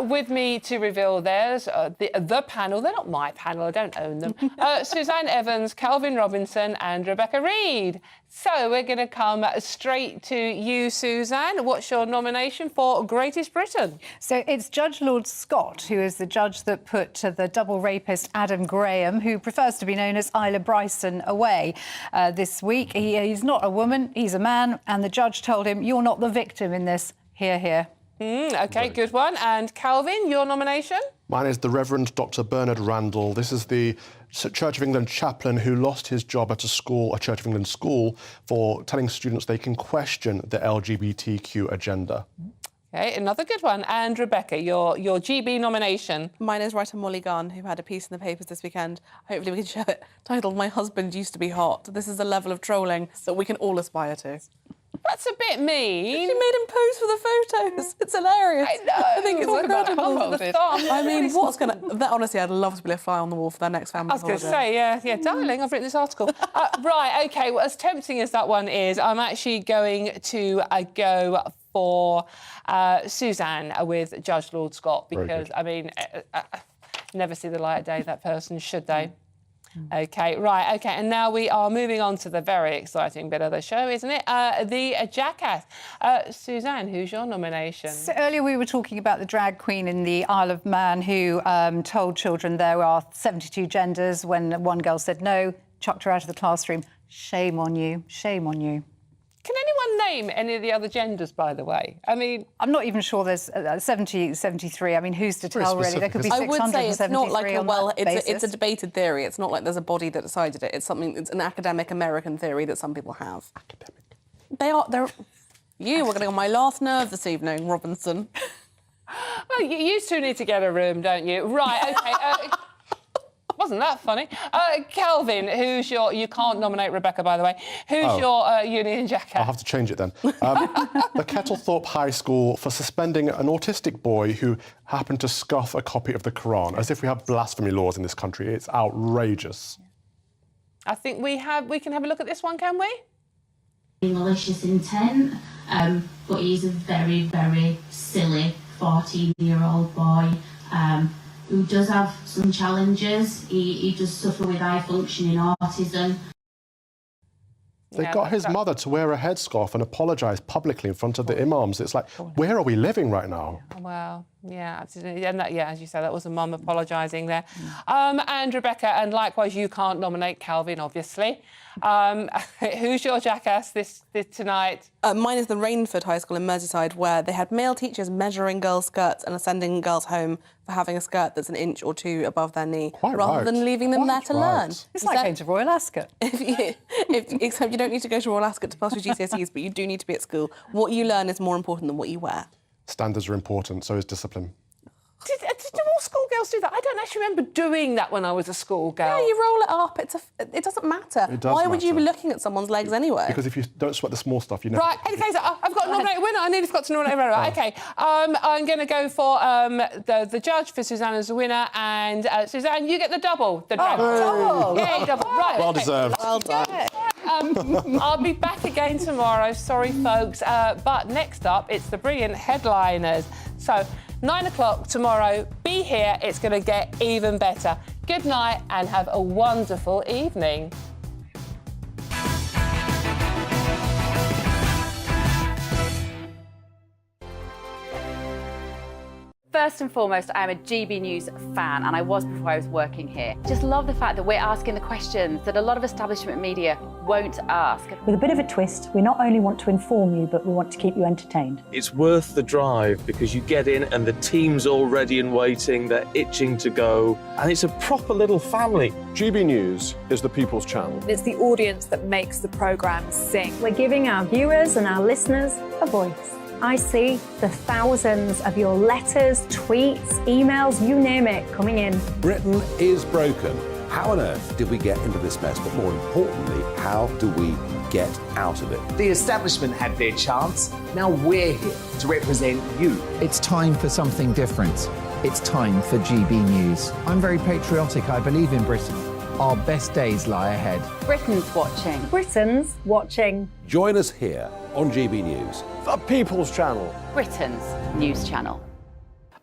With me to reveal theirs, the panel. They're not my panel, I don't own them. Suzanne Evans, Calvin Robinson and Rebecca Reid. So we're going to come straight to you, Suzanne. What's your nomination for Greatest Britain? So it's Judge Lord Scott, who is the judge that put the double rapist Adam Graham, who prefers to be known as Isla Bryson, away this week. He's not a woman, he's a man, and the judge told him, you're not the victim in this. Hear, hear. OK, good one. And Calvin, your nomination? Mine is the Reverend Dr. Bernard Randall. This is the Church of England chaplain who lost his job at a Church of England school, for telling students they can question the LGBTQ agenda. OK, another good one. And Rebecca, your GB nomination? Mine is writer Molly Gunn, who had a piece in the papers this weekend. Hopefully we can show it, titled My Husband Used to Be Hot. This is a level of trolling that we can all aspire to. That's a bit mean. She made him pose for the photos. It's hilarious. I know. I think it's incredible. I mean, what's going to... Honestly, I'd love to be a fly on the wall for their next family holiday. I was going to say, yeah, darling, I've written this article. Right, OK, well, as tempting as that one is, I'm actually going to go for Suzanne with Judge Lord Scott, because, I mean, never see the light of day, that person, should they? OK, right, OK, and now we are moving on to the very exciting bit of the show, isn't it? The Jackass. Suzanne, who's your nomination? So earlier we were talking about the drag queen in the Isle of Man who told children there are 72 genders when one girl said no, chucked her out of the classroom. Shame on you, shame on you. Can anyone name any of the other genders, by the way? I mean... I'm not even sure there's 70, 73. I mean, who's to tell, really? There could be 673 I would say it's not like it's a debated theory. It's not like there's a body that decided it. It's an academic American theory that some people have. They're... You were getting on my last nerve this evening, Robinson. Well, you two need to get a room, don't you? Right, OK. Wasn't that funny? Calvin, who's your... You can't nominate Rebecca, by the way. Who's your Union Jackass? I'll have to change it then. The Kettlethorpe High School for suspending an autistic boy who happened to scuff a copy of the Quran, as if we have blasphemy laws in this country. It's outrageous. I think we can have a look at this one, can we? Malicious intent, but he's a very, very silly 14-year-old boy who does have some challenges. He does suffer with high-functioning autism. They got his mother to wear a headscarf and apologise publicly in front of the imams. It's like, where are we living right now? Well, yeah, absolutely. And that, as you say, that was a mum apologising there. And Rebecca, and likewise, you can't nominate Calvin, obviously. Who's your Jackass this tonight? Mine is the Rainford High School in Merseyside, where they had male teachers measuring girls' skirts and sending girls home for having a skirt that's an inch or two above their knee, rather than leaving them there to learn. It's like going to Royal Ascot. Except you don't need to go to Royal Ascot to pass your GCSEs, but you do need to be at school. What you learn is more important than what you wear. Standards are important, so is discipline. Did all schoolgirls do that? I don't actually remember doing that when I was a schoolgirl. Yeah, you roll it up. It doesn't matter. It does Why would you matter. be looking at someone's legs anyway? Because if you don't sweat the small stuff, you never... Right, okay, so I've got to nominate a winner. I nearly forgot to nominate a winner. Right, OK, I'm going to go for the judge for Suzanne as the winner, and Suzanne, you get the double. The double. Yeah, double. Right. Well deserved. Well done. I'll be back again tomorrow. Sorry, folks. But next up, it's the brilliant headliners. So, 9 o'clock tomorrow. Be here. It's going to get even better. Good night and have a wonderful evening. First and foremost, I am a GB News fan, and I was before I was working here. Just love the fact that we're asking the questions that a lot of establishment media won't ask. With a bit of a twist, we not only want to inform you, but we want to keep you entertained. It's worth the drive because you get in and the team's all ready and waiting, they're itching to go, and it's a proper little family. GB News is the People's Channel. It's the audience that makes the programmes sing. We're giving our viewers and our listeners a voice. I see the thousands of your letters, tweets, emails, you name it, coming in. Britain is broken. How on earth did we get into this mess? But more importantly, how do we get out of it? The establishment had their chance. Now we're here to represent you. It's time for something different. It's time for GB News. I'm very patriotic. I believe in Britain. Our best days lie ahead. Britain's watching. Britain's watching. Join us here on GB News. The People's Channel. Britain's news channel.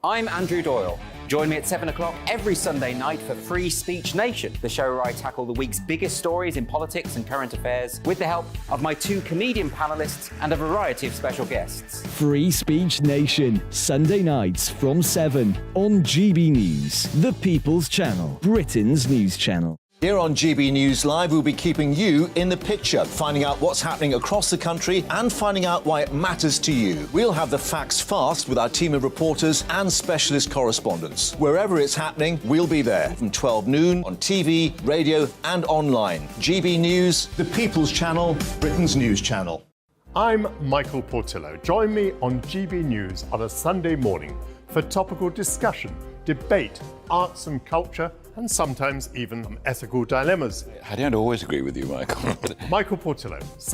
I'm Andrew Doyle. Join me at 7 o'clock every Sunday night for Free Speech Nation, the show where I tackle the week's biggest stories in politics and current affairs with the help of my 2 comedian panellists and a variety of special guests. Free Speech Nation, Sunday nights from 7 on GB News, the People's Channel, Britain's news channel. Here on GB News Live, we'll be keeping you in the picture, finding out what's happening across the country and finding out why it matters to you. We'll have the facts fast with our team of reporters and specialist correspondents. Wherever it's happening, we'll be there from 12 noon on TV, radio and online. GB News, the People's Channel, Britain's news channel. I'm Michael Portillo. Join me on GB News on a Sunday morning for topical discussion, debate, arts and culture, and sometimes even ethical dilemmas. I don't always agree with you, Michael. Michael Portillo, Sunday.